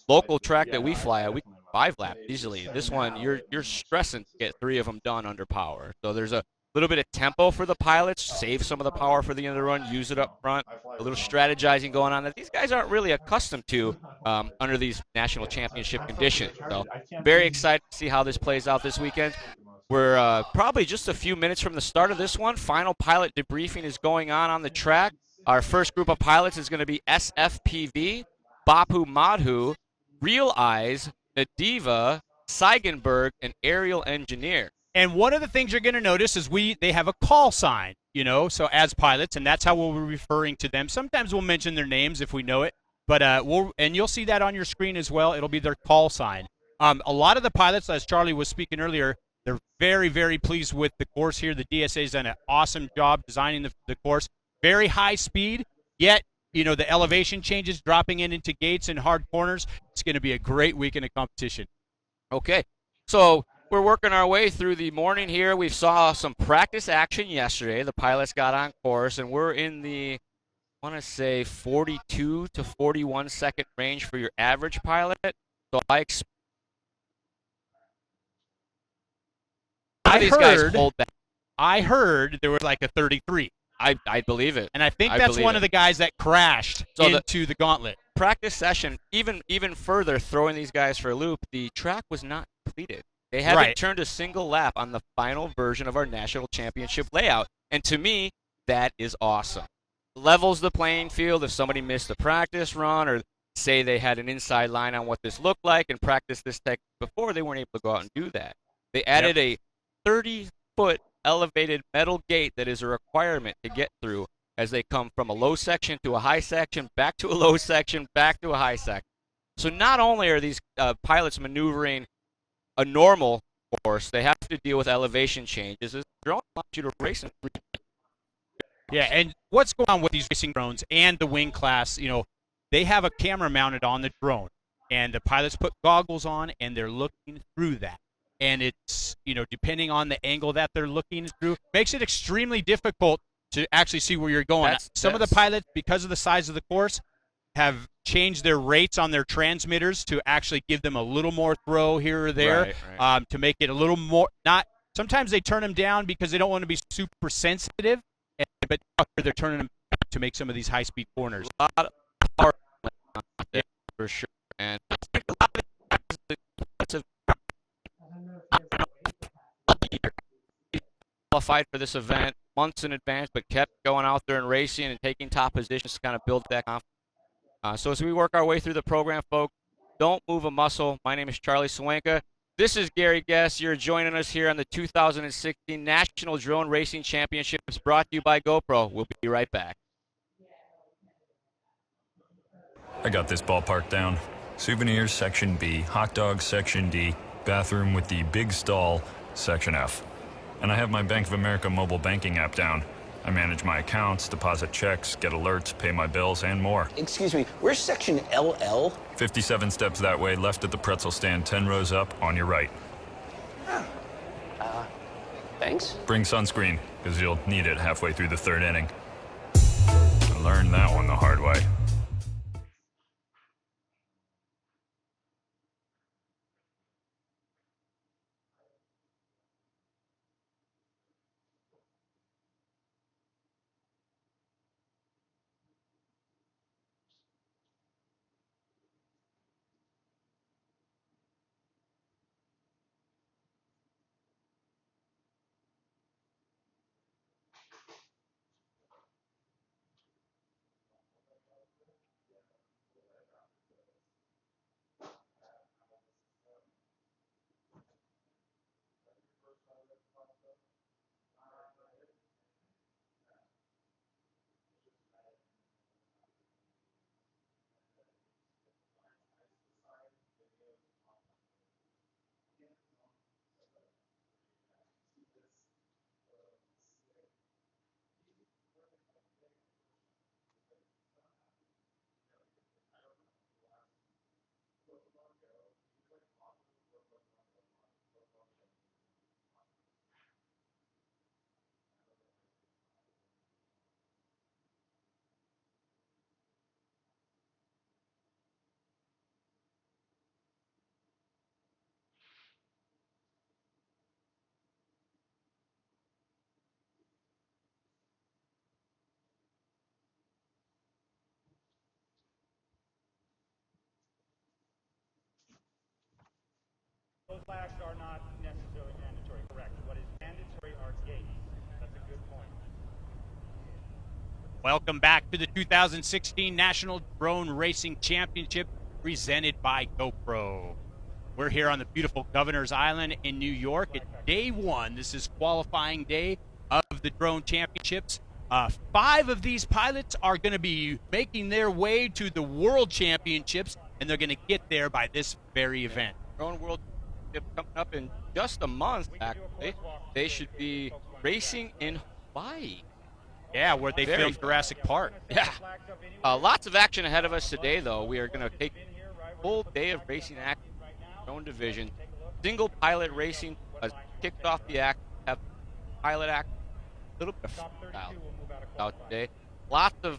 local track that we fly at, we can 5 lap easily. This one, you're stressing to get 3 of them done under power. So there's a little bit of tempo for the pilots, save some of the power for the end of the run, use it up front. A little strategizing going on that these guys aren't really accustomed to under these national championship conditions. So very excited to see how this plays out this weekend. We're probably just a few minutes from the start of this one. Final pilot debriefing is going on the track. Our first group of pilots is going to be SFPV, Bapu Madhu, Real Eyes, Nadiva, Seigenberg, and Aerial Engineer. And one of the things you're going to notice is they have a call sign, so as pilots, and that's how we'll be referring to them. Sometimes we'll mention their names if we know it, but and you'll see that on your screen as well. It'll be their call sign. A lot of the pilots, as Charlie was speaking earlier, they're very, very pleased with the course here. The DSA's done an awesome job designing the course. Very high speed, yet the elevation changes, dropping into gates and hard corners. It's going to be a great weekend of competition. Okay, so we're working our way through the morning here. We saw some practice action yesterday. The pilots got on course, and we're in the, I want to say, 42 to 41 second range for your average pilot. So I heard there was like a 33. I believe it. And I think that's one of the guys that crashed into the gauntlet. Practice session, even further, throwing these guys for a loop, the track was not completed. They haven't turned a single lap on the final version of our national championship layout. And to me, that is awesome. Levels the playing field. If somebody missed a practice run or say they had an inside line on what this looked like and practiced this tech before, they weren't able to go out and do that. They added a 30-foot elevated metal gate that is a requirement to get through as they come from a low section to a high section, back to a low section, back to a high section. So not only are these pilots maneuvering a normal course, they have to deal with elevation changes. The drone allows you to race in 3. Yeah, and what's going on with these racing drones and the wing class, they have a camera mounted on the drone, and the pilots put goggles on, and they're looking through that. And it's, depending on the angle that they're looking through, makes it extremely difficult to actually see where you're going. Some of the pilots, because of the size of the course, have changed their rates on their transmitters to actually give them a little more throw here or there, to make it a little more sometimes they turn them down because they don't want to be super sensitive, but they're turning them to make some of these high-speed corners. A lot of power for sure. And a lot of qualified for this event months in advance, but kept going out there and racing and taking top positions to kind of build that confidence. So as we work our way through the program, folks, don't move a muscle. My name is Charlie Swanka. This is Gary Guess. You're joining us here on the 2016 National Drone Racing Championships brought to you by GoPro. We'll be right back. I got this ballpark down. Souvenirs, Section B. Hot dogs, Section D. Bathroom with the big stall, Section F. And I have my Bank of America mobile banking app down. I manage my accounts, deposit checks, get alerts, pay my bills, and more. Excuse me, where's Section LL? 57 steps that way, left at the pretzel stand, 10 rows up, on your right. Thanks. Bring sunscreen, because you'll need it halfway through the third inning. I learned that one the hard way. flags are not necessarily mandatory, correct. What is mandatory are gates. That's a good point. Welcome back to the 2016 National Drone Racing Championship presented by GoPro. We're here on the beautiful Governor's Island in New York at day one. This is qualifying day of the drone championships. 5 of these pilots are going to be making their way to the World Championships, and they're going to get there by this very event. Drone World Championship coming up in just a month, actually. They should be racing in Hawaii. Yeah, where they Very filmed Jurassic Park. Yeah. Lots of action ahead of us today, though. We are going to take a full day of racing action in the drone division. Single pilot racing has kicked off the act. Have pilot act, a little bit of freestyle out today. Lots of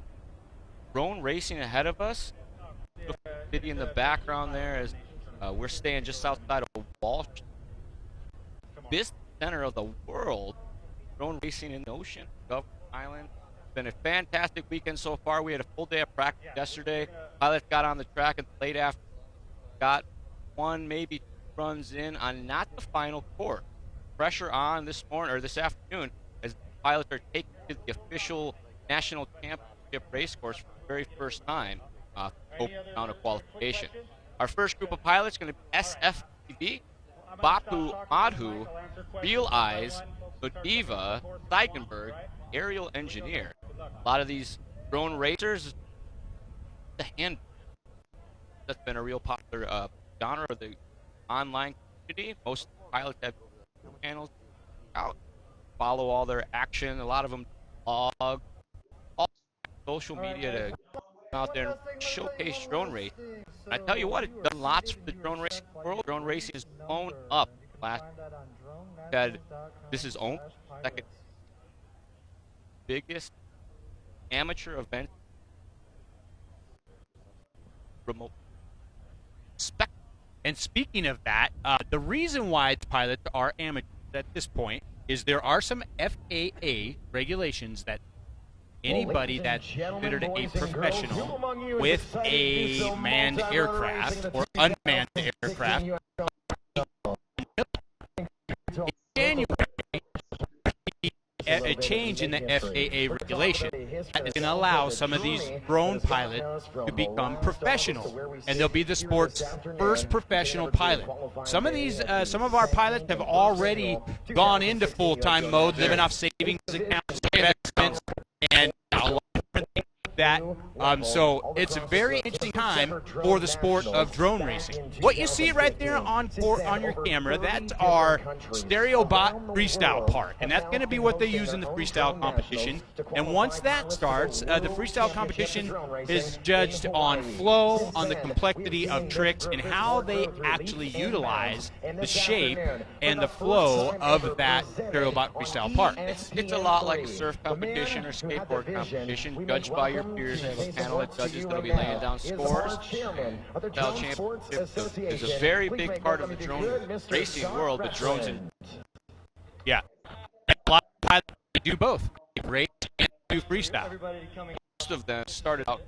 drone racing ahead of us. City in the background there as we're staying just outside of Walsh, this center of the world. Drone racing in the ocean, Governor's Island. It's been a fantastic weekend so far. We had a full day of practice yesterday. Pilots got on the track in the late afternoon. Got 1, maybe 2 runs in on not the final course. Pressure on this morning or this afternoon as pilots are taking to the official national championship race course for the very first time. Open round of qualification. Our first group of pilots is going to be SFTB, Bapu Madhu, Real Eyes, Godiva, Seikenberg, Aerial Engineer. A lot of these drone racers, the hand that's been a real popular genre of the online community. Most pilots have channels out, follow all their action. A lot of them blog, all social media to come out there and showcase drone racing. I tell you what, it's done lots for the drone racing world. Drone racing is blown up. This is owned second biggest amateur event remote spec. And speaking of that, the reason why the pilots are amateurs at this point is there are some FAA regulations that anybody that's considered a professional with a manned aircraft or unmanned aircraft in January, a change in the FAA regulation that is going to allow some of these drone pilots to become professional, and they'll be the sport's first professional pilot. Some of our pilots have already gone into full-time mode, living off savings accounts, investments, and a lot of different things like that. So it's a very interesting time for the sport of drone racing. What you see right there on your camera, that's our stereo bot freestyle part, and that's going to be what they use in the freestyle competition. And once that starts, the freestyle competition is judged on flow, on the complexity of tricks, and how they actually utilize the shape and the flow of that stereo bot freestyle part. It's a lot like a surf competition or skateboard competition, judged by your peers. They have a panel of judges that'll be laying down scores. Style championship is a very big part of the drone racing world, but drones in. Yeah. A lot of pilots do both. They race and do freestyle. Most of them started out.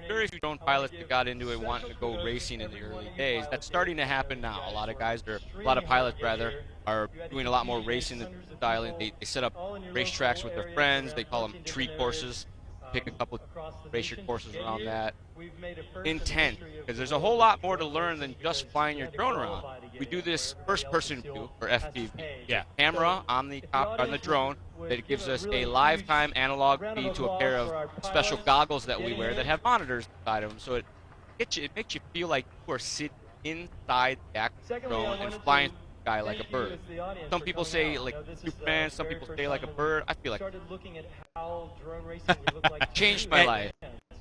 Very few drone pilots that got into it wanting to go racing in the early days. That's starting to happen now. A lot of pilots are doing a lot more racing than styling. They set up racetracks with their friends. They call them tree courses. Pick a couple of racer courses around that. Intent, because there's a whole lot more to learn than just flying your drone around. We do this first-person view, or FPV. Yeah. Camera on the drone that gives us a lifetime analog feed to a pair of special goggles that we wear that have monitors inside of them. So it makes you feel like you are sitting inside the actual drone and flying through the sky like a bird. Some people say like Superman, some people say like a bird. I feel like changed my life.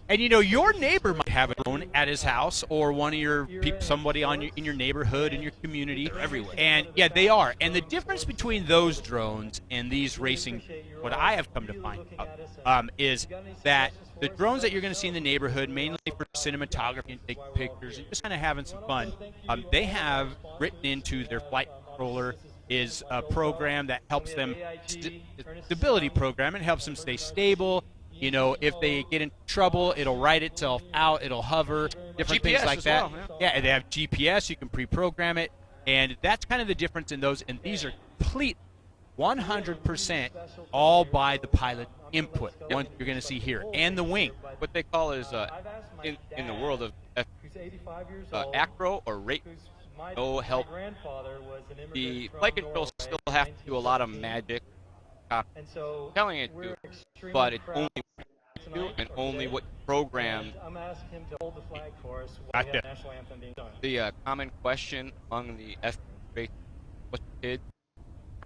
And you know, your neighbor might have a drone at his house, or one of your people, somebody in your neighborhood, in your community. They're everywhere. And yeah, they are. And the difference between those drones and these racing, what I have come to find out, is that the drones that you're going to see in the neighborhood, mainly for cinematography and taking pictures and just kind of having some fun, they have written into their flight controller is a program that helps them, stability program. It helps them stay stable. You know, if they get in trouble, it'll write itself out. It'll hover, different GPS things like that. well, yeah, and they have GPS. You can pre-program it. And that's kind of the difference in those. And these are complete 100% all by the pilot input, the ones you're going to see here, and the wing. What they call is, in the world of acro or rate, no help. The flight controls still have to do a lot of magic, telling it to, but it's only what you do and only what you program. I'm asking him to hold the flag for us while Gotcha. we have national anthem being done. The common question among the FA kids,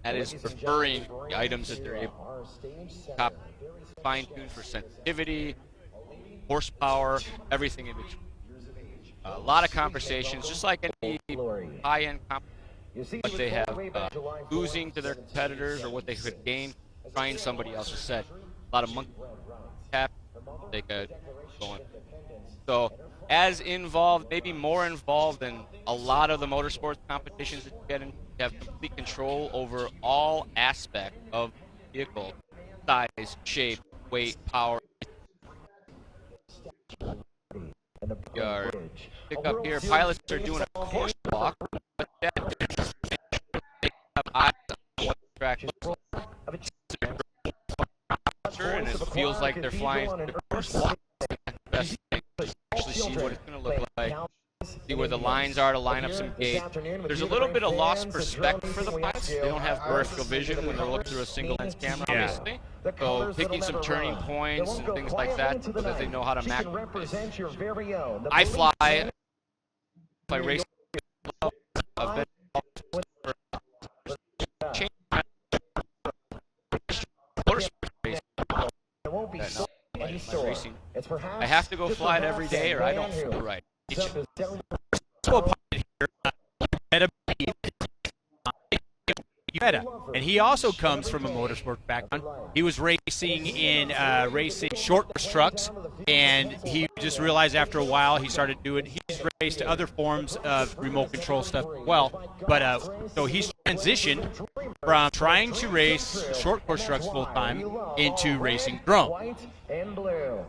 that is preferring the items that they're able to fine-tune for sensitivity, horsepower, everything in between. A lot of conversations, just like any high-end competition, what they have losing to their competitors or what they could gain trying somebody else's set. A lot of monkey tap they could go on. So as involved, maybe more involved than a lot of the motorsports competitions that you get in. You have complete control over all aspects of the vehicle, size, shape, weight, power. Your pick up here, pilots are doing a course walk, but that they have eyes on what the track looks like. And it feels like they're flying the course walk. Best thing to actually see what it's going to look like, see where the lines are to line up some gate. There's a little bit of lost respect for the pilots. They don't have peripheral vision when they're looking through a single lens camera, obviously. So picking some turning points and things like that so that they know how to map. I fly. If I race, I've been racing. I have to go fly it every day, or I don't feel right. And he also comes from a motorsport background. He was racing in racing short course trucks, and he just realized after a while he started doing. He's raced other forms of remote control stuff as well, but so he's transitioned from trying to race short course trucks full time into racing drone.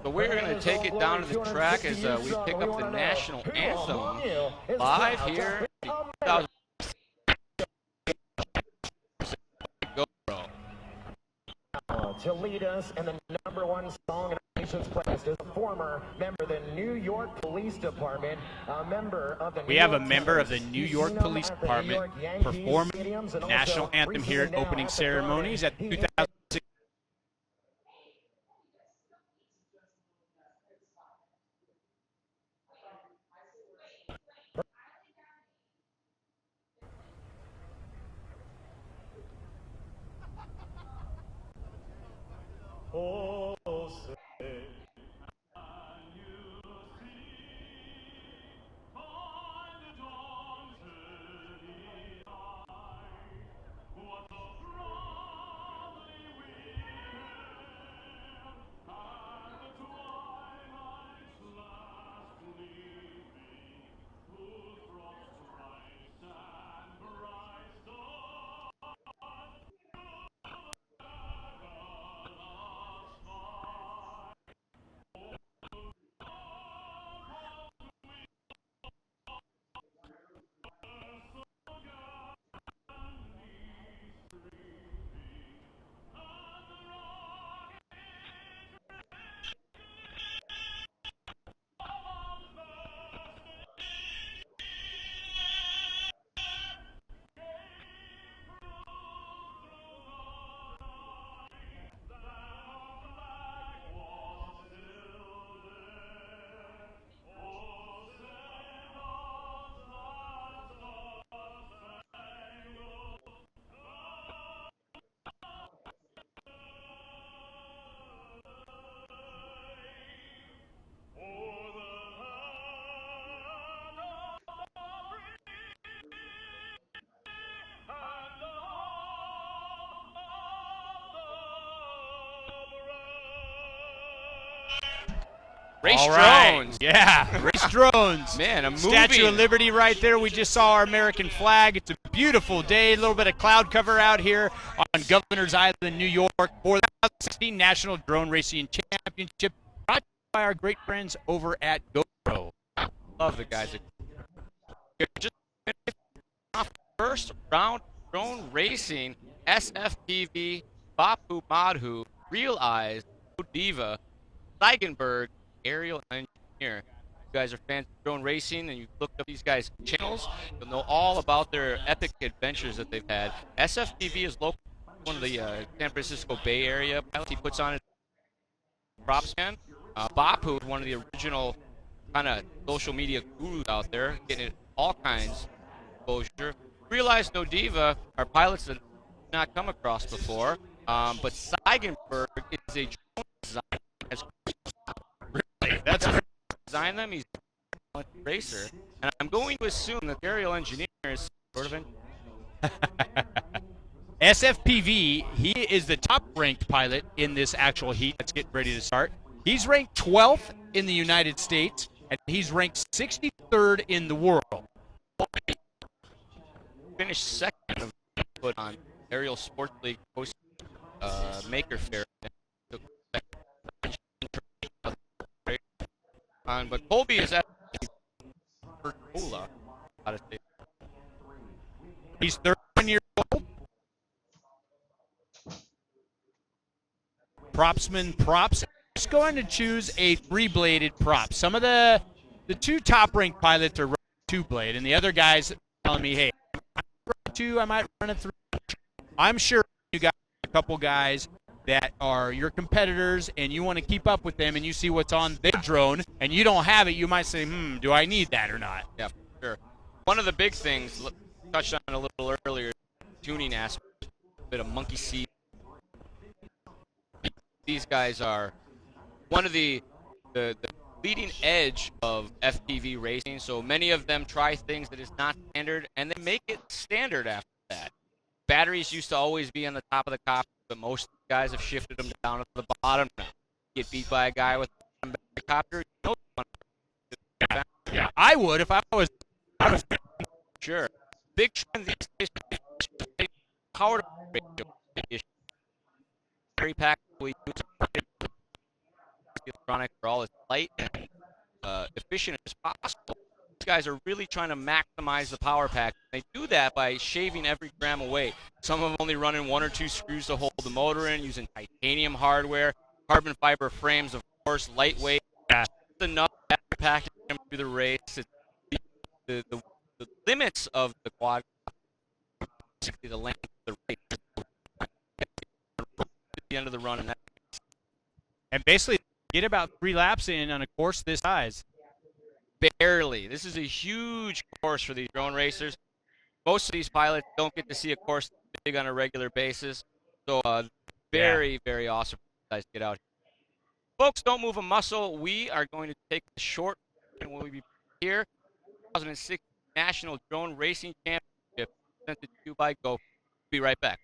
So we're going to take it down to the track as we pick up the national anthem live here. GoPro. To lead us in the #1 song in the nation's playlist is a former member of the New York Police Department, a member of the We have a member of the New York Police Department performing the national anthem here at opening ceremonies at 2006. Oh, say, Race All right. drones. Yeah, race drones. Man, a movie. Statue of Liberty right there. We just saw our American flag. It's a beautiful day. A little bit of cloud cover out here on Governor's Island, New York, for the 2016 National Drone Racing Championship, brought to you by our great friends over at GoPro. Love the guys. Just first round drone racing, SFPV, Bapu Madhu, Real Eyes, Diva, Steigenberg, Aerial Engineer. You guys are fans of drone racing and you've looked up these guys' channels, you'll know all about their epic adventures that they've had. SFPV is local, one of the San Francisco Bay Area pilots. He puts on his props man. Bapu is one of the original kind of social media gurus out there, getting all kinds of exposure. Realize No Diva are pilots that I've not come across before, but Steigenberg is a drone designer. Really? That's a Design them. He's a racer, and I'm going to assume that the aerial engineer is sort of in. SFPV, he is the top-ranked pilot in this actual heat that's getting ready to start. He's ranked 12th in the United States, and he's ranked 63rd in the world. Finished second of put on Aerial Sports League post Maker Fair. But Colby is at Cola. He's 31 years old. Propsman props. Just going to choose a 3-bladed prop. Some of the two top-ranked pilots are running 2-blade, and the other guys are telling me, hey, I might run a 2, I might run a 3. I'm sure you got a couple guys that are your competitors and you want to keep up with them and you see what's on their drone and you don't have it, you might say, do I need that or not? Yeah, sure. One of the big things, touched on a little earlier, tuning aspect, a bit of monkey see. These guys are one of the leading edge of FPV racing, so many of them try things that is not standard and they make it standard after that. Batteries used to always be on the top of the copter, but most guys have shifted them down to the bottom now. Get beat by a guy with a copter, you know. Yeah, I would if I was. Sure. Big trend these days, power ratio issue. Battery pack we use electronic for all as light and efficient as possible. These guys are really trying to maximize the power pack. They do that by shaving every gram away. Some of them only running 1 or 2 screws to hold the motor in, using titanium hardware, carbon fiber frames, of course, lightweight. That's enough battery pack to get them through the race. It's the limits of the quad, basically the length of the race. At the end of the run, And basically, get about 3 laps in on a course this size. barely. This is a huge course for these drone racers. Most of these pilots don't get to see a course this big on a regular basis. So very, very awesome for you guys to get out here. Folks, don't move a muscle. We are going to take a short and we'll be here. 2006 National Drone Racing Championship presented to you by GoPro. Be right back.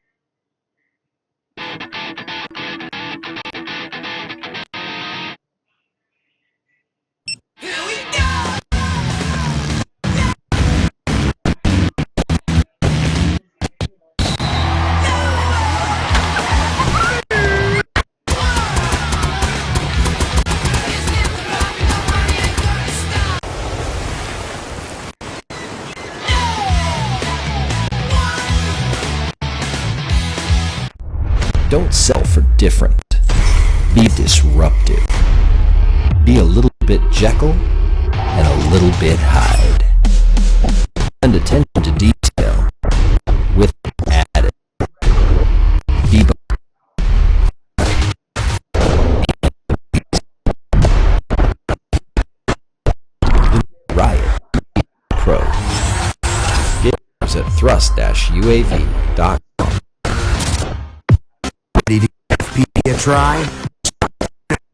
Don't sell for different. Be disruptive. Be a little bit Jekyll and a little bit Hyde. And attention to detail with added. Be Riot Pro. Get yours at thrust-uav.com. Ready to give FPV a try?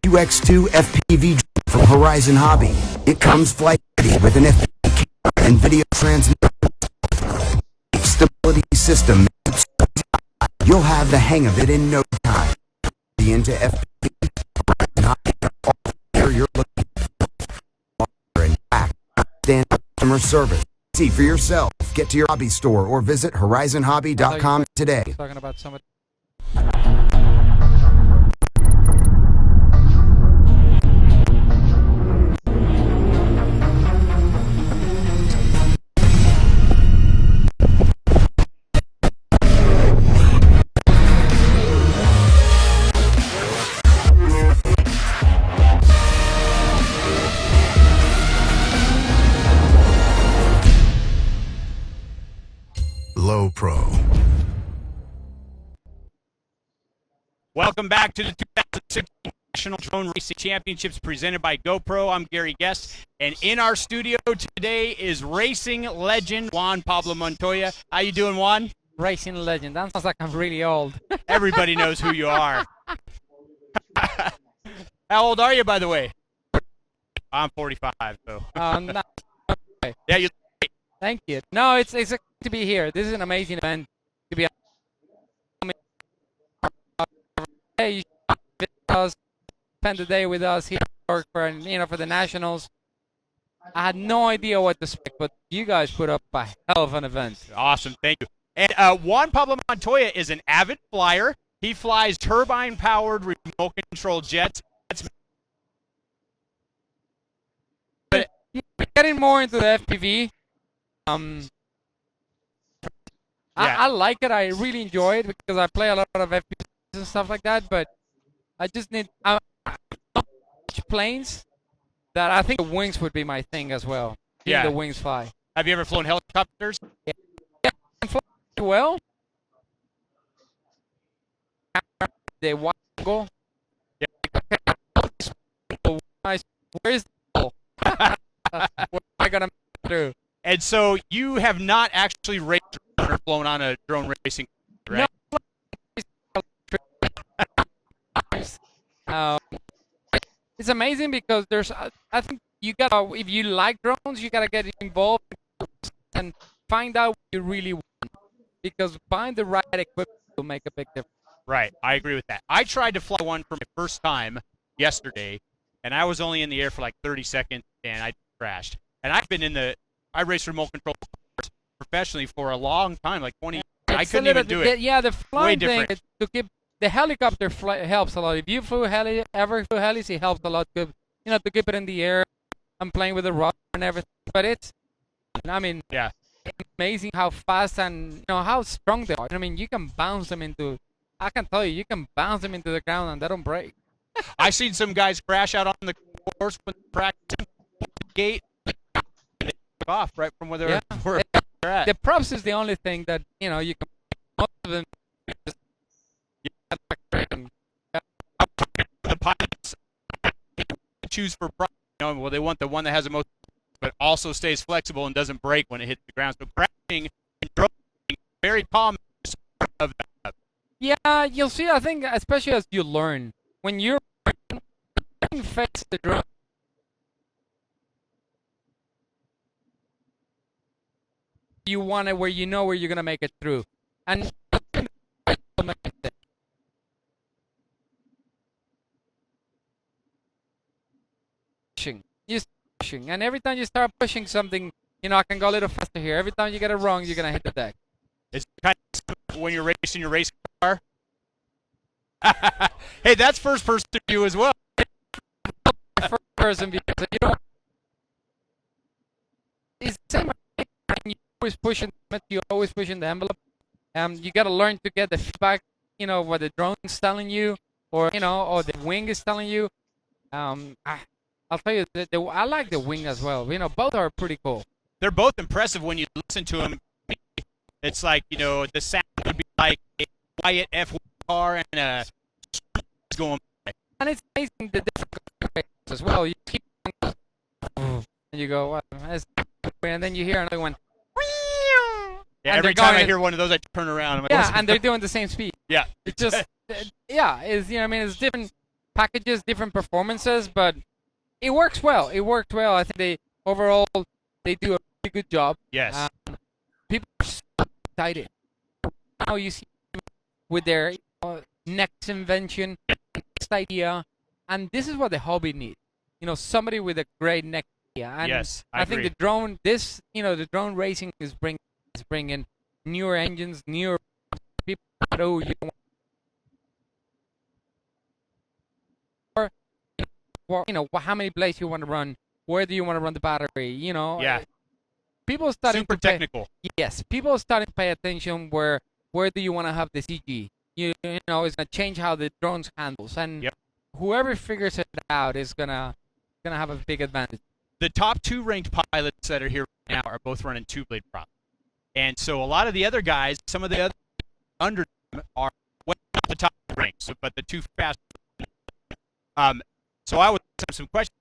UX2 FPV from Horizon Hobby. It comes flight ready with an FPV camera and video transmitter. Stability system. You'll have the hang of it in no time. Be into FPV, not all you're looking for. In fact, stand customer service. See for yourself. Get to your hobby store or visit horizonhobby.com today. Talking about somebody. Pro. Welcome back to the 2016 National Drone Racing Championships presented by GoPro. I'm Gary Guest, and in our studio today is racing legend Juan Pablo Montoya. How you doing, Juan? Racing legend. That sounds like I'm really old. Everybody knows who you are. How old are you, by the way? I'm 45, so. No. Yeah, you. Thank you. No, it's good to be here. This is an amazing event to be. Hey, you should visit us, spend the day with us here for for the nationals. I had no idea what to expect, but you guys put up a hell of an event. Awesome, thank you. And Juan Pablo Montoya is an avid flyer. He flies turbine-powered remote-controlled jets. But getting more into the FPV. I like it. I really enjoy it because I play a lot of FPVs and stuff like that. But I just need planes that I think the wings would be my thing as well. Yeah, the wings fly. Have you ever flown helicopters? Yeah, well. They want to go. Where's the ball? What am I gonna make through? And so you have not actually raced or flown on a drone racing, right? No. It's amazing because there's. I think you gotta. If you like drones, you gotta get involved and find out what you really want. Because buying the right equipment will make a big difference. Right, I agree with that. I tried to fly one for my first time yesterday, and I was only in the air for like 30 seconds, and I crashed. And I raced remote control cars professionally for a long time, like 20 years. I couldn't even do it. Yeah, the flying thing different. to keep the helicopter helps a lot. If you ever flew helis, it helps a lot to keep it in the air. I'm playing with the rudder and everything, but it's amazing how fast and how strong they are. I mean, you can bounce them into. I can tell you can bounce them into the ground and they don't break. I've seen some guys crash out on the course when practicing gate. They take off right from where they're at. The props is the only thing that you can. Most of them. The pilots choose for props. Well, they want the one that has the most, but also stays flexible and doesn't break when it hits the ground. So crashing and droning very common of that. Yeah, you'll see. I think, especially as you learn, when you're face the drone, you want it where you know where you're gonna make it through, and pushing, and every time you start pushing something, I can go a little faster here. Every time you get it wrong, you're gonna hit the deck. It's kind of when you're racing your race car. Hey, that's first-person view as well. First-person view, so you don't. It's the same. You're always pushing the envelope. You gotta learn to get the feedback. What the drone's telling you, or or the wing is telling you. I'll tell you, I like the wing as well. Both are pretty cool. They're both impressive when you listen to them. It's like, the sound would be like a quiet F1 car and a going by. And it's amazing the different as well. You keep and you go, what? And then you hear another one. Yeah, every time I hear one of those, I turn around. And they're doing the same speed. Yeah. It's just, it's different packages, different performances, but it works well. It worked well. I think they do a pretty good job. Yes. People are so excited. Now you see with their next invention, next idea, and this is what the hobby needs. Somebody with a great next idea. And yes, I think the drone, the drone racing is bringing newer engines, newer people. How many blades you want to run? Where do you want to run the battery? Yeah. People starting super technical. Yes, people are starting to pay attention. Where do you want to have the CG? It's gonna change how the drones handles, and whoever figures it out is gonna have a big advantage. The top two ranked pilots that are here right now are both running two-blade props. And so a lot of the other guys, some of the other under them are well at the top of the ranks, but the too fast. So I would ask some questions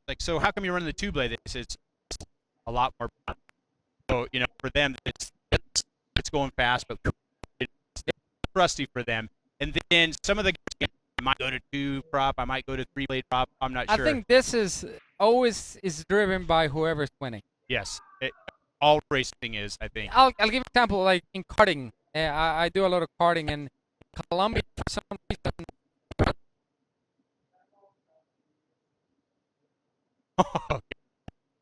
like, so how come you're running the two blade? They said it's a lot more. So for them, it's going fast, but it's rusty for them. And then some of the guys, I might go to two prop, I might go to three blade prop. I'm not sure. I think this is always driven by whoever's winning. Yes, all racing is, I think. I'll give an example, like in karting. I do a lot of karting in Colombia for some reason.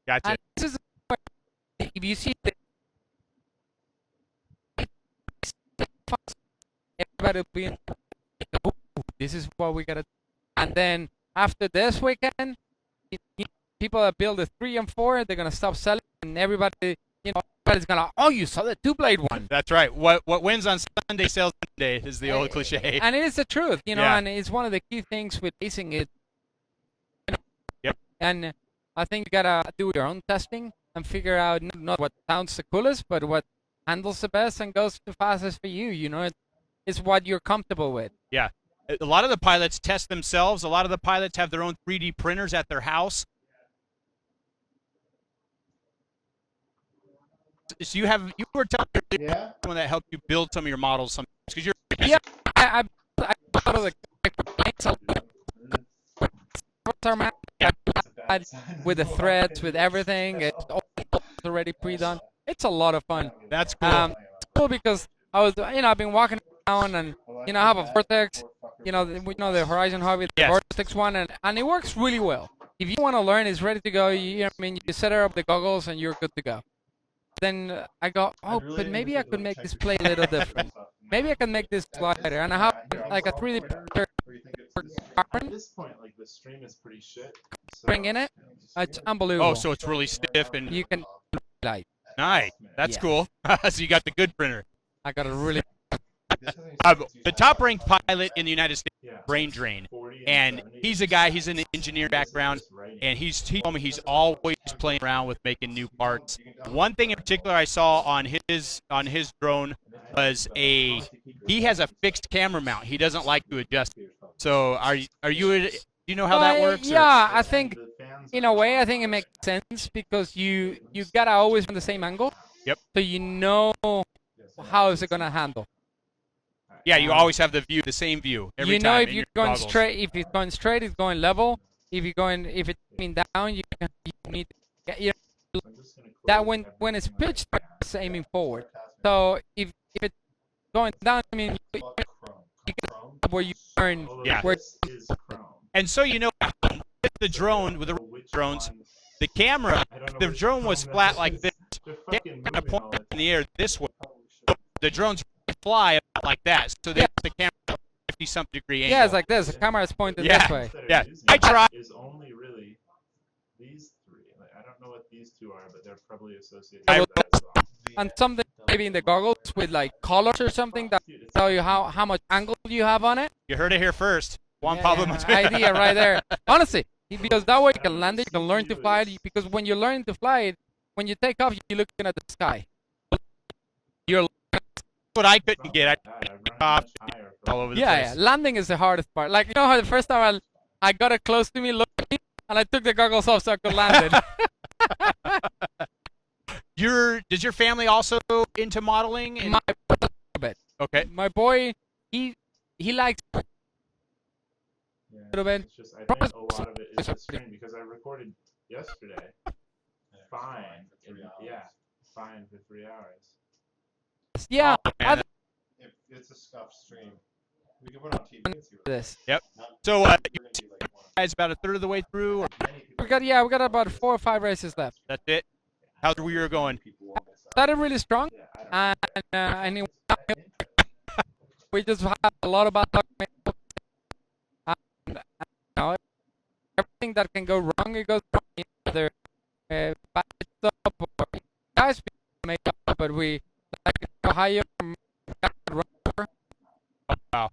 Gotcha. And this is if you see everybody being, this is what we gotta. And then after this weekend, people that build the 3 and 4, they're gonna stop selling, and everybody, everybody's gonna, oh, you saw the 2-blade one. That's right. What wins on Sunday sells Sunday is the old cliche. And it is the truth, Yeah. and it's one of the key things with racing. Yep. And I think you gotta do your own testing and figure out not what sounds the coolest, but what handles the best and goes the fastest for you. It's what you're comfortable with. Yeah. A lot of the pilots test themselves. A lot of the pilots have their own 3D printers at their house. So you were telling me someone that helped you build some of your models sometimes because you're I thought of the with the threads, with everything. It's all already pre-done. It's a lot of fun. That's cool. It's cool because I've been walking around and I have a Vortex. The Horizon Hobby, the Vortex one, and it works really well. If you want to learn, it's ready to go. You set up the goggles and you're good to go. Then I go, but maybe I could make this play a little different. Maybe I can make this slider, and I have like a 3D printer. At this point, like the stream is pretty shit. Bring in it. It's unbelievable. Oh, so it's really stiff and you can light. Nice. That's cool. So you got the good printer. I got a really. The top-ranked pilot in the United States, Brain Drain, and he's a guy. He's an engineer background, and he told me he's always playing around with making new parts. One thing in particular I saw on his drone was he has a fixed camera mount. He doesn't like to adjust it. So do you know how that works? Yeah, I think in a way I think it makes sense because you gotta always run the same angle. Yep. So you know how is it gonna handle. Yeah, you always have the same view every time. If you're going straight, if it's going straight, it's going level. If it's aiming down, you need to get, that when it's pitched, it's aiming forward. So if it's going down, you can where you turn. Yeah. And so with the drone, with the drones, the camera, if the drone was flat like this, it kind of point in the air this way. The drones fly about like that, so they have the camera 50-something degree angle. Yeah, it's like this. The camera is pointed this way. Yeah, I tried. Is only really these three. Like, I don't know what these two are, but they're probably associated with that as well. And something maybe in the goggles with like colors or something that tell you how much angle you have on it. You heard it here first. One problem. Idea right there. Honestly, because that way you can land it, you can learn to fly it. Because when you're learning to fly it, when you take off, you're looking at the sky. You're what I couldn't get. I all over the place. Yeah. Landing is the hardest part. Like how the first time I got it close to me, looked at me, and I took the goggles off so I could land it. Does your family also into modeling? My boy, a bit. Okay. My boy, he likes a little bit. It's just, I think a lot of it is the stream because I recorded yesterday. Fine. Fine for 3 hours. Yeah. It's a scuffed stream. We can put it on TV and see what this. Yep. So you guys about a third of the way through? Or? We got about 4 or 5 races left. That's it. How's the year going? Started really strong, and we just have a lot of bad luck. Everything that can go wrong, it goes wrong. Either bad stuff or guys make up, but we like Ohio. Wow.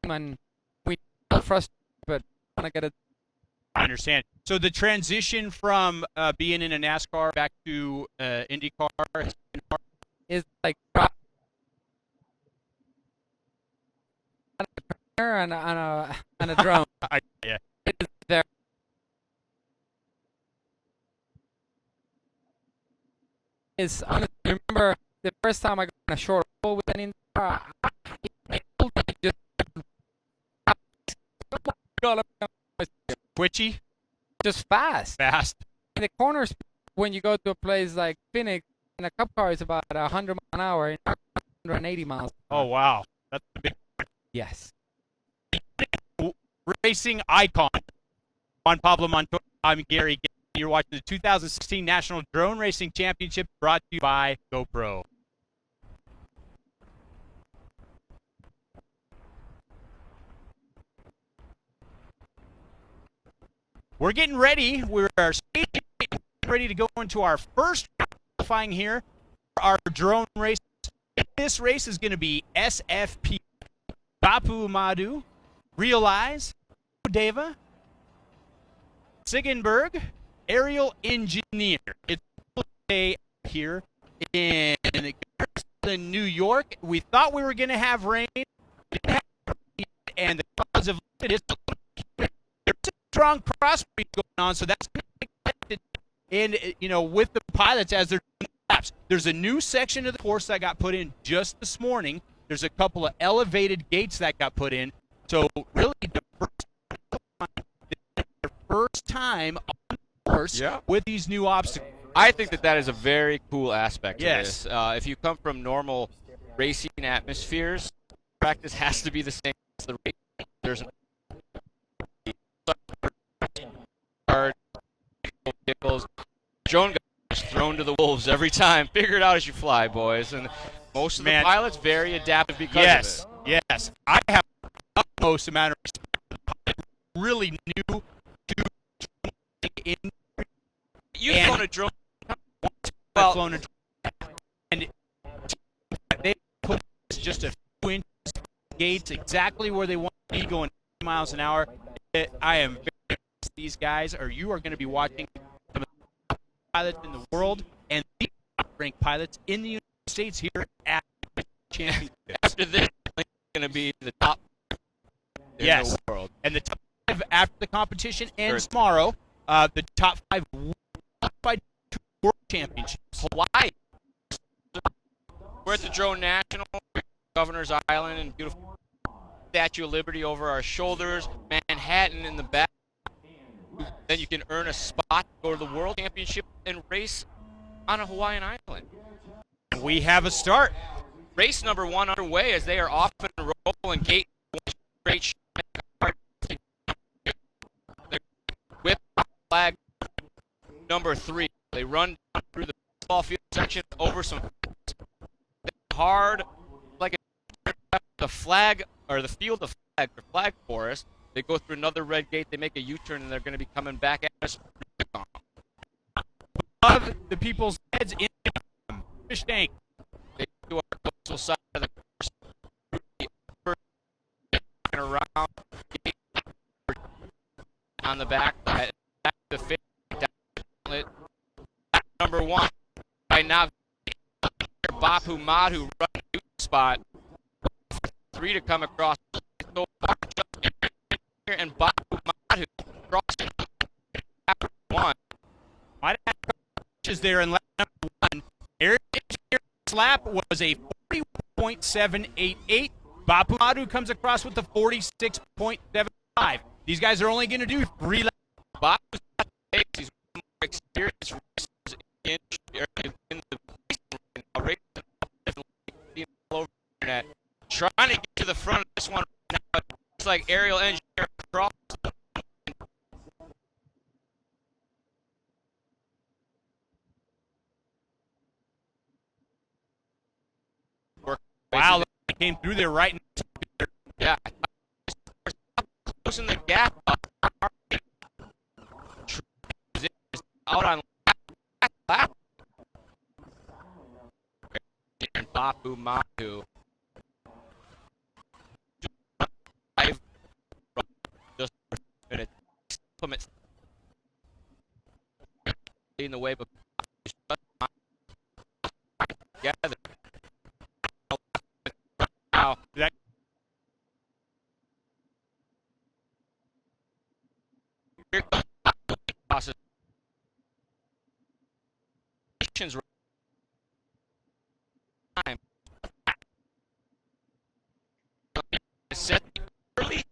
And we frustrated, but want to get it. I understand. So the transition from being in a NASCAR back to IndyCar has been hard. Is like on a drone. Yeah. It's there. Is honestly, remember the first time I got on a short roll with an IndyCar, Twitchy, just fast. fast. In the corners, when you go to a place like Phoenix, and a cup car is about 100 miles an hour, and 180 miles. Oh wow, that's a big Yes. racing icon. Juan Pablo Montoya. I'm Gary. You're watching the 2016 National Drone Racing Championship, brought to you by GoPro. We're getting ready. We're ready to go into our first qualifying here for our drone race. This race is going to be SFP. Bapu Madu, Realize, Deva, Sigenberg, Aerial Engineer. It's a day here in New York. We thought we were going to have rain, and the cause of it is there's a strong cross breed going on, so that's and with the pilots as they're doing laps. There's a new section of the course that got put in just this morning. There's a couple of elevated gates that got put in. So really the first time on the course with these new obstacles. I think that is a very cool aspect of Yes. this. If you come from normal racing atmospheres, practice has to be the same as the race. There's vehicles. Drone guys thrown to the wolves every time. Figure it out as you fly, boys. And most of the pilots very adaptive because of it. Yes. I have the utmost amount of respect for the pilot. Really new to You've flown a drone. I've flown a drone. And they put just a few inches gates exactly where they want to be, going 50 miles an hour. I am very impressed with these guys, or you are going to be watching some of the top pilots in the world and the top-ranked pilots in the United States here at the championship. After this, it's going to be the top in the world. And the top 5 after the competition ends tomorrow. The top 5 by world championships. Hawaii. We're at the Drone National, Governor's Island, and beautiful Statue of Liberty over our shoulders, Manhattan in the back. Then you can earn a spot, go to the World Championship, and race on a Hawaiian island. We have a start. Race number 1 underway as they are off and rolling. Gate straight shot. Whip flag number 3. They run through the ball field section over some hard, like the flag or the field of flag or flag forest. They go through another red gate. They make a U-turn, and they're going to be coming back at us. Above the people's heads in the fish tank. They do our coastal side of the course. Around on the back the fish number 1 by now. Bapu Madhu running spot. 3 to come across. So and Bapu Madhu crossing 1. Might have is there in lap number 1. Eric's lap was a 40.788. Bapu Madhu comes across with the 46.75. These guys are only going to do 3 laps. Bapu's got the pace. He's more experienced racers in the racing all over the internet. Trying to get to the front of this one right now. It's like aerial engineer across. Wow, they came through there right. Yeah. Closing the gap up. Out on lap. And Bapu Madhu. Just a minute. in the way, but together. Wow. That Crosses. Time. Set early.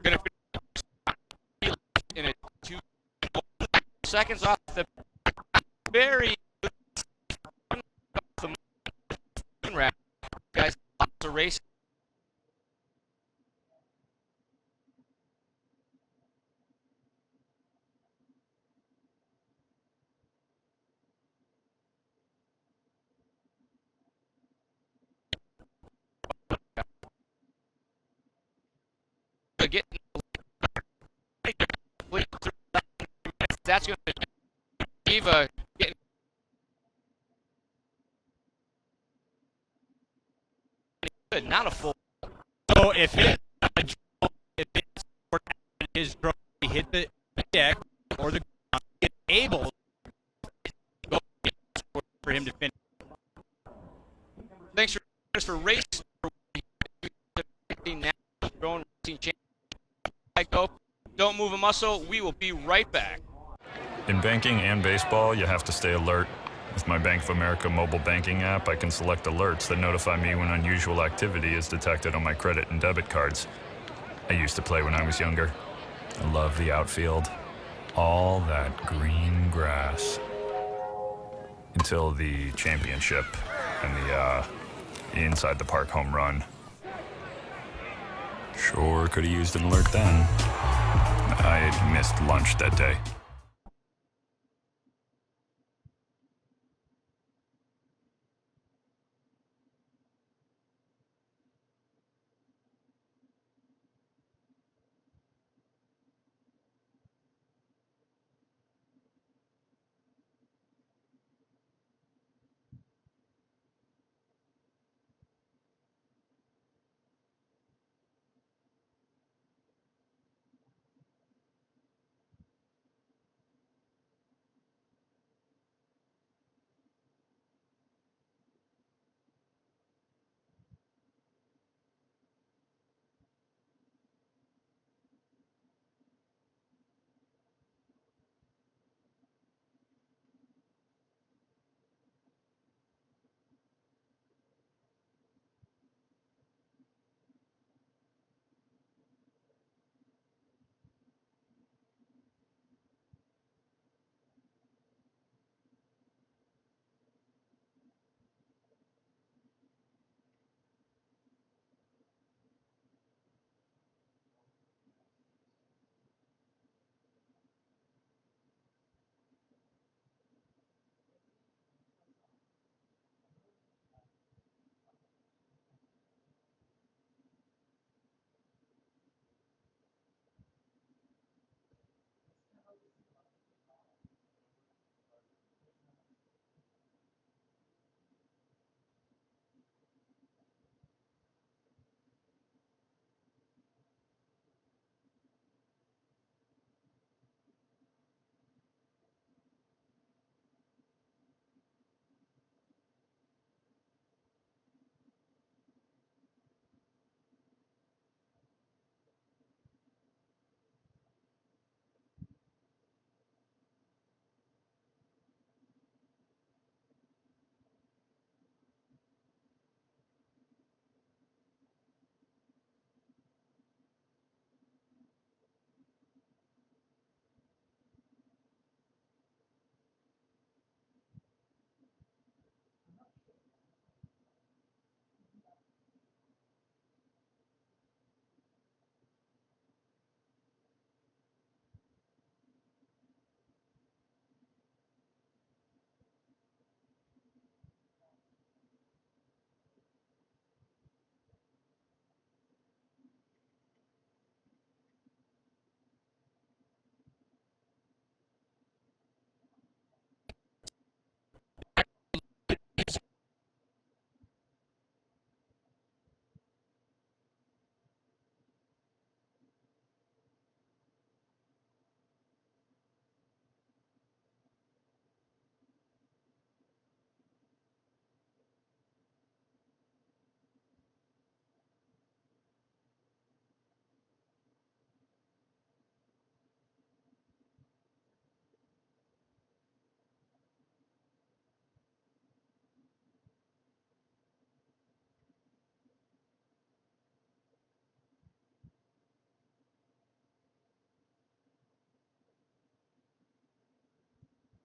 Gonna in it 2 seconds off the very wrap. Guys, lots of race. Getting that's going to Eva getting good, not a full. so if his drone hit the deck or the ground, it's able to go for him to finish. Thanks for racing. Drone racing championship. Don't move a muscle. We will be right back. In banking and baseball, you have to stay alert. With my Bank of America mobile banking app, I can select alerts that notify me when unusual activity is detected on my credit and debit cards. I used to play when I was younger. I love the outfield. All that green grass. Until the championship and the inside the park home run. Sure could have used an alert then. I missed lunch that day.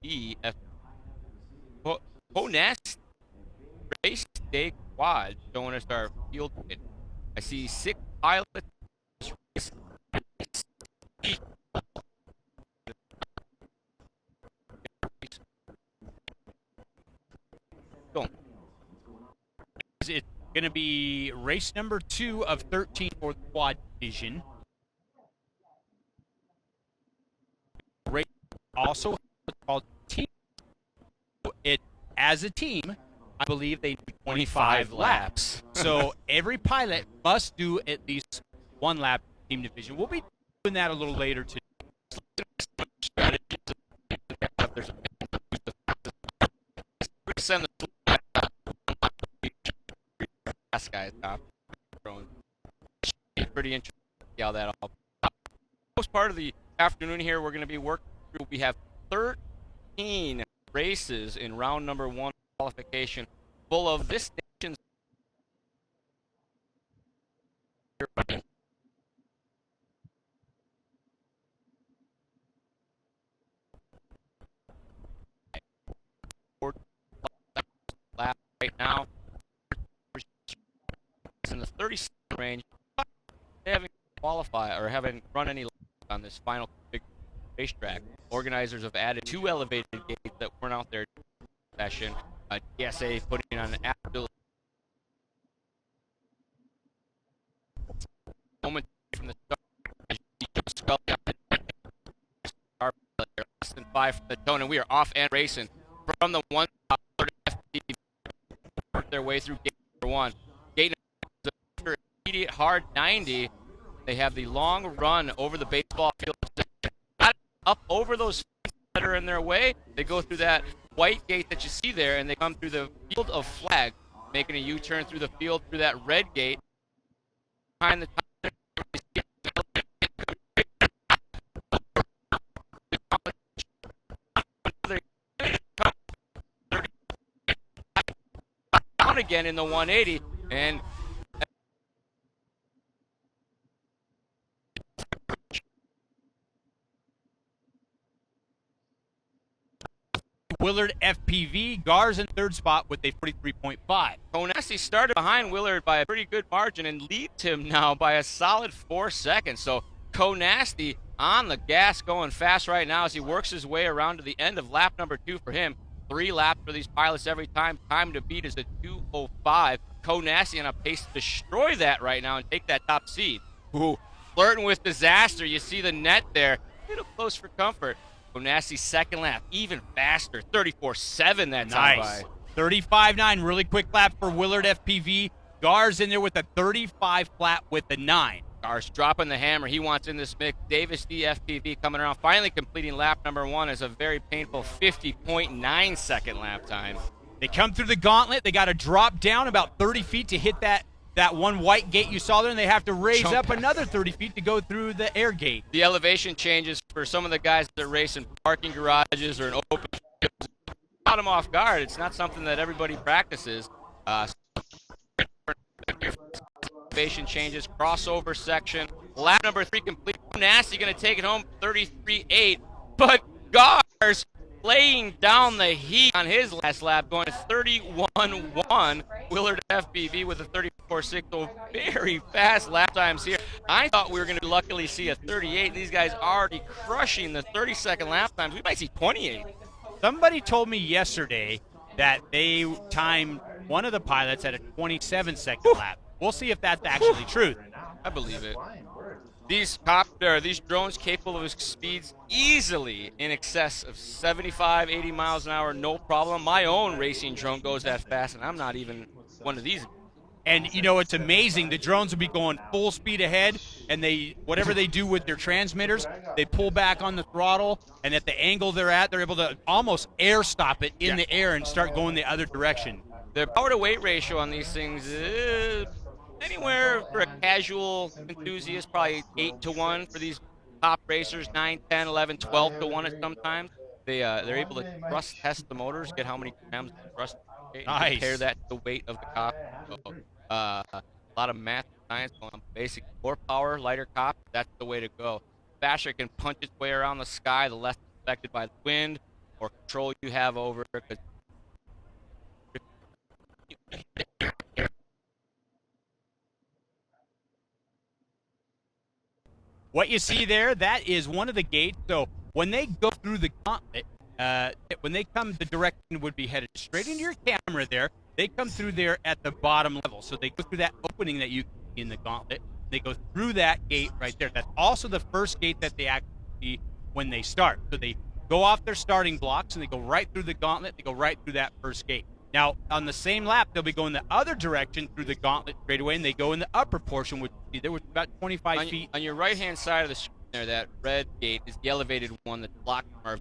EF. Honest race day quad showing us our field. I see 6 pilots. It's going to be race number 2 of 13 for the quad division. Race also called team. As a team, I believe they need 25 laps. So every pilot must do at least 1 lap team division. We'll be doing that a little later today. Send the last guy's top. Pretty interesting to see how that all. Most part of the afternoon here, we're going to be working through. We have 13 races in round number 1 qualification, full of this nation's. Lap right now in the 30 range. They haven't qualified or haven't run any laps on this final big racetrack. Organizers have added 2 elevated gates that weren't out there session. DSA putting on an absolute moment from the start. Less than 5 from the tone, and we are off and racing from the one top. Work their way through gate number 1. Gate number immediate hard 90. They have the long run over the baseball field, up over those that are in their way. They go through that white gate that you see there, and they come through the field of flag, making a U-turn through the field through that red gate. Behind the again in the 180, and Willard FPV, Gars in 3rd spot with a 43.5. Konesi started behind Willard by a pretty good margin and leads him now by a solid 4 seconds. So Konesi on the gas, going fast right now as he works his way around to the end of lap number 2 for him. 3 laps for these pilots every time. Time to beat is a 2:05. Konesi on a pace to destroy that right now and take that top seed. Ooh, flirting with disaster. You see the net there. A little close for comfort. Konesi's second lap, even faster. 34.7 that time by. 35.9, really quick lap for Willard FPV. Gars in there with a 35 flat with the 9. Gars dropping the hammer. He wants in this mix. Davis D FPV coming around, finally completing lap number 1 as a very painful 50.9 second lap time. They come through the gauntlet. They got to drop down about 30 feet to hit that one white gate you saw there, and they have to raise up another 30 feet to go through the air gate. The elevation changes for some of the guys that race in parking garages or in open fields. Caught them off guard. It's not something that everybody practices. Elevation changes, crossover section. Lap number 3 complete. Nasty going to take it home 33.8, but Gars laying down the heat on his last lap, going to 31.1. Willard FPV with a 34.6, so very fast lap times here. I thought we were going to luckily see a 38. These guys already crushing the 30-second lap times. We might see 28. Somebody told me yesterday that they timed one of the pilots at a 27-second lap. We'll see if that's actually true. I believe it. These drones capable of speeds easily in excess of 75, 80 miles an hour, no problem. My own racing drone goes that fast, and I'm not even one of these. And, you know, it's amazing. The drones will be going full speed ahead, and whatever they do with their transmitters, they pull back on the throttle, and at the angle they're at, they're able to almost air stop it in the air and start going the other direction. The power-to-weight ratio on these things is anywhere for a casual enthusiast, probably 8-to-1 for these top racers, 9, 10, 11, 12-to-1 at sometimes. They're able to thrust test the motors, get how many grams of thrust, and compare that to the weight of the cop. So, a lot of math and science going on. Basic, more power, lighter cop, that's the way to go. Faster can punch its way around the sky, the less affected by the wind. more control you have over it. 'Cause What you see there, that is one of the gates. So when they go through the gauntlet, when they come, the direction would be headed straight into your camera there. They come through there at the bottom level. So they go through that opening that you see in the gauntlet. They go through that gate right there. That's also the first gate that they actually see when they start. So they go off their starting blocks and they go right through the gauntlet. They go right through that first gate. Now, on the same lap, they'll be going the other direction through the gauntlet straight away, and they go in the upper portion, which there was about 25 feet. On your right-hand side of the screen there, that red gate is the elevated one that's blocking our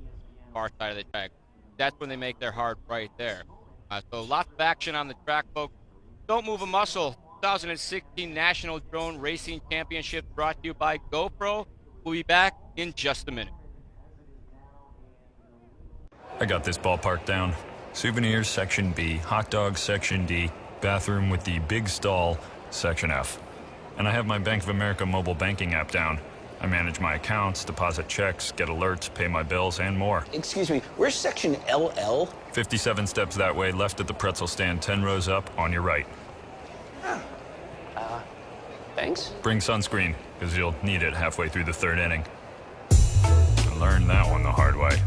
far side of the track. That's when they make their hard right there. So lots of action on the track, folks. Don't move a muscle. 2016 National Drone Racing Championship brought to you by GoPro. We'll be back in just a minute. I got this ballpark down. Souvenirs, Section B. Hot dogs, Section D. Bathroom with the big stall, Section F. And I have my Bank of America mobile banking app down. I manage my accounts, deposit checks, get alerts, pay my bills, and more. Excuse me, where's Section LL? 57 steps that way, left at the pretzel stand, 10 rows up, on your right. Thanks. Bring sunscreen, because you'll need it halfway through the third inning. I learned that one the hard way.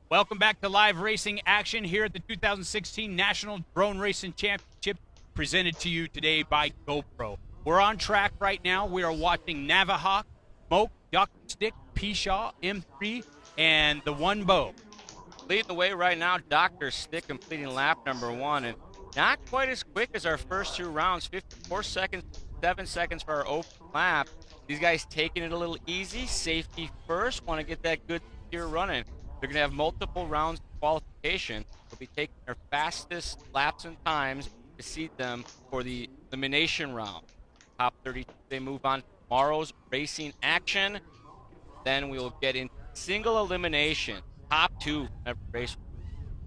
Welcome back to live racing action here at the 2016 National Drone Racing Championship, presented to you today by GoPro. We're on track right now. We are watching Navahawk, Smoke, Dr. Stick, Pishaw, M3, and the One Bow. Leading the way right now, Dr. Stick completing lap number 1, and not quite as quick as our first 2 rounds. 54 seconds, 7 seconds for our open lap. These guys taking it a little easy, safety first, want to get that good secure running. They're going to have multiple rounds of qualification. They'll be taking their fastest laps and times to seed them for the elimination round. Top 30, they move on to tomorrow's racing action. Then we will get into single elimination. Top 2 for every race.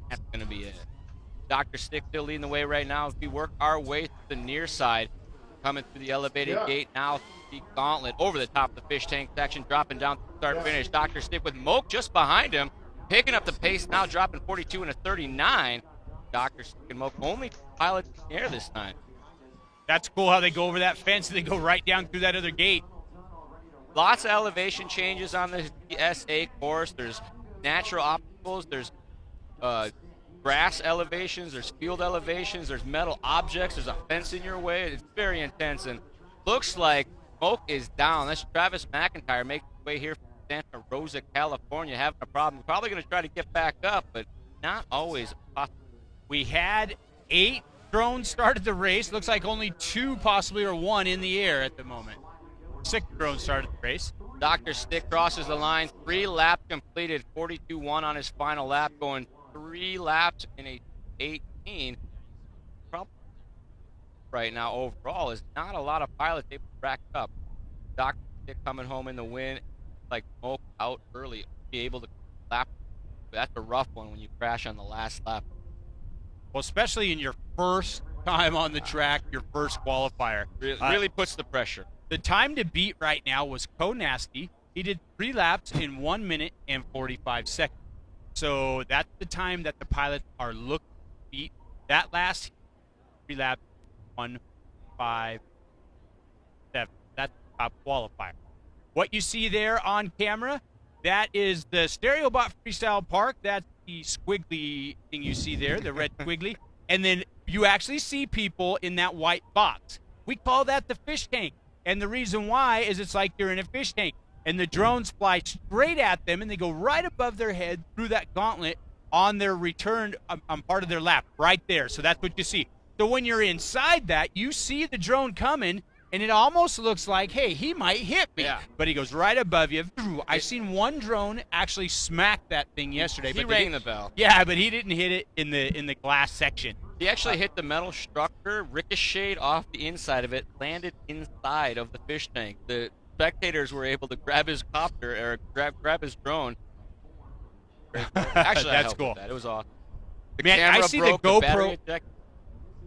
That's going to be it. Dr. Stick still leading the way right now as we work our way to the near side. Coming through the elevated gate now, the gauntlet over the top of the fish tank section, dropping down to start finish. Dr. Stick with Moke just behind him, picking up the pace now, dropping 42 and a 39. Dr. Stick and Moke only pilot in the air this time. That's cool how they go over that fence and they go right down through that other gate. Lots of elevation changes on the SA course. There's natural obstacles. There's grass elevations. There's field elevations. There's metal objects. There's a fence in your way. It's very intense. And looks like Smoke is down. That's Travis McIntyre making his way here from Santa Rosa, California, having a problem. Probably going to try to get back up, but not always possible. We had 8 drones started the race. Looks like only 2 possibly or 1 in the air at the moment. 6 drones started the race. Dr. Stick crosses the line. 3 laps completed. 42-1 on his final lap, going 3 laps in a 18. Probably right now overall is not a lot of pilots able to rack up. Doc coming home in the win, like smoke out early, be able to lap. That's a rough one when you crash on the last lap. Well, especially in your first time on the track, your first qualifier. Really puts the pressure. The time to beat right now was Nasty. He did 3 laps in 1 minute and 45 seconds. So that's the time that the pilots are looking to beat. That last 3 laps, 1, 5, 7. That's the top qualifier. What you see there on camera, that is the StereoBot Freestyle Park. That's the squiggly thing you see there, the red squiggly. And then you actually see people in that white box. We call that the fish tank. And the reason why is it's like you're in a fish tank. And the drones fly straight at them, and they go right above their head through that gauntlet on their return on part of their lap, right there. So that's what you see. So when you're inside that, you see the drone coming, and it almost looks like, hey, he might hit me. Yeah. But he goes right above you. I've seen one drone actually smack that thing yesterday. He but rang the bell. Yeah, but he didn't hit it in the glass section. He actually hit the metal structure, ricocheted off the inside of it, landed inside of the fish tank. The spectators were able to grab his copter or grab his drone. Actually, That's cool. That. It was awesome. The Man, I camera see broke, the the GoPro. battery ejected.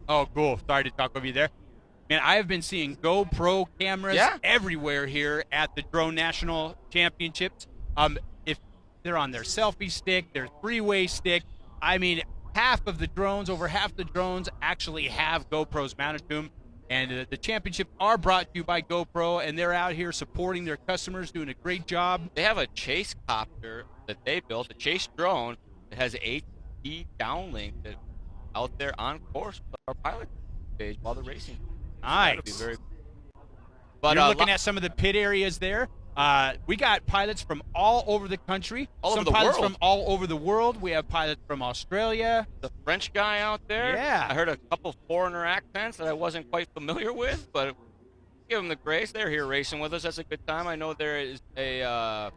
Oh, cool. Sorry to talk over you there. Man, I have been seeing GoPro cameras everywhere here at the Drone National Championships. If they're on their selfie stick, their 3-way stick, I mean, over half the drones actually have GoPros mounted to them. And the championships are brought to you by GoPro, and they're out here supporting their customers, doing a great job. They have a chase copter that they built, a chase drone that has HD downlink that out there on course with our pilot page while they're racing. Nice. But you're looking at some of the pit areas there. We got pilots from all over the country. Some pilots from all over the world. We have pilots from Australia. The French guy out there. Yeah. I heard a couple foreigner accents that I wasn't quite familiar with, but give them the grace. They're here racing with us. That's a good time. I know there is a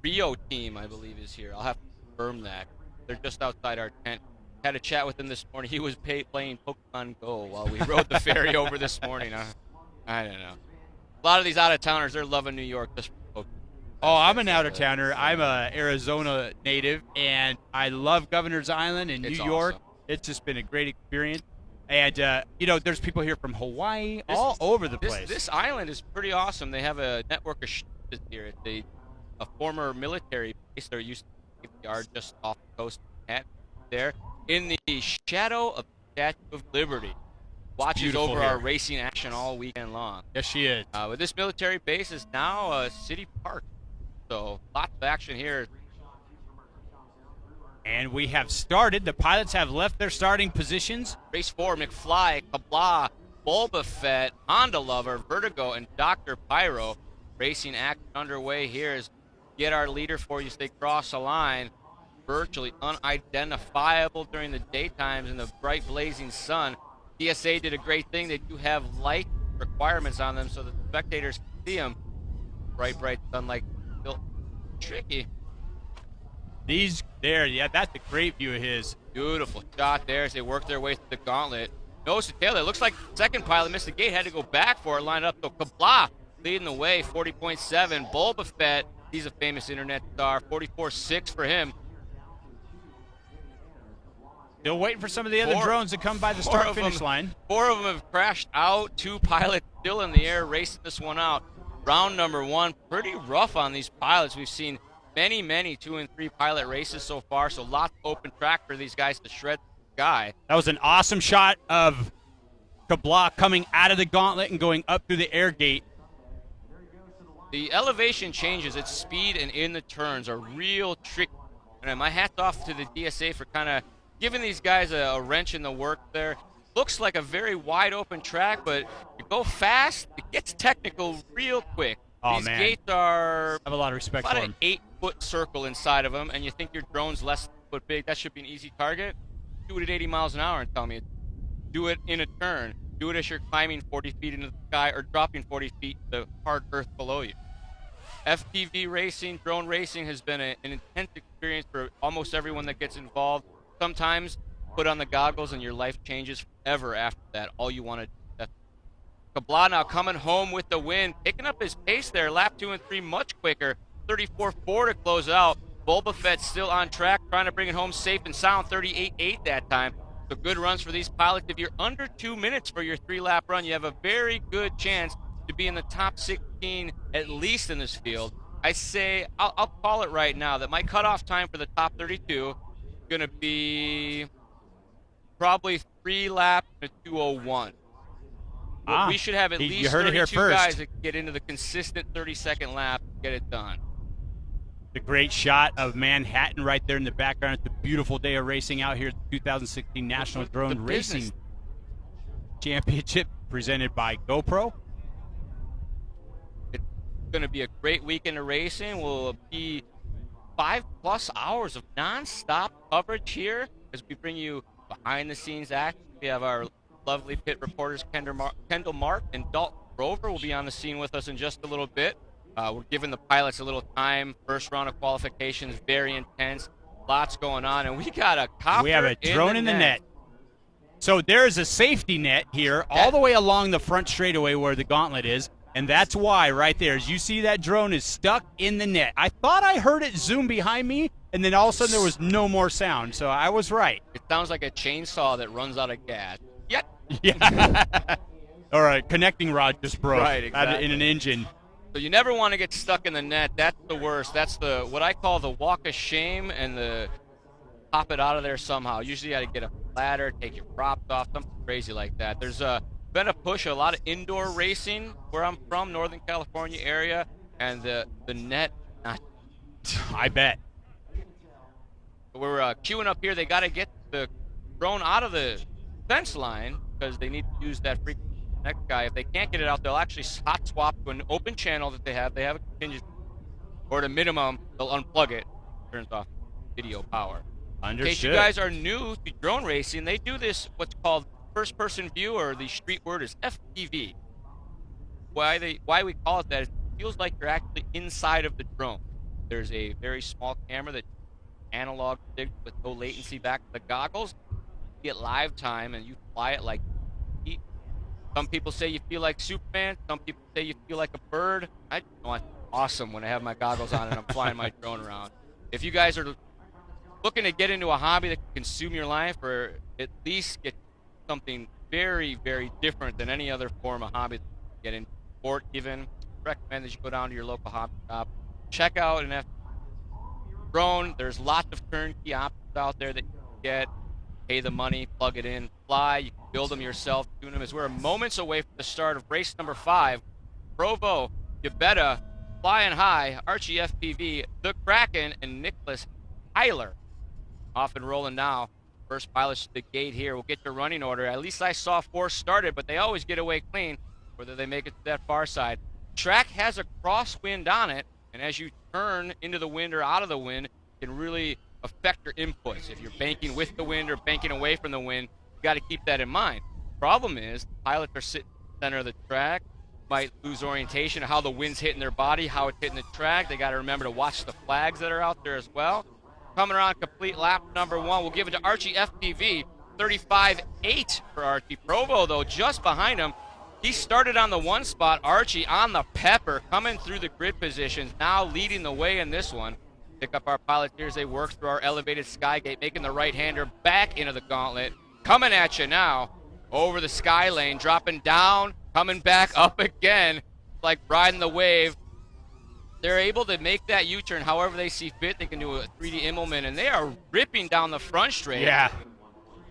Rio team, I believe, is here. I'll have to confirm that. They're just outside our tent. Had a chat with him this morning. He was playing Pokemon Go while we rode the ferry over this morning. I don't know. A lot of these out-of-towners, they're loving New York just for Pokemon. Oh, I'm an out-of-towner. I'm a Arizona native, and I love Governor's Island in New York. Awesome. It's just been a great experience. And, there's people here from Hawaii, all over the place. This island is pretty awesome. They have a network of ships here. A former military base. There used to be a yard just off the coast of there. In the shadow of the Statue of Liberty. Watches over our racing action all weekend long. Yes, she is. But this military base is now a city park. So lots of action here. And we have started. The pilots have left their starting positions. Race 4, McFly, Kabla, Boba Fett, Honda Lover, Vertigo, and Dr. Pyro. Racing action underway here as get our leader for you as they cross the line. Virtually unidentifiable during the daytimes in the bright blazing sun. DSA did a great thing. They do have light requirements on them so that the spectators can see them. Bright sunlight. Still tricky. That's a great view of his. Beautiful shot there as they work their way through the gauntlet. Nose to tail. It looks like the second pilot missed the gate, had to go back for it, lined up. So Kabla leading the way, 40.7. Boba Fett, he's a famous internet star, 44.6 for him. Still waiting for some of the other drones to come by the start-finish line. 4 of them have crashed out. 2 pilots still in the air racing this one out. Round number 1, pretty rough on these pilots. We've seen many 2 and 3 pilot races so far, so lots of open track for these guys to shred the sky. That was an awesome shot of Kabla coming out of the gauntlet and going up through the air gate. The elevation changes, its speed and in the turns are real tricky. And my hat's off to the DSA for kind of giving these guys a wrench in the work there. Looks like a very wide open track, but you go fast, it gets technical real quick. Oh, These man. gates are I have a lot of respect about for an him. 8-foot circle inside of them, and you think your drone's less than a foot big. That should be an easy target. Do it at 80 miles an hour and tell me. Do it in a turn. Do it as you're climbing 40 feet into the sky or dropping 40 feet to the hard earth below you. FPV racing, drone racing has been an intense experience for almost everyone that gets involved. Sometimes put on the goggles and your life changes forever after that. All you want to do. Kabla now coming home with the win, picking up his pace there. Lap 2 and 3 much quicker. 34.4 to close out. Boba Fett still on track, trying to bring it home safe and sound. 38.8 that time. So good runs for these pilots. If you're under 2 minutes for your 3-lap run, you have a very good chance to be in the top 16 at least in this field. I say, I'll call it right now that my cutoff time for the top 32 is going to be probably 3 laps to 2:01. We should have at least 32 guys that get into the consistent 30-second lap and get it done. The great shot of Manhattan right there in the background. It's a beautiful day of racing out here at the 2016 National Drone Racing Championship presented by GoPro. It's going to be a great weekend of racing. Will be 5+ hours of non-stop coverage here as we bring you behind-the-scenes action. We have our lovely pit reporters Kendall Mark and Dalton Grover will be on the scene with us in just a little bit. We're giving the pilots a little time. First round of qualifications, very intense. Lots going on, and we got a copter. We have a drone in the net. So there is a safety net here all the way along the front straightaway where the gauntlet is, and that's why right there, as you see that drone is stuck in the net. I thought I heard it zoom behind me, and then all of a sudden there was no more sound, so I was right. It sounds like a chainsaw that runs out of gas. Yep. Yeah. All right, connecting rod just broke exactly. in an engine. So you never want to get stuck in the net. That's the worst. That's the what I call the walk of shame and the pop it out of there somehow. Usually you got to get a ladder, take your props off, something crazy like that. There's been a push, a lot of indoor racing where I'm from, Northern California area, and the net, I bet. We're queuing up here. They got to get the drone out of the fence line because they need to use that frequency. Next guy, if they can't get it out, they'll actually hot swap to an open channel that they have. They have a contingency, or at a minimum, they'll unplug it. Turns off video power. Understood. In case you guys are new to drone racing, they do this what's called first-person view, or the street word is FPV. Why we call it that is it feels like you're actually inside of the drone. There's a very small camera that analog signal with no latency back to the goggles. You get live time and you fly it like. Some people say you feel like Superman. Some people say you feel like a bird. I know it's awesome when I have my goggles on and I'm flying my drone around. If you guys are looking to get into a hobby that can consume your life or at least get something very, very different than any other form of hobby that you can get into, sport even, I recommend that you go down to your local hobby shop. Check out an drone. There's lots of turnkey options out there that you can get. Pay the money, plug it in, fly. You can build them yourself, tune them. As we're moments away from the start of race number 5, Provo, Yabetta, Flying High, Archie FPV, The Kraken, and Nicholas Tyler. Off and rolling now. First pilots to the gate here. We'll get your running order. At least I saw 4 started, but they always get away clean, whether they make it to that far side. Track has a crosswind on it, and as you turn into the wind or out of the wind, it can really affect your inputs. If you're banking with the wind or banking away from the wind, you got to keep that in mind. Problem is, pilots are sitting in the center of the track, might lose orientation of how the wind's hitting their body, how it's hitting the track. They got to remember to watch the flags that are out there as well. Coming around complete lap number 1, we'll give it to Archie FPV, 35.8 for Archie. Provo, though, just behind him. He started on the 1 spot. Archie on the pepper, coming through the grid positions, now leading the way in this one. Pick up our pilots here as they work through our elevated skygate, making the right-hander back into the gauntlet. Coming at you now over the sky lane, dropping down, coming back up again, like riding the wave. They're able to make that U-turn however they see fit. They can do a 3D Immelman, and they are ripping down the front straight. Yeah.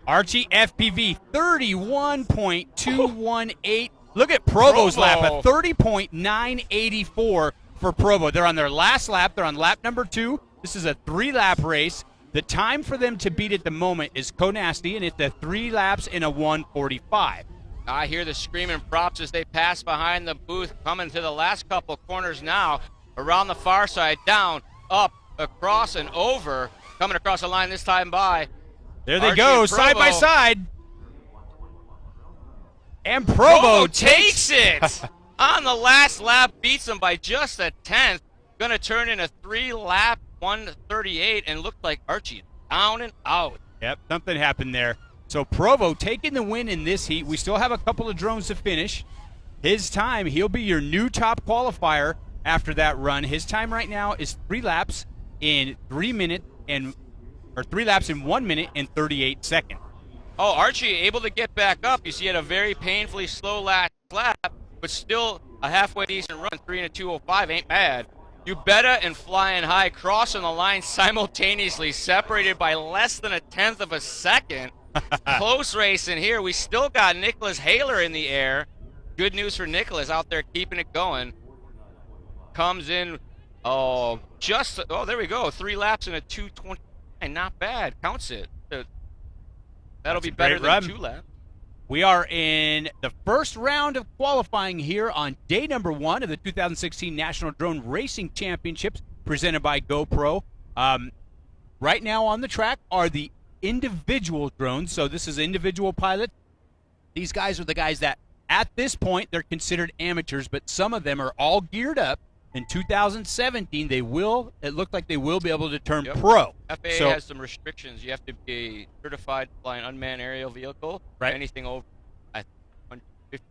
Archie FPV, 31.218. Look at Provo's lap, a 30.984 for Provo. They're on their last lap. They're on lap number 2. This is a 3-lap race. The time for them to beat at the moment is Konasty, and it's a 3 laps in a 1:45. I hear the screaming props as they pass behind the booth, coming to the last couple corners now. Around the far side, down, up, across, and over. Coming across the line this time by. There they go, side by side. And Provo takes it. On the last lap, beats them by just a 10th. Going to turn in a 3-lap 138, and looked like Archie down and out. Yep, something happened there. So Provo taking the win in this heat. We still have a couple of drones to finish. his time, he'll be your new top qualifier after that run. His time right now is 3 laps in 1 minute and 38 seconds. Oh, Archie able to get back up. You see, he had a very painfully slow lap, but still a halfway decent run. 3 and a 2:05 ain't bad. Ubetta and Flying High crossing the line simultaneously, separated by less than 1/10 of a second. Close race in here. We still got Nicholas Haler in the air. Good news for Nicholas out there keeping it going. Comes in, there we go. 3 laps in a 2:29. Not bad. Counts it. That'll be better than 2 laps. We are in the first round of qualifying here on day number 1 of the 2016 National Drone Racing Championships presented by GoPro. Right now on the track are the individual drones. So this is individual pilot. These guys are the guys that at this point they're considered amateurs, but some of them are all geared up. In 2017, it looked like they will be able to turn pro. FAA has some restrictions. You have to be certified to fly an unmanned aerial vehicle. Right. Anything over 150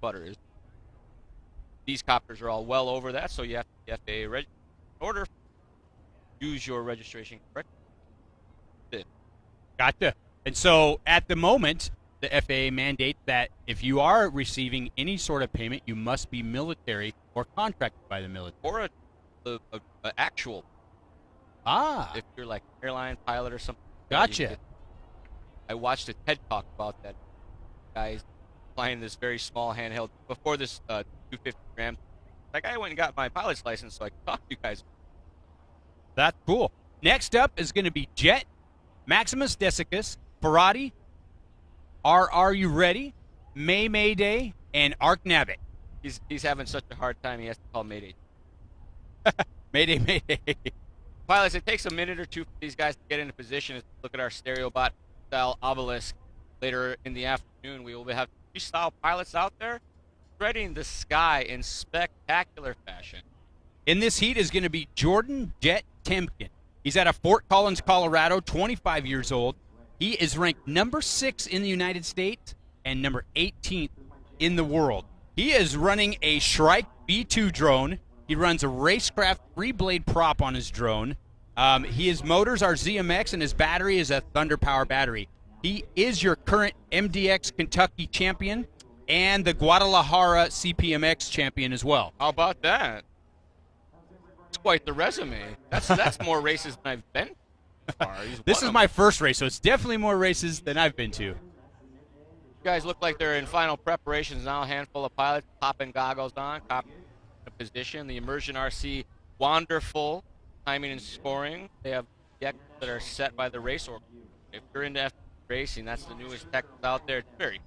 butter is. These copters are all well over that, so you have to FAA register in order to use your registration correctly. Gotcha. And so at the moment, the FAA mandates that if you are receiving any sort of payment, you must be military or contracted by the military. Or a actual. If you're like an airline pilot or something. Gotcha. I watched a TED Talk about that. Guys flying this very small handheld before this 250 gram. Like, I went and got my pilot's license so I could talk to you guys. That's cool. Next up is going to be Jet, Maximus Desiccus, Ferrati, Are You Ready, May Day, and Ark Navic. He's having such a hard time, he has to call Mayday. Mayday. Pilots, it takes a minute or two for these guys to get into position. Look at our StereoBot-style obelisk. Later in the afternoon, we will have 3-style pilots out there spreading the sky in spectacular fashion. In this heat is going to be Jordan Jet Temkin. He's out of Fort Collins, Colorado, 25 years old. He is ranked number 6 in the United States and number 18th in the world. He is running a Shrike B2 drone. He runs a Racecraft 3-blade prop on his drone. His motors are ZMX, and his battery is a Thunder Power battery. He is your current MDX Kentucky champion and the Guadalajara CPMX champion as well. How about that? It's quite the resume. That's more races than I've been to far. This is my first race, so it's definitely more races than I've been to. Guys look like they're in final preparations now. A handful of pilots popping goggles on, copying the position. The Immersion RC, wonderful timing and scoring. They have decks that are set by the race order. If you're into racing, that's the newest tech out there. It's very.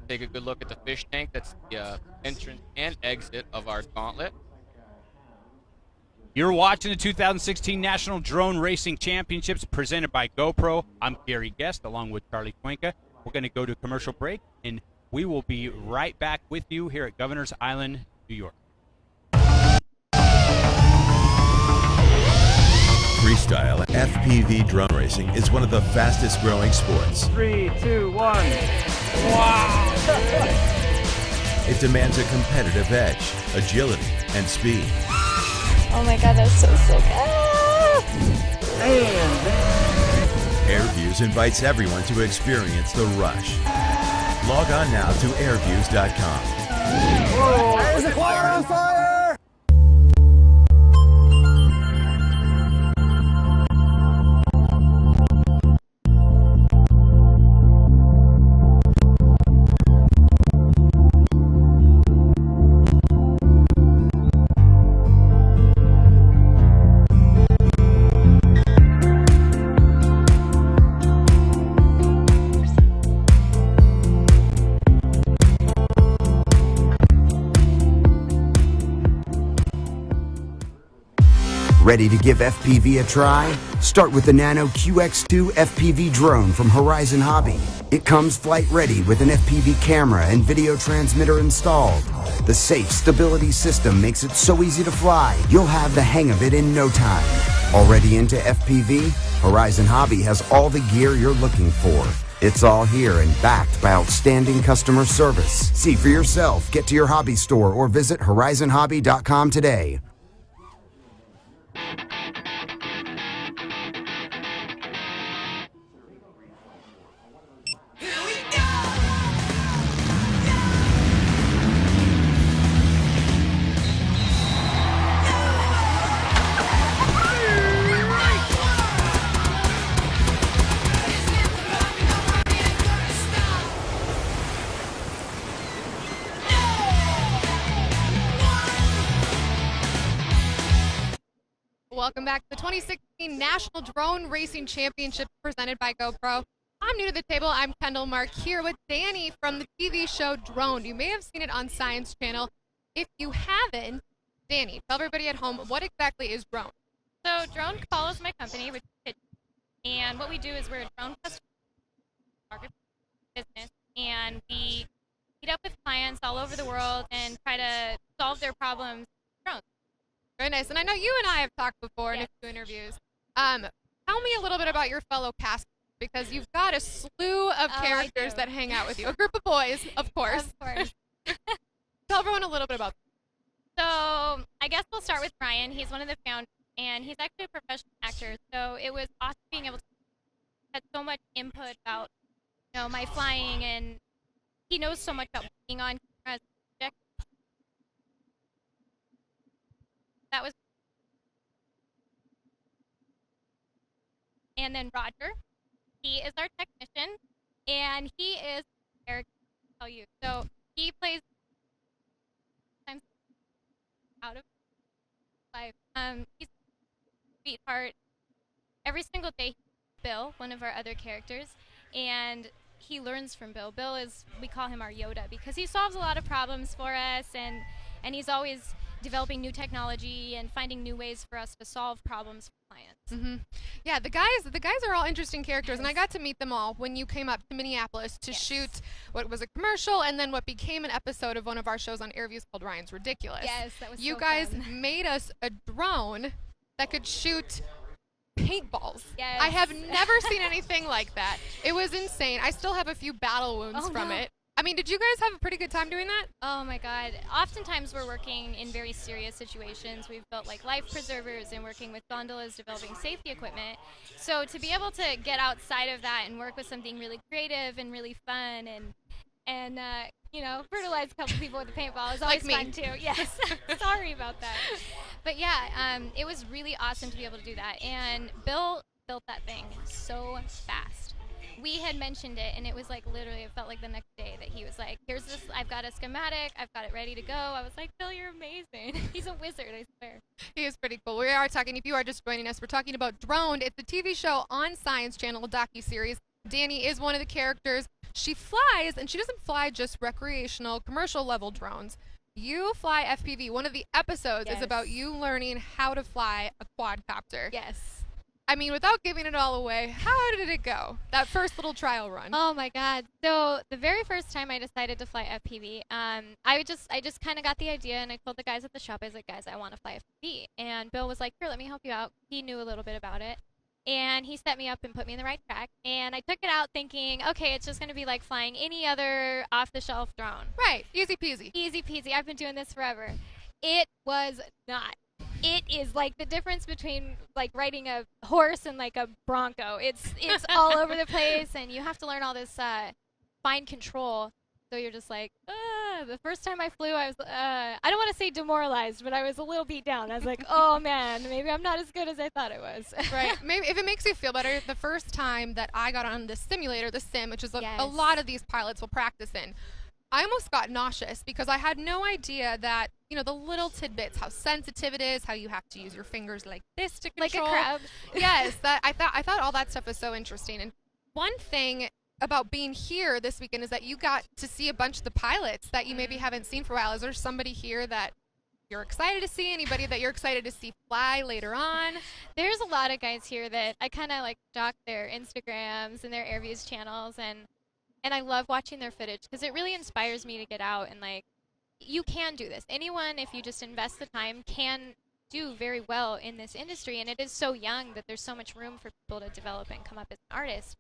Take a good look at the fish tank. That's the entrance and exit of our gauntlet. You're watching the 2016 National Drone Racing Championships presented by GoPro. I'm Gary Guest along with Charlie Cuenca. We're going to go to a commercial break, and we will be right back with you here at Governor's Island, New York. Freestyle FPV drone racing is one of the fastest growing sports. 3, 2, 1. Wow! It demands a competitive edge, agility, and speed. Oh my god, that's so sick. Airviews invites everyone to experience the rush. Log on now to airviews.com. Whoa! There's a car on fire! Ready to give FPV a try? Start with the Nano QX2 FPV drone from Horizon Hobby. It comes flight ready with an FPV camera and video transmitter installed. The safe stability system makes it so easy to fly, you'll have the hang of it in no time. Already into FPV? Horizon Hobby has all the gear you're looking for. It's all here and backed by outstanding customer service. See for yourself. Get to your hobby store or visit horizonhobby.com today. Welcome back to the 2016 National Drone Racing Championship presented by GoPro. I'm new to the table. I'm Kendall Mark here with Danny from the TV show Drone. You may have seen it on Science Channel. If you haven't, Danny, tell everybody at home, what exactly is Drone? So Drone follows my company, which is Pitch, and what we do is we're a drone customer business, and we meet up with clients all over the world and try to solve their problems with drones. Very nice. And I know you and I have talked before in a few interviews. Tell me a little bit about your fellow cast, because you've got a slew of characters that hang out with you. A group of boys, of course. Of course. Tell everyone a little bit about So I guess we'll start with Brian. He's one of the founders, and he's actually a professional actor. So it was awesome being able to had so much input about, my flying, and he knows so much about being on camera. That was, and then Roger, he is our technician, and he is Eric. I'll tell you. So he plays out of life. He's a sweetheart. Every single day, Bill, one of our other characters, and he learns from Bill. Bill is, we call him our Yoda, because he solves a lot of problems for us, and he's always developing new technology and finding new ways for us to solve problems for clients. Mm-hmm. Yeah, the guys are all interesting characters, and I got to meet them all when you came up to Minneapolis to shoot what was a commercial and then what became an episode of one of our shows on Airviews called Ryan's Ridiculous. Yes, that was You so guys fun. made us a drone that could shoot paintballs. Yes. I have never seen anything like that. It was insane. I still have a few battle wounds from no. it. I mean, did you guys have a pretty good time doing that? Oh my God. Oftentimes we're working in very serious situations. We've built like life preservers and working with gondolas, developing safety equipment. So to be able to get outside of that and work with something really creative and really fun and fertilize a couple people with a paintball is always Like me. fun too. Yes. Sorry about that. But yeah, it was really awesome to be able to do that. And Bill built that thing so fast. We had mentioned it, and it was like literally, it felt like the next day that he was like, here's this, I've got a schematic, I've got it ready to go. I was like, Bill, you're amazing. He's a wizard, I swear. He is pretty cool. We are talking, if you are just joining us, we're talking about Droned. It's a TV show on Science Channel, a docuseries. Danny is one of the characters. She flies, and she doesn't fly just recreational, commercial level drones. You fly FPV. One of the episodes is about you learning how to fly a quadcopter. Yes. I mean, without giving it all away, how did it go? That first little trial run. Oh my God. So the very first time I decided to fly FPV, I just kind of got the idea, and I told the guys at the shop, I was like, guys, I want to fly FPV. And Bill was like, here, let me help you out. He knew a little bit about it. And he set me up and put me in the right track. And I took it out thinking, okay, it's just going to be like flying any other off-the-shelf drone. Right. Easy peasy. Easy peasy. I've been doing this forever. It was not. It is like the difference between like riding a horse and like a bronco. It's all over the place, and you have to learn all this fine control. So you're just like, the first time I flew, I was, I don't want to say demoralized, but I was a little beat down. I was like, oh man, maybe I'm not as good as I thought I was. Right. Maybe if it makes you feel better, the first time that I got on the simulator, the sim, which is a lot of these pilots will practice in, I almost got nauseous because I had no idea that, the little tidbits, how sensitive it is, how you have to use your fingers like this to control. Like a crab. Yes, I thought all that stuff was so interesting. And one thing about being here this weekend is that you got to see a bunch of the pilots that you maybe haven't seen for a while. Is there somebody here that you're excited to see? Anybody that you're excited to see fly later on? There's a lot of guys here that I kind of like stalk their Instagrams and their Airviews channels, and I love watching their footage because it really inspires me to get out and like, you can do this. Anyone, if you just invest the time, can do very well in this industry, and it is so young that there's so much room for people to develop and come up as an artist,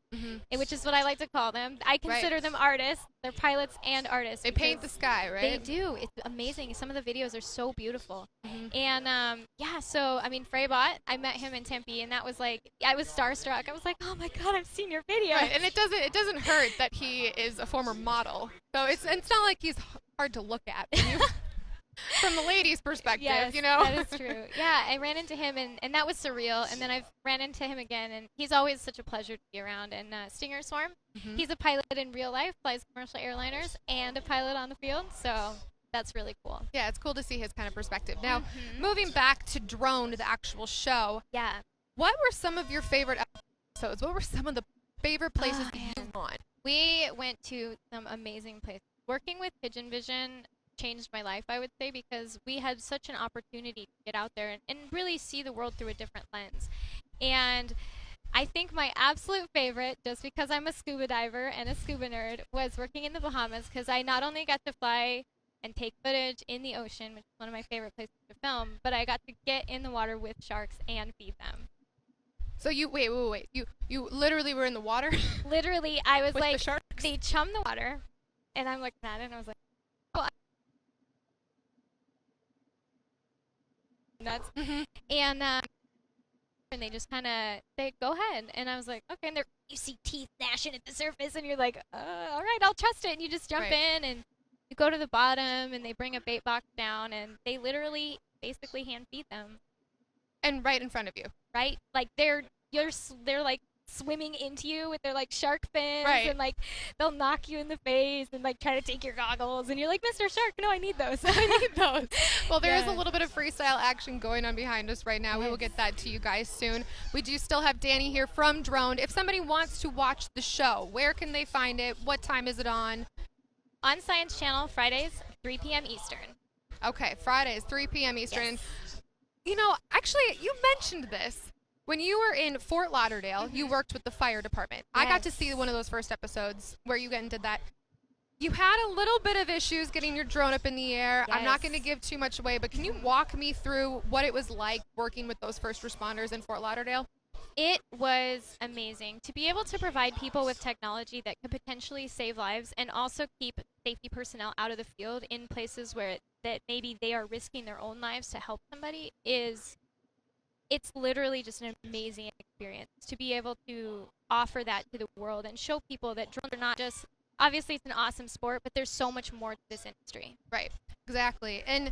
which is what I like to call them. I consider them artists. They're pilots and artists. They paint the sky, right? They do. It's amazing. Some of the videos are so beautiful. And yeah, so I mean, Freybot, I met him in Tempe, and that was like, I was starstruck. I was like, oh my God, I've seen your video. Right, and it doesn't hurt that he is a former model. So it's not like he's hard to look at from the ladies' perspective, yes, you know? That is true. Yeah, I ran into him, and that was surreal. And then I've ran into him again, and he's always such a pleasure to be around. And Stinger Swarm, he's a pilot in real life, flies commercial airliners, and a pilot on the field. So that's really cool. Yeah, it's cool to see his kind of perspective. Now, moving back to Drone, the actual show. Yeah. What were some of your favorite episodes? What were some of the favorite places that you've gone? We went to some amazing places. Working with Pigeon Vision changed my life, I would say, because we had such an opportunity to get out there and really see the world through a different lens. And I think my absolute favorite, just because I'm a scuba diver and a scuba nerd, was working in the Bahamas, because I not only got to fly and take footage in the ocean, which is one of my favorite places to film, but I got to get in the water with sharks and feed them. So you wait. You literally were in the water? Literally, I was with like, the sharks? they chum the water, and I'm looking at it, and I was like, oh, nuts. And they just kind of say, go ahead. And I was like, okay. And you see teeth gnashing at the surface, and you're like, all right, I'll trust it. And you just jump in, and you go to the bottom, and they bring a bait box down, and they literally basically hand feed them. And right in front of you. Right? Like they're like swimming into you with their like shark fins, and like they'll knock you in the face and like try to take your goggles, and you're like, Mr. Shark, no, I need those. I need those. Well, there is a little bit of freestyle action going on behind us right now. We will get that to you guys soon. We do still have Danny here from Drone. If somebody wants to watch the show, where can they find it? What time is it on? On Science Channel, Fridays, 3 p.m. Eastern. Okay, Fridays, 3 p.m. Eastern. Yes. You know, actually, you mentioned this. When you were in Fort Lauderdale, you worked with the fire department. I got to see one of those first episodes where you went and did that. You had a little bit of issues getting your drone up in the air. I'm not going to give too much away, but can you walk me through what it was like working with those first responders in Fort Lauderdale? It was amazing to be able to provide people with technology that could potentially save lives and also keep safety personnel out of the field in places where that maybe they are risking their own lives to help somebody. It's literally just an amazing experience to be able to offer that to the world and show people that drones are not just, obviously it's an awesome sport, but there's so much more to this industry. Right, exactly. And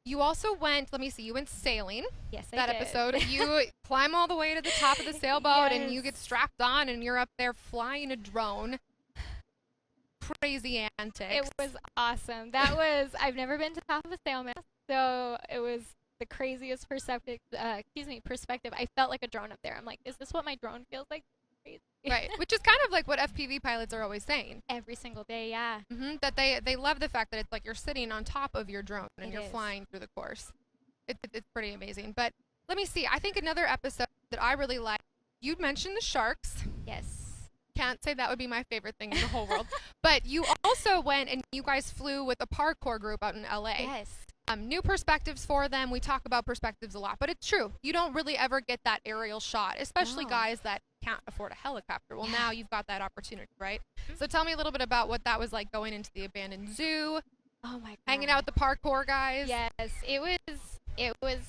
you also went, let me see, you went sailing. Yes, I that did. episode. You climb all the way to the top of the sailboat and you get strapped on and you're up there flying a drone. Crazy antics. It was awesome. That was, I've never been to the top of a sail mast, so it was the craziest perspective. I felt like a drone up there. I'm like, is this what my drone feels like? Crazy. Right, which is kind of like what FPV pilots are always saying. Every single day, yeah. That they love the fact that it's like you're sitting on top of your drone and you're flying through the course. It's pretty amazing. But let me see. I think another episode that I really liked, you'd mentioned the sharks. Yes. Can't say that would be my favorite thing in the whole world. But you also went and you guys flew with a parkour group out in LA. Yes. New perspectives for them. We talk about perspectives a lot, but it's true. You don't really ever get that aerial shot, especially guys that can't afford a helicopter. Well, now you've got that opportunity, right? So tell me a little bit about what that was like going into the abandoned zoo. Oh my God. Hanging out with the parkour guys. Yes, it was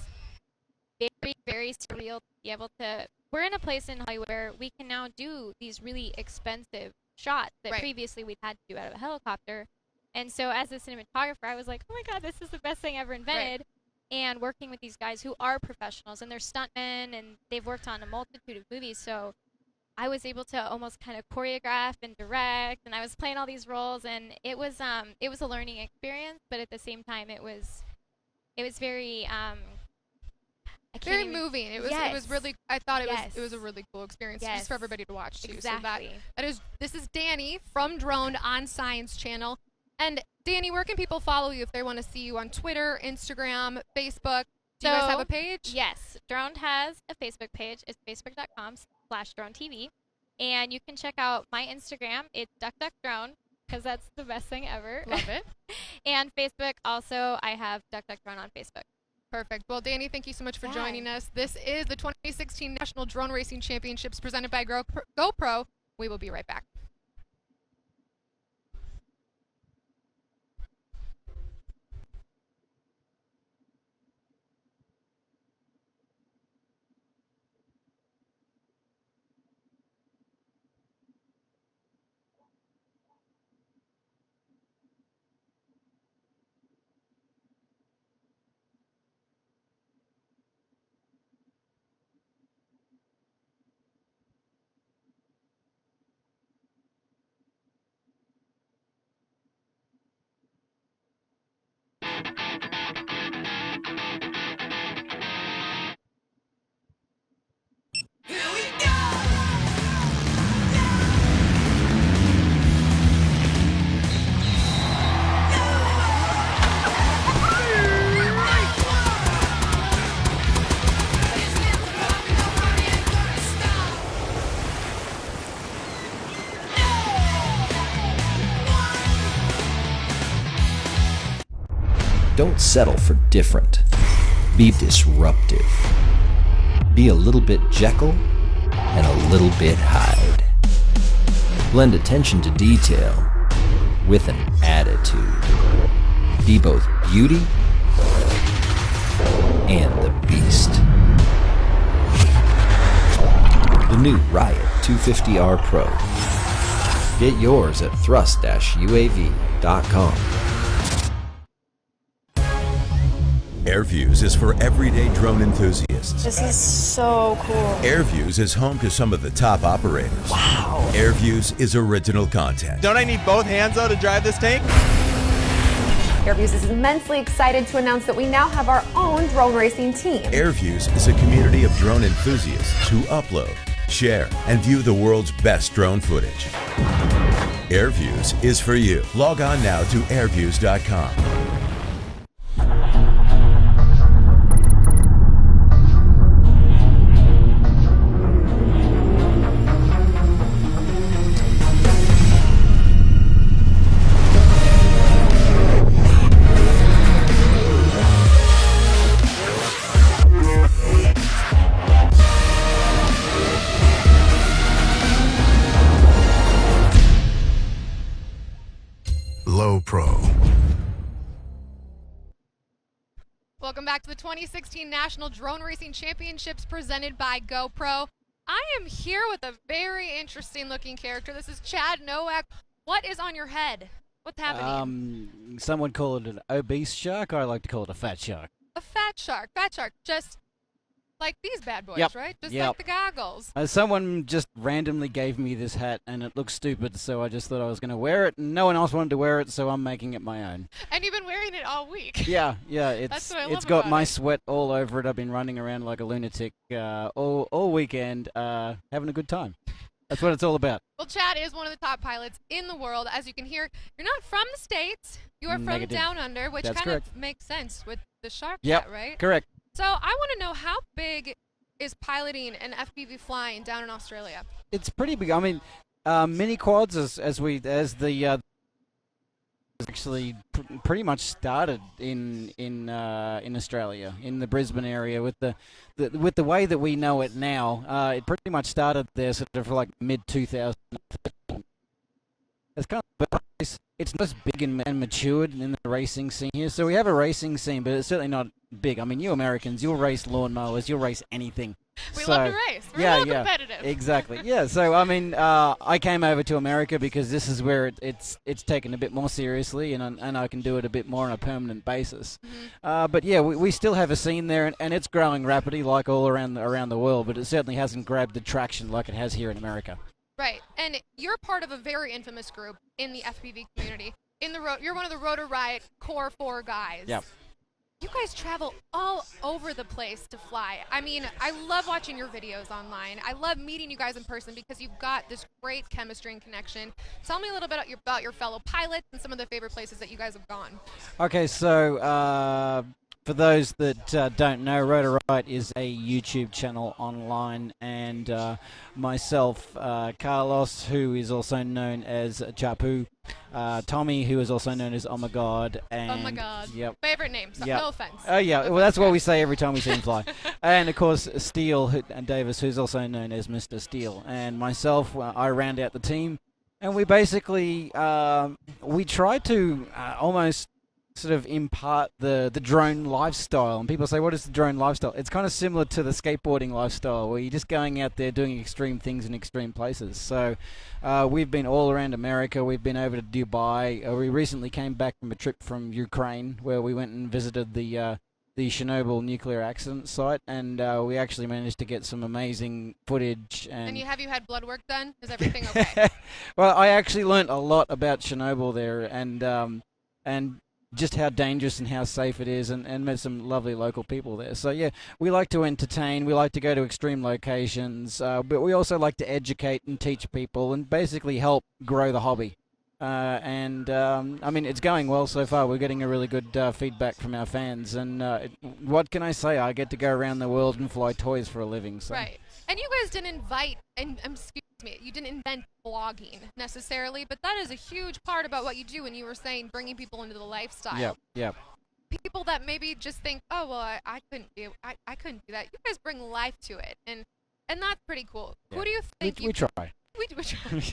very, very surreal to be able to. We're in a place in Hollywood where we can now do these really expensive shots that previously we'd had to do out of a helicopter. And so as a cinematographer, I was like, oh my God, this is the best thing ever invented. And working with these guys who are professionals and they're stuntmen and they've worked on a multitude of movies. So I was able to almost kind of choreograph and direct, and I was playing all these roles, and it was a learning experience, but at the same time it was very very moving. It was really, I thought it was a really cool experience just for everybody to watch too. Exactly. So this is Danny from Drone on Science Channel. And Danny, where can people follow you if they want to see you on Twitter, Instagram, Facebook? Do you guys have a page? Yes, Drone has a Facebook page. It's facebook.com/DroneTV. And you can check out my Instagram. It's DuckDuckDrone, because that's the best thing ever. Love it. And Facebook also, I have DuckDuckDrone on Facebook. Perfect. Well, Danny, thank you so much for joining us. This is the 2016 National Drone Racing Championships presented by GoPro. We will be right back. Don't settle for different. Be disruptive. Be a little bit Jekyll and a little bit Hyde. Blend attention to detail with an attitude. Be both beauty and the beast. The new Riot 250R Pro. Get yours at thrust-uav.com. AirViews is for everyday drone enthusiasts. This is so cool. AirViews is home to some of the top operators. Wow. AirViews is original content. Don't I need both hands though to drive this tank? AirViews is immensely excited to announce that we now have our own drone racing team. AirViews is a community of drone enthusiasts who upload, share, and view the world's best drone footage. AirViews is for you. Log on now to airviews.com. GoPro. Welcome back to the 2016 National Drone Racing Championships presented by GoPro. I am here with a very interesting looking character. This is Chad Nowak. What is on your head? What's happening? Someone call it an obese shark. I like to call it a fat shark. A fat shark. Fat shark. Just like these bad boys, Yep. right? Just Yep. like the goggles. Someone just randomly gave me this hat, and it looks stupid, so I just thought I was going to wear it, and no one else wanted to wear it, so I'm making it my own. And you've been wearing it all week. Yeah, That's what I it's love got about my it. sweat all over it. I've been running around like a lunatic all weekend, having a good time. That's what it's all about. Well, Chad is one of the top pilots in the world. As you can hear, you're not from the States. You are from Negative. down under, which That's kind correct. of makes sense with the shark Yep, hat, right? correct. So I want to know, how big is piloting an FPV flying down in Australia? It's pretty big. I mean, mini quads actually pretty much started in Australia, in the Brisbane area, with the way that we know it now. It pretty much started there sort of like mid 2013. It's kind of it's not as big and matured in the racing scene here. So we have a racing scene, but it's certainly not big. I mean, you Americans, you'll race lawnmowers, you'll race anything. We So, love to race. We're a little competitive. Exactly. Yeah. So I mean, I came over to America because this is where it's taken a bit more seriously, and I can do it a bit more on a permanent basis. But yeah, we still have a scene there, and it's growing rapidly, like all around the world. But it certainly hasn't grabbed the traction like it has here in America. Right, and you're part of a very infamous group in the FPV community. You're one of the Rotor Riot Core 4 guys. Yep. You guys travel all over the place to fly. I mean, I love watching your videos online. I love meeting you guys in person because you've got this great chemistry and connection. Tell me a little bit about your fellow pilots and some of the favorite places that you guys have gone. Okay, so for those that don't know, Rotor Riot is a YouTube channel online, and myself, Carlos, who is also known as Chapu, Tommy, who is also known as Oh My God, and Oh my God. Yep. Favorite name. So Yep. No offense. Oh yeah, well that's what we say every time we see him fly. And of course Steele and Davis, who's also known as Mr. Steele, and myself. I round out the team, and we basically we try to almost sort of impart the drone lifestyle. And people say, what is the drone lifestyle? It's kind of similar to the skateboarding lifestyle, where you're just going out there doing extreme things in extreme places. So we've been all around America. We've been over to Dubai. We recently came back from a trip from Ukraine, where we went and visited the Chernobyl nuclear accident site, and we actually managed to get some amazing footage. And have you had blood work done? Is everything okay? Well, I actually learnt a lot about Chernobyl there, and just how dangerous and how safe it is, and met some lovely local people there. So yeah, we like to entertain, we like to go to extreme locations, but we also like to educate and teach people and basically help grow the hobby. I mean, it's going well so far. We're getting a really good feedback from our fans, and what can I say? I get to go around the world and fly toys for a living. So. Right. And you guys didn't excuse me, you didn't invent vlogging necessarily, but that is a huge part about what you do. And you were saying bringing people into the lifestyle. Yep. Yep. People that maybe just think, oh well, I couldn't do that. You guys bring life to it, and that's pretty cool. Yeah. Who do you think we try? We try.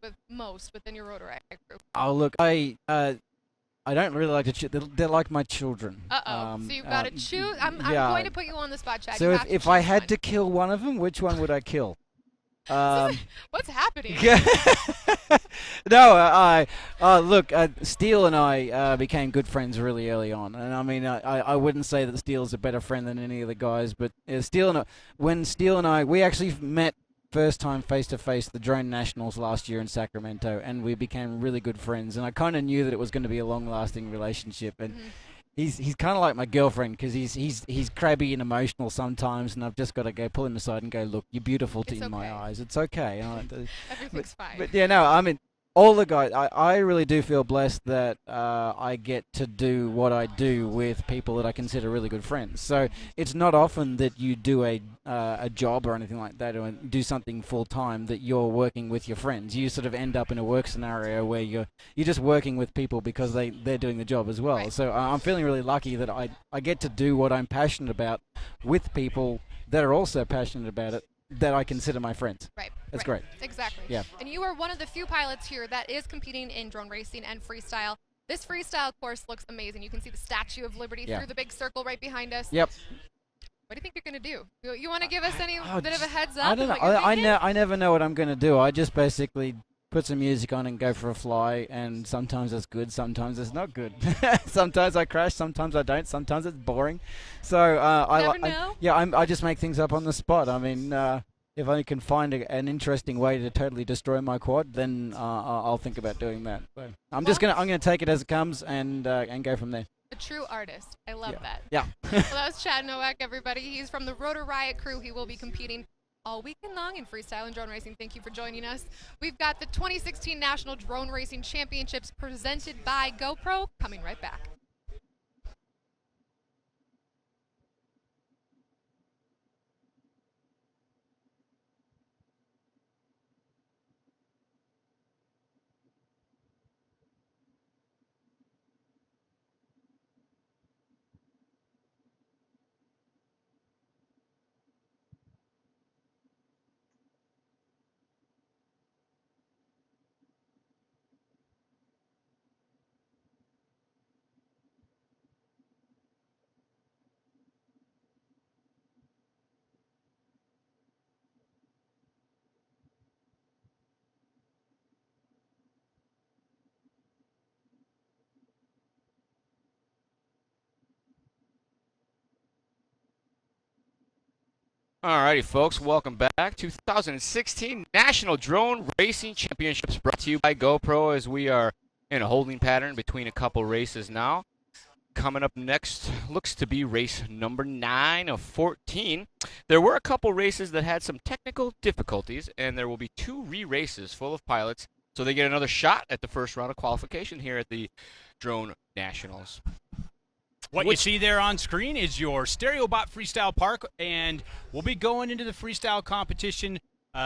With most within your Rotor Riot group. Oh look, I don't really like to. They're like my children. So you've got to choose. I'm going to put you on the spot, Chad. So if I had to kill one of them, which one would I kill? What's happening? No, look, Steele and I became good friends really early on, and I mean, I wouldn't say that Steele's a better friend than any of the guys, but when Steele and I, we actually met first time face to face the Drone Nationals last year in Sacramento, and we became really good friends, and I kind of knew that it was going to be a long lasting relationship, and. He's kind of like my girlfriend, because he's crabby and emotional sometimes, and I've just got to go pull him aside and go, look, you're beautiful in my eyes. It's okay. Everything's fine. But yeah, no, I mean, all the guys, I really do feel blessed that I get to do what I do with people that I consider really good friends. So it's not often that you do a job or anything like that, or do something full time, that you're working with your friends. You sort of end up in a work scenario where you're just working with people because they're doing the job as well. Right. So I'm feeling really lucky that I get to do what I'm passionate about with people that are also passionate about it, that I consider my friends. Right. That's great. Exactly. Yeah. And you are one of the few pilots here that is competing in drone racing and freestyle. This freestyle course looks amazing. You can see the Statue of Liberty through the big circle right behind us. Yep. What do you think you're going to do? You want to give us any bit of a heads up? I don't know. I never know what I'm going to do. I just basically put some music on and go for a fly, and sometimes it's good, sometimes it's not good. Sometimes I crash, sometimes I don't, sometimes it's boring. So I just make things up on the spot. I mean, if I can find an interesting way to totally destroy my quad, then I'll think about doing that. So I'm gonna take it as it comes and go from there. A true artist. I love that. Yeah. Well, that was Chad Nowak, everybody. He's from the Rotor Riot crew. He will be competing all weekend long in freestyle and drone racing. Thank you for joining us. We've got the 2016 National Drone Racing Championships presented by GoPro coming right back. Alrighty, folks, welcome back. 2016 National Drone Racing Championships brought to you by GoPro, as we are in a holding pattern between a couple races now. Coming up next looks to be race number 9 of 14. There were a couple races that had some technical difficulties, and there will be 2 re-races full of pilots, so they get another shot at the first round of qualification here at the Drone Nationals. What you see there on screen is your StereoBot Freestyle Park, and we'll be going into the freestyle competition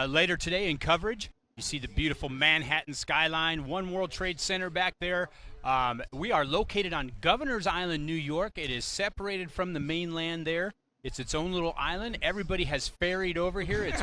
later today in coverage. You see the beautiful Manhattan skyline, One World Trade Center back there. We are located on Governor's Island, New York. It is separated from the mainland there. It's its own little island. Everybody has ferried over here. It's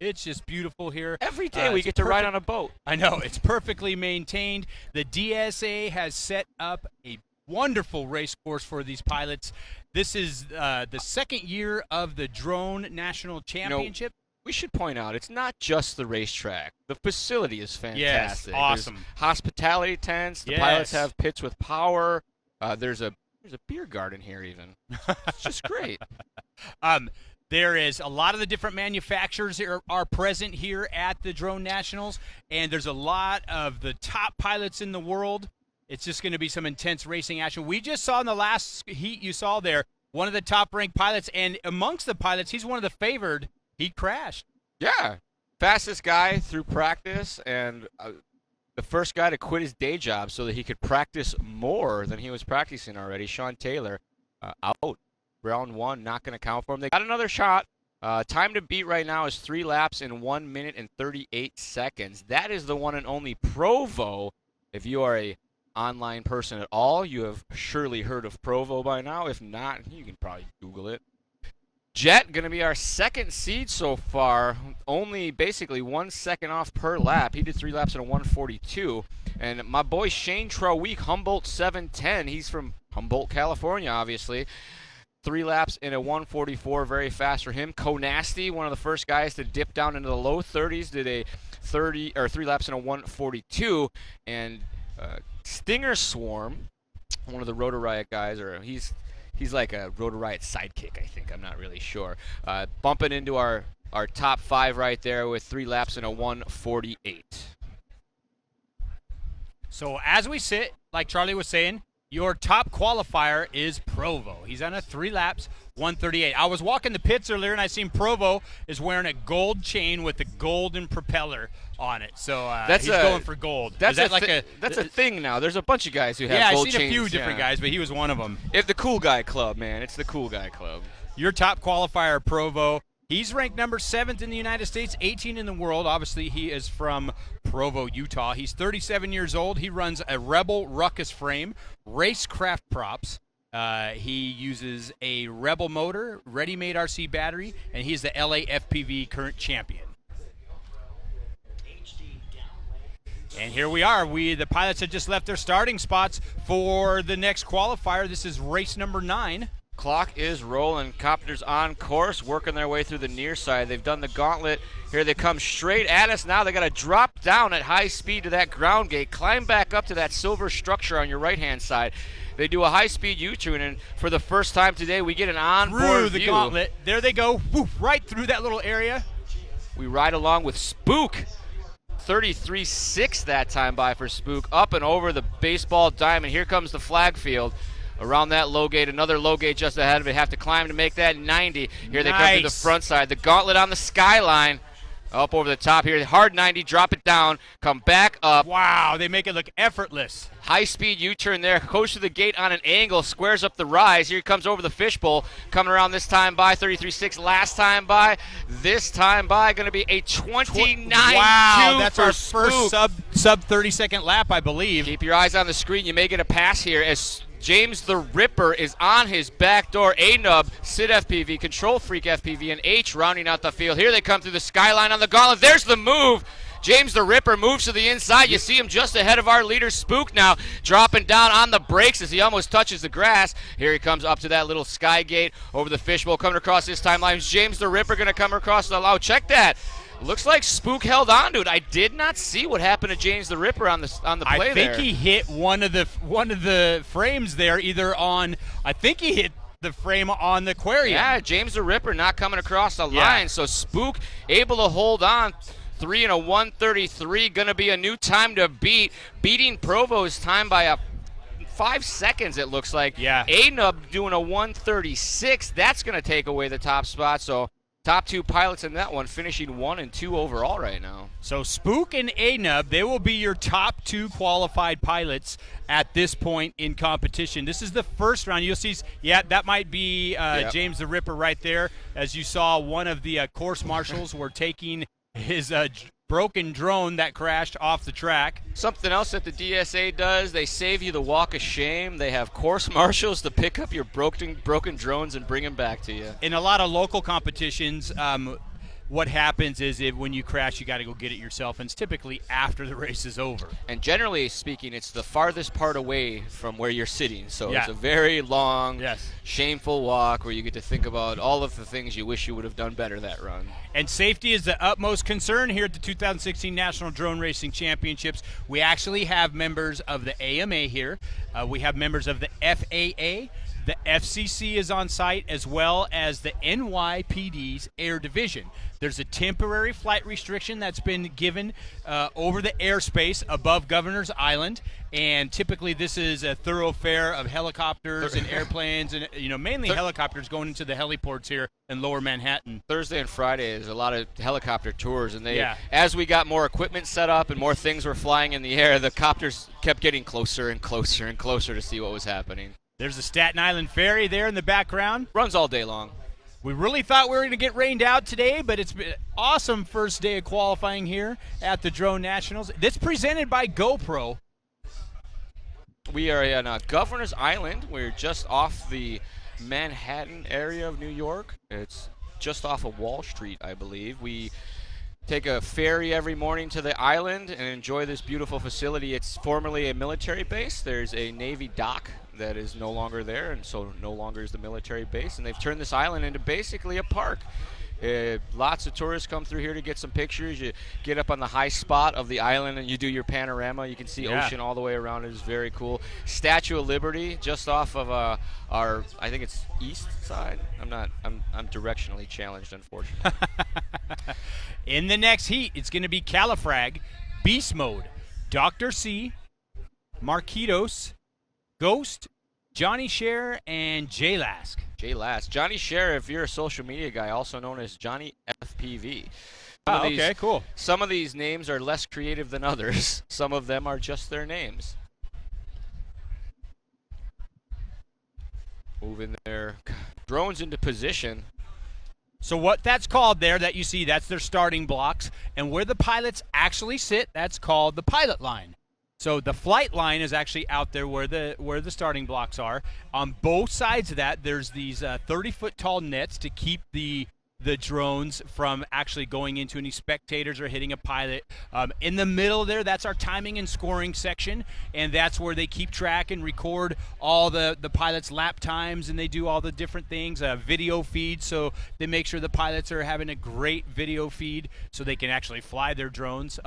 it's just beautiful here. Every day we get to ride on a boat. I know. It's perfectly maintained. The DSA has set up a wonderful race course for these pilots. This is the second year of the Drone National Championship. We should point out, it's not just the racetrack. The facility is fantastic. Yes, awesome. There's hospitality tents. The pilots have pits with power. There's a beer garden here even. It's just great. There is a lot of the different manufacturers are present here at the Drone Nationals, and there's a lot of the top pilots in the world. It's just going to be some intense racing action. We just saw in the last heat you saw there, one of the top-ranked pilots, and amongst the pilots, he's one of the favored. He crashed. Yeah. Fastest guy through practice, and the first guy to quit his day job so that he could practice more than he was practicing already. Sean Taylor out. Round 1, not going to count for him. They got another shot. Time to beat right now is 3 laps in 1 minute and 38 seconds. That is the one and only Provo. If you are a online person at all, you have surely heard of Provo by now. If not, you can probably Google it. Jet going to be our second seed so far, only basically 1 second off per lap. He did 3 laps in a 1:42. And my boy Shane Troweek, Humboldt 710, he's from Humboldt, California, obviously. 3 laps in a 1:44, very fast for him. Konasty, one of the first guys to dip down into the low 30s, did a 3 laps in a 1:42. And Stinger Swarm, one of the Rotor Riot guys, or he's like a Rotor Riot sidekick, I think. I'm not really sure. Bumping into our top 5 right there with 3 laps in a 1:48. So as we sit, like Charlie was saying, your top qualifier is Provo. He's on a 3 laps, 1:38. I was walking the pits earlier, and I seen Provo is wearing a gold chain with the golden propeller on it. So he's going for gold. That's a thing now. There's a bunch of guys who have gold chains. Yeah, I've seen a few different guys, but he was one of them. It's the cool guy club, man. It's the cool guy club. Your top qualifier, Provo. He's ranked number 7th in the United States, 18 in the world. Obviously, he is from Provo, Utah. He's 37 years old. He runs a Rebel Ruckus frame, racecraft props. He uses a Rebel motor, ready-made RC battery, and he's the LA FPV current champion. And here we are. The pilots have just left their starting spots for the next qualifier. This is race number 9. Clock is rolling. Copters on course, working their way through the near side. They've done the gauntlet. Here they come straight at us. Now they got to drop down at high speed to that ground gate, climb back up to that silver structure on your right-hand side. They do a high-speed U-turn, and for the first time today, we get an onboard through the view. Gauntlet. There they go, woof, right through that little area. We ride along with Spook. 33.6 that time by for Spook. Up and over the baseball diamond. Here comes the flag field. Around that low gate, another low gate just ahead of it. Have to climb to make that 90. Here they come to the front side. The gauntlet on the skyline. Up over the top here. Hard 90, drop it down, come back up. Wow, they make it look effortless. High-speed U-turn there. Goes to the gate on an angle, squares up the rise. Here he comes over the fishbowl. Coming around this time by, 33.6 last time by. This time by, going to be a 29.2 Wow, that's our Spook. first sub 30-second lap, I believe. Keep your eyes on the screen. You may get a pass here as James the Ripper is on his back door. A-Nub, Sid FPV, Control Freak FPV, and H rounding out the field. Here they come through the skyline on the gauntlet. There's the move. James the Ripper moves to the inside. You see him just ahead of our leader, Spook, now dropping down on the brakes as he almost touches the grass. Here he comes up to that little sky gate over the fishbowl, coming across this timeline. James the Ripper going to come across the low. Check that. Looks like Spook held on to it. I did not see what happened to James the Ripper on the play I think there. he hit one of the frames there, either on. I think he hit the frame on the aquarium. Yeah, James the Ripper not coming across the line, so Spook able to hold on. 3 and a 133, going to be a new time to beat. Beating Provo's time by 5 seconds, it looks like. Yeah. A-Nub doing a 136. That's going to take away the top spot, so Top 2 pilots in that one, finishing 1 and 2 overall right now. So Spook and A-Nub, they will be your top 2 qualified pilots at this point in competition. This is the first round. You'll see, that might be James the Ripper right there. As you saw, one of the course marshals were taking his broken drone that crashed off the track. Something else that the DSA does, they save you the walk of shame. They have course marshals to pick up your broken drones and bring them back to you. In a lot of local competitions, what happens is when you crash, you got to go get it yourself, and it's typically after the race is over. And generally speaking, it's the farthest part away from where you're sitting. So it's a very long, shameful walk where you get to think about all of the things you wish you would have done better that run. And safety is the utmost concern here at the 2016 National Drone Racing Championships. We actually have members of the AMA here. We have members of the FAA. The FCC is on site, as well as the NYPD's Air Division. There's a temporary flight restriction that's been given over the airspace above Governor's Island, and typically this is a thoroughfare of helicopters and airplanes, and mainly helicopters going into the heliports here in Lower Manhattan. Thursday and Friday is a lot of helicopter tours, and as we got more equipment set up and more things were flying in the air, the copters kept getting closer and closer and closer to see what was happening. There's the Staten Island Ferry there in the background. Runs all day long. We really thought we were going to get rained out today, but it's been an awesome first day of qualifying here at the Drone Nationals. This presented by GoPro. We are on Governor's Island. We're just off the Manhattan area of New York. It's just off of Wall Street, I believe. We take a ferry every morning to the island and enjoy this beautiful facility. It's formerly a military base. There's a Navy dock that is no longer there, and so no longer is the military base, and they've turned this island into basically a park. Lots of tourists come through here to get some pictures. You get up on the high spot of the island and you do your panorama. You can see ocean all the way around. It is very cool. Statue of Liberty just off of our, I think it's east side. I'm directionally challenged, unfortunately. In the next heat, it's going to be Califrag, Beast Mode, Dr. C, Marquitos, Ghost, Johnny Scher, and J-Lask. J-Lask. Johnny Scher, if you're a social media guy, also known as Johnny FPV. Okay, cool. Some of these names are less creative than others. Some of them are just their names. Moving their drones into position. So what that's called there that you see, that's their starting blocks. And where the pilots actually sit, that's called the pilot line. So the flight line is actually out there where the starting blocks are. On both sides of that, there's these 30-foot tall nets to keep the drones from actually going into any spectators or hitting a pilot. In the middle there, that's our timing and scoring section, and that's where they keep track and record all the pilots' lap times, and they do all the different things. Video feed, so they make sure the pilots are having a great video feed so they can actually fly their drones.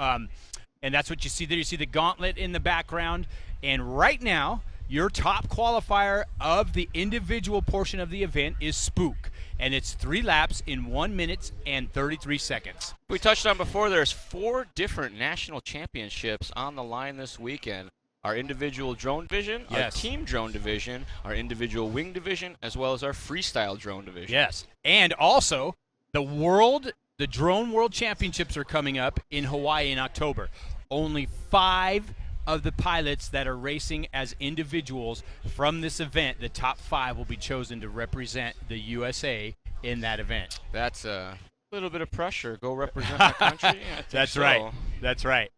And that's what you see there. You see the gauntlet in the background. And right now, your top qualifier of the individual portion of the event is Spook. And it's 3 laps in 1 minute and 33 seconds. We touched on before, there's 4 different national championships on the line this weekend. Our individual drone division, our team drone division, our individual wing division, as well as our freestyle drone division. Yes. And also, the Drone World Championships are coming up in Hawaii in October. Only 5 of the pilots that are racing as individuals from this event, the top 5 will be chosen to represent the USA in that event. That's a little bit of pressure. Go represent my country. That's right. That's right.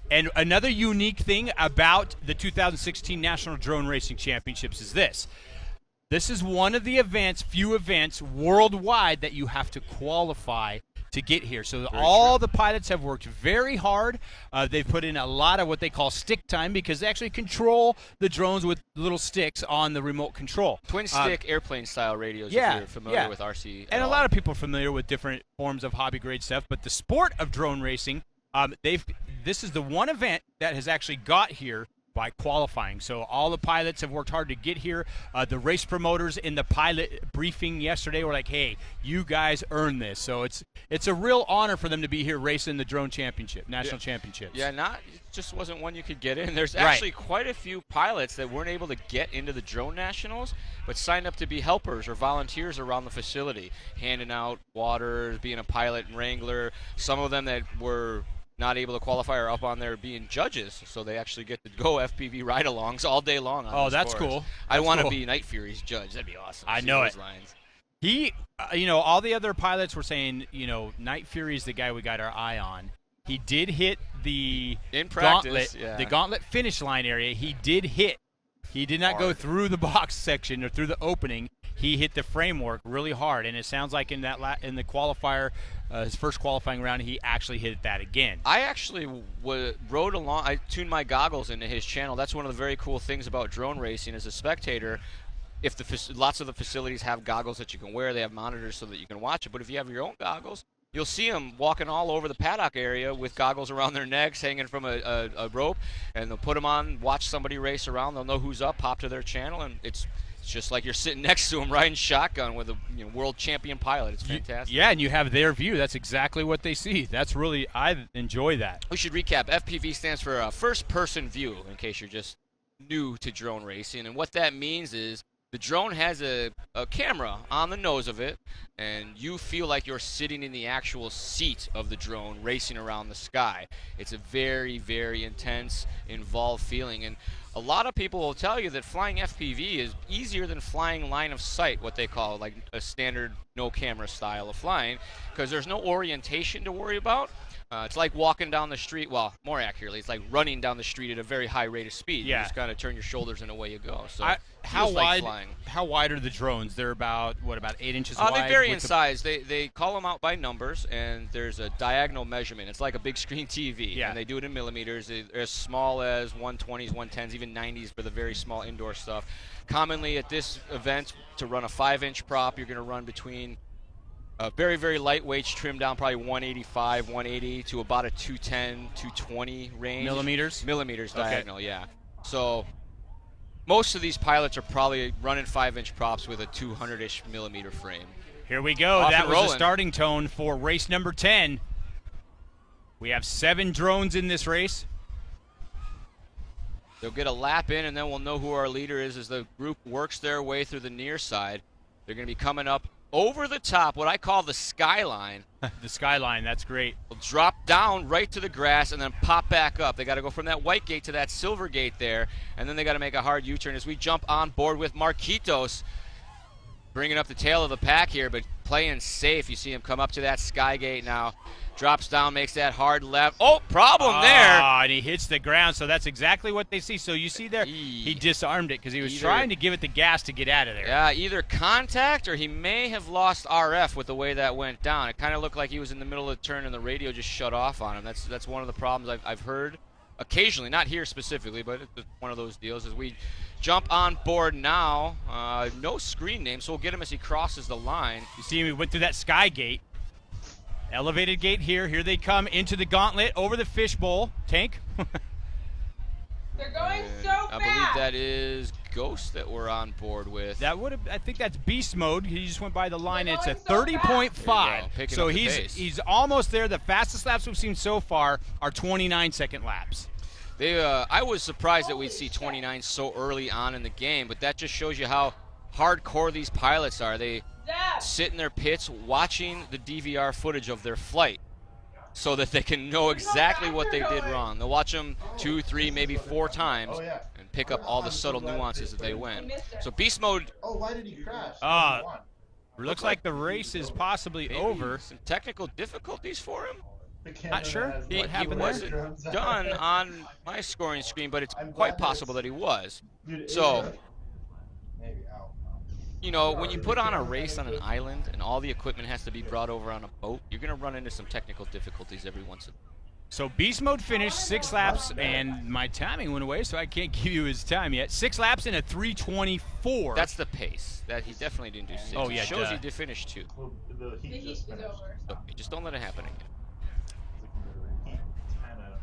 And another unique thing about the 2016 National Drone Racing Championships is this. This is one of the few events worldwide that you have to qualify to get here. So all the pilots have worked very hard. They've put in a lot of what they call stick time because they actually control the drones with little sticks on the remote control. Twin stick airplane style radios, if you're familiar with RC. And a lot of people are familiar with different forms of hobby grade stuff, but the sport of drone racing, this is the one event that has actually got here by qualifying. So all the pilots have worked hard to get here. The race promoters in the pilot briefing yesterday were like, hey, you guys earned this. So it's a real honor for them to be here racing the drone championship, national championships. Yeah, it just wasn't one you could get in. There's actually quite a few pilots that weren't able to get into the drone nationals, but signed up to be helpers or volunteers around the facility, handing out water, being a pilot and wrangler. Some of them that were not able to qualify are up on there being judges, so they actually get to go FPV ride-alongs all day long on Oh, those that's course. cool. I want to cool. be Night Fury's judge. That'd be awesome. I See know those it. Lines. He, all the other pilots were saying, Night Fury's the guy we got our eye on. He did hit the in practice, the gauntlet finish line area. He did hit. He did not go through the box section or through the opening. He hit the framework really hard, and it sounds like in the qualifier, his first qualifying round, he actually hit that again. I actually rode along. I tuned my goggles into his channel. That's one of the very cool things about drone racing as a spectator. If lots of the facilities have goggles that you can wear, they have monitors so that you can watch it. But if you have your own goggles, you'll see them walking all over the paddock area with goggles around their necks, hanging from a rope, and they'll put them on, watch somebody race around. They'll know who's up, pop to their channel, and it's just like you're sitting next to them riding shotgun with a world champion pilot. It's fantastic. Yeah, and you have their view. That's exactly what they see. That's really, I enjoy that. We should recap. FPV stands for first-person view, in case you're just new to drone racing. And what that means is the drone has a camera on the nose of it, and you feel like you're sitting in the actual seat of the drone racing around the sky. It's a very, very intense, involved feeling. And a lot of people will tell you that flying FPV is easier than flying line of sight, what they call like a standard no-camera style of flying, because there's no orientation to worry about. It's like walking down the street. Well, more accurately, it's like running down the street at a very high rate of speed. Yeah. You just kind of turn your shoulders and away you go. So how wide? wide? How wide are the drones? They're about 8 inches wide. They vary in size. They call them out by numbers, and there's a diagonal measurement. It's like a big screen TV, and they do it in millimeters. They're as small as 120s, 110s, even 90s for the very small indoor stuff. Commonly at this event, to run a 5-inch prop, you're going to run between very, very lightweights trimmed down probably 185, 180 to about a 210, 220 range. Millimeters? Millimeters diagonal, yeah. So most of these pilots are probably running 5-inch props with a 200-ish millimeter frame. Here we go. Off that and was rolling. the starting tone for race number 10. We have 7 drones in this race. They'll get a lap in, and then we'll know who our leader is as the group works their way through the near side. They're going to be coming up over the top, what I call the skyline. The skyline, that's great. Will drop down right to the grass and then pop back up. They got to go from that white gate to that silver gate there, and then they got to make a hard U-turn as we jump on board with Marquitos, bringing up the tail of the pack here, but playing safe. You see him come up to that sky gate now. Drops down, makes that hard left. Oh, problem there. And he hits the ground, so that's exactly what they see. So you see there, he disarmed it because he was trying to give it the gas to get out of there. Yeah, either contact or he may have lost RF with the way that went down. It kind of looked like he was in the middle of the turn and the radio just shut off on him. That's one of the problems I've heard occasionally, not here specifically, but it's one of those deals as we jump on board now. No screen name, so we'll get him as he crosses the line. You see him, he went through that sky gate. Elevated gate here. Here they come into the gauntlet over the fishbowl. Tank. They're going so fast. I believe that is Ghost that we're on board with. That would have. I think that's beast mode. He just went by the line. It's a 30.5. So he's almost there. The fastest laps we've seen so far are 29-second laps. I was surprised that we'd see 29 so early on in the game, but that just shows you how hardcore these pilots are. They sit in their pits watching the DVR footage of their flight so that they can know exactly what they did wrong. They'll watch them 2, 3, maybe 4 times and pick up all the subtle nuances that they went. So beast mode. Oh, why did he crash? Looks like the race is possibly over. Some technical difficulties for him. Not sure. He wasn't done on my scoring screen, but it's quite possible that he was. So, you know, when you put on a race on an island and all the equipment has to be brought over on a boat, you're going to run into some technical difficulties every once in a while. So beast mode finished 6 laps, and my timing went away, so I can't give you his time yet. 6 laps in a 3:24. That's the pace. That he definitely didn't do 6. Oh yeah, it shows he did finish 2. Well, the heat is over. Okay, just don't let it happen again.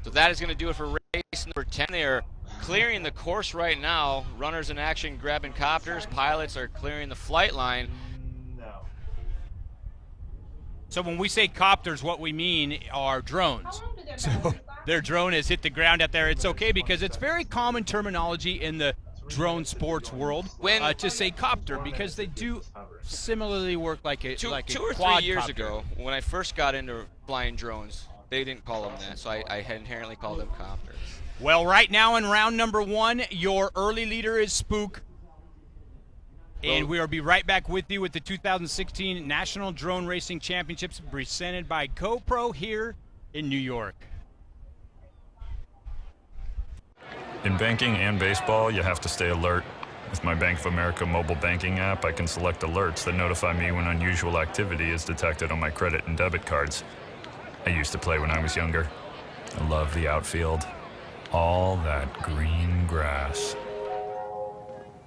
So that is going to do it for race number 10. They are clearing the course right now. Runners in action grabbing copters. Pilots are clearing the flight line. No. So when we say copters, what we mean are drones. So their drone has hit the ground out there. It's okay because it's very common terminology in the drone sports world to say copter because they do similarly work like a two or quadcopter. 3 years ago, when I first got into flying drones, they didn't call them that, so I inherently called them copters. Well, right now in round number 1, your early leader is Spook. And we will be right back with you with the 2016 National Drone Racing Championships presented by GoPro here in New York. In banking and baseball, you have to stay alert. With my Bank of America mobile banking app, I can select alerts that notify me when unusual activity is detected on my credit and debit cards. I used to play when I was younger. I love the outfield. All that green grass.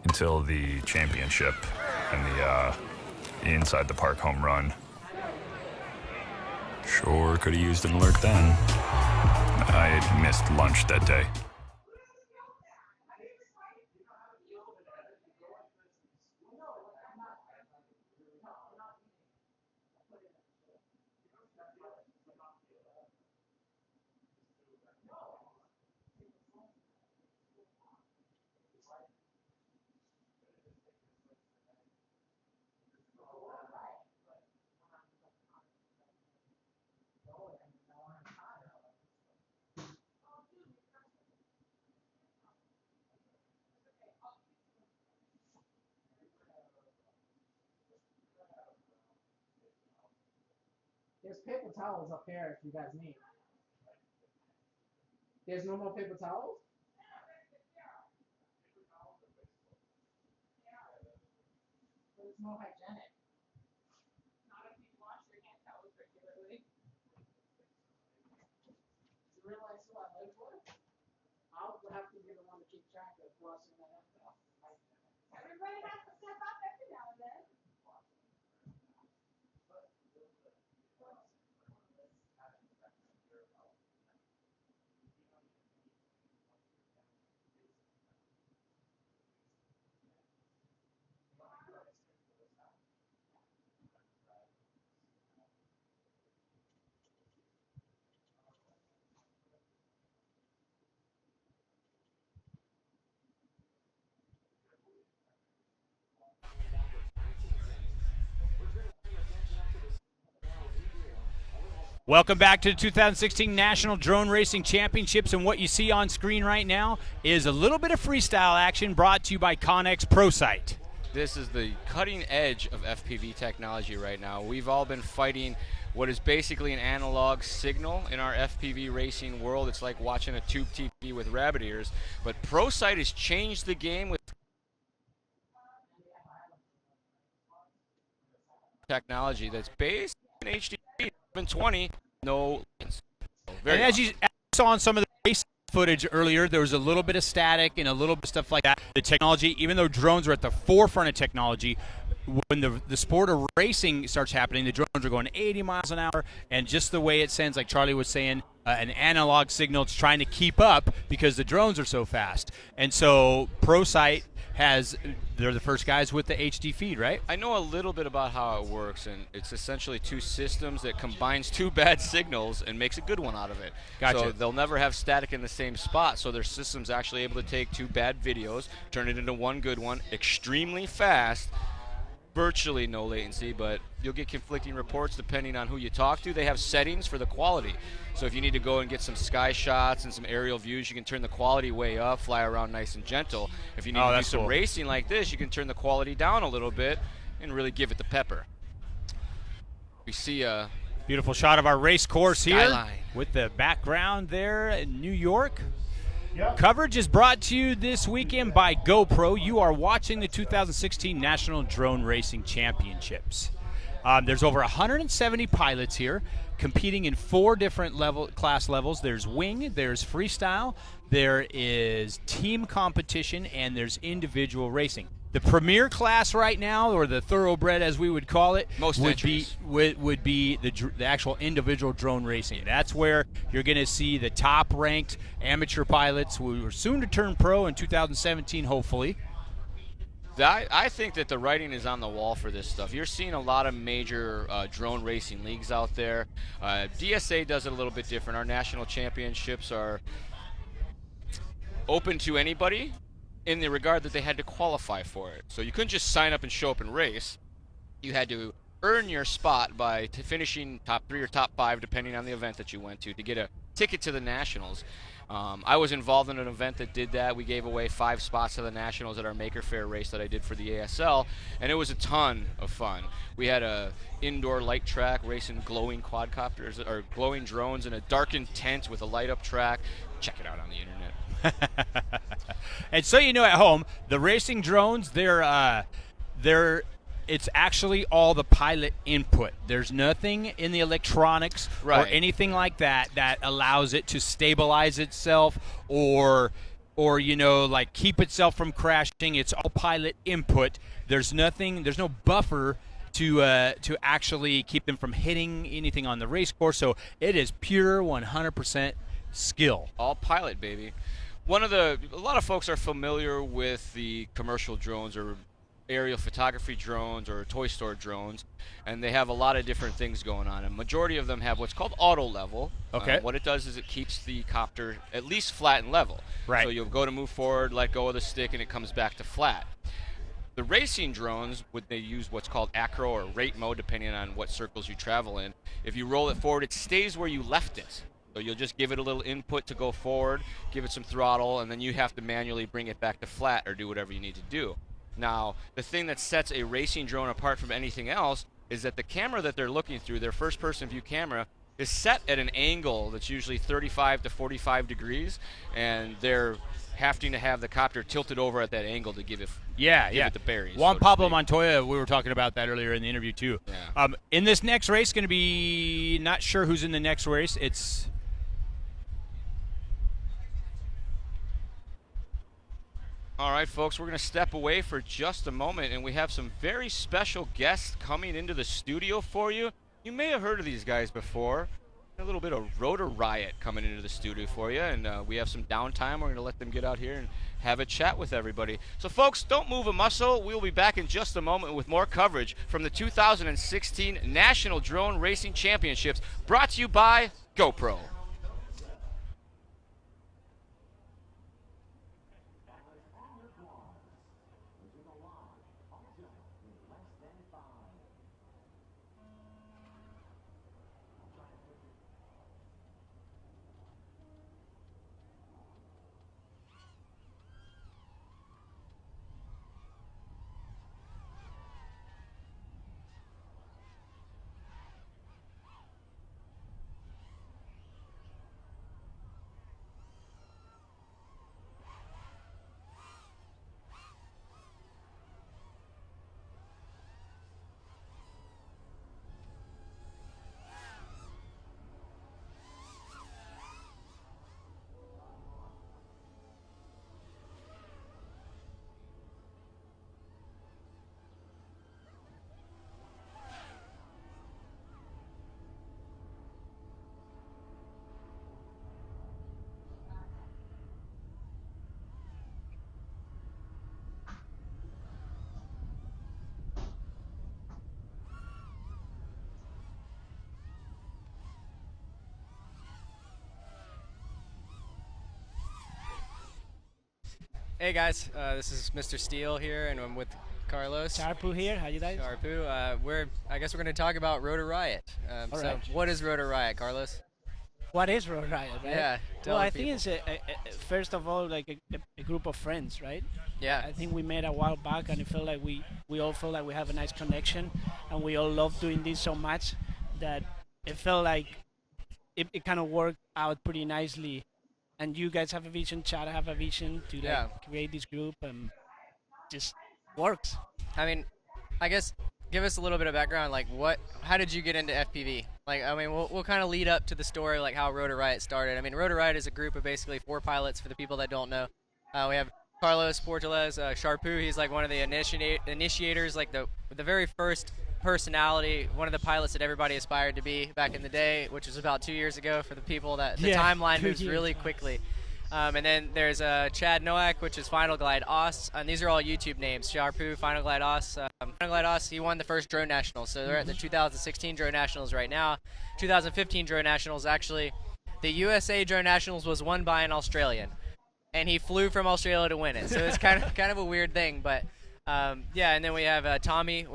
Until the championship and the inside the park home run. Sure could have used an alert then. I had missed lunch that day. There's paper towels up there if you guys need. There's no more paper towels? But it's more hygienic. Not if you wash your hand towels regularly. You realize who I live with? I'll have to be the one to keep track of washing my hand towels. Everybody has to step up every now and then. Welcome back to the 2016 National Drone Racing Championships, and what you see on screen right now is a little bit of freestyle action brought to you by Connex ProSight. This is the cutting edge of FPV technology right now. We've all been fighting what is basically an analog signal in our FPV racing world. It's like watching a tube TV with rabbit ears, but ProSight has changed the game with technology that's based in HD 720, no lanes. And as you saw on some of the race footage earlier, there was a little bit of static and a little bit of stuff like that. The technology, even though drones are at the forefront of technology, when the sport of racing starts happening, the drones are going 80 miles an hour, and just the way it sends, like Charlie was saying, an analog signal, it's trying to keep up because the drones are so fast. And so ProSight they're the first guys with the HD feed, right? I know a little bit about how it works, and it's essentially two systems that combines two bad signals and makes a good one out of it. Gotcha. So they'll never have static in the same spot, so their system's actually able to take two bad videos, turn it into one good one, extremely fast, virtually no latency, but you'll get conflicting reports depending on who you talk to. They have settings for the quality. So if you need to go and get some sky shots and some aerial views, you can turn the quality way up, fly around nice and gentle. If you need to do some racing like this, you can turn the quality down a little bit and really give it the pepper. We see a beautiful shot of our race course skyline here with the background there in New York. Yep. Coverage is brought to you this weekend by GoPro. You are watching the 2016 National Drone Racing Championships. There's over 170 pilots here competing in 4 different class levels. There's wing, there's freestyle, there is team competition, and there's individual racing. The premier class right now, or the thoroughbred as we would call it, Most would entries. would be the actual individual drone racing. That's where you're going to see the top-ranked amateur pilots who are soon to turn pro in 2017, hopefully. I think that the writing is on the wall for this stuff. You're seeing a lot of major drone racing leagues out there. DSA does it a little bit different. Our national championships are open to anybody in the regard that they had to qualify for it. So you couldn't just sign up and show up and race. You had to earn your spot by finishing top 3 or top 5, depending on the event that you went to get a ticket to the Nationals. I was involved in an event that did that. We gave away 5 spots to the Nationals at our Maker Faire race that I did for the ASL, and it was a ton of fun. We had a indoor light track racing glowing quadcopters or glowing drones in a darkened tent with a light up track. Check it out on the internet. And so you know at home, the racing drones, it's actually all the pilot input. There's nothing in the electronics or anything like that that allows it to stabilize itself or like keep itself from crashing. It's all pilot input. There's no buffer to actually keep them from hitting anything on the race course. So it is pure 100% skill. All pilot, baby. A lot of folks are familiar with the commercial drones or aerial photography drones or toy store drones, and they have a lot of different things going on. A majority of them have what's called auto level. Okay. What it does is it keeps the copter at least flat and level. Right. So you'll go to move forward, let go of the stick, and it comes back to flat. The racing drones, they use what's called acro or rate mode, depending on what circles you travel in. If you roll it forward, it stays where you left it. So you'll just give it a little input to go forward, give it some throttle, and then you have to manually bring it back to flat or do whatever you need to do. Now, the thing that sets a racing drone apart from anything else is that the camera that they're looking through, their first-person view camera, is set at an angle that's usually 35 to 45 degrees, and they're having to have the copter tilted over at that angle to give it the bearings. Juan Pablo Montoya, we were talking about that earlier in the interview too. Yeah. In this next race, going to be not sure who's in the next race. It's all right, folks, we're going to step away for just a moment, and we have some very special guests coming into the studio for you. You may have heard of these guys before. A little bit of Rotor Riot coming into the studio for you, and we have some downtime. We're going to let them get out here and have a chat with everybody. So, folks, don't move a muscle. We'll be back in just a moment with more coverage from the 2016 National Drone Racing Championships, brought to you by GoPro. Hey guys, this is Mr. Steele here, and I'm with Carlos. Charpu here. How you guys? Charpu. I guess we're going to talk about Rotor Riot. All so, right. what is Rotor Riot, Carlos? What is Rotor Riot, right? Yeah. Well, I think it's first of all like a group of friends, right? Yeah. I think we met a while back, and it felt like we all feel like we have a nice connection, and we all love doing this so much that it felt like it kind of worked out pretty nicely. And you guys have a vision, Chad have a vision to create this group, and just works. I mean, I guess give us a little bit of background. Like, how did you get into FPV? Like, I mean, we'll kind of lead up to the story, like how Rotor Riot started. I mean, Rotor Riot is a group of basically 4 pilots. For the people that don't know, we have Carlos Portales, Sharpoo. He's like one of the initiators, like the very first personality, one of the pilots that everybody aspired to be back in the day, which was about 2 years ago for the people that the timeline moves really quickly. And then there's Chad Nowak, which is Final Glide Os, and these are all YouTube names. Sharpoo, Final Glide Os. Final Glide Os, he won the first Drone Nationals, so they're at the 2016 Drone Nationals right now. 2015 Drone Nationals, actually, the USA Drone Nationals was won by an Australian, and he flew from Australia to win it. So it's kind of a weird thing, but yeah. And then we have Tommy,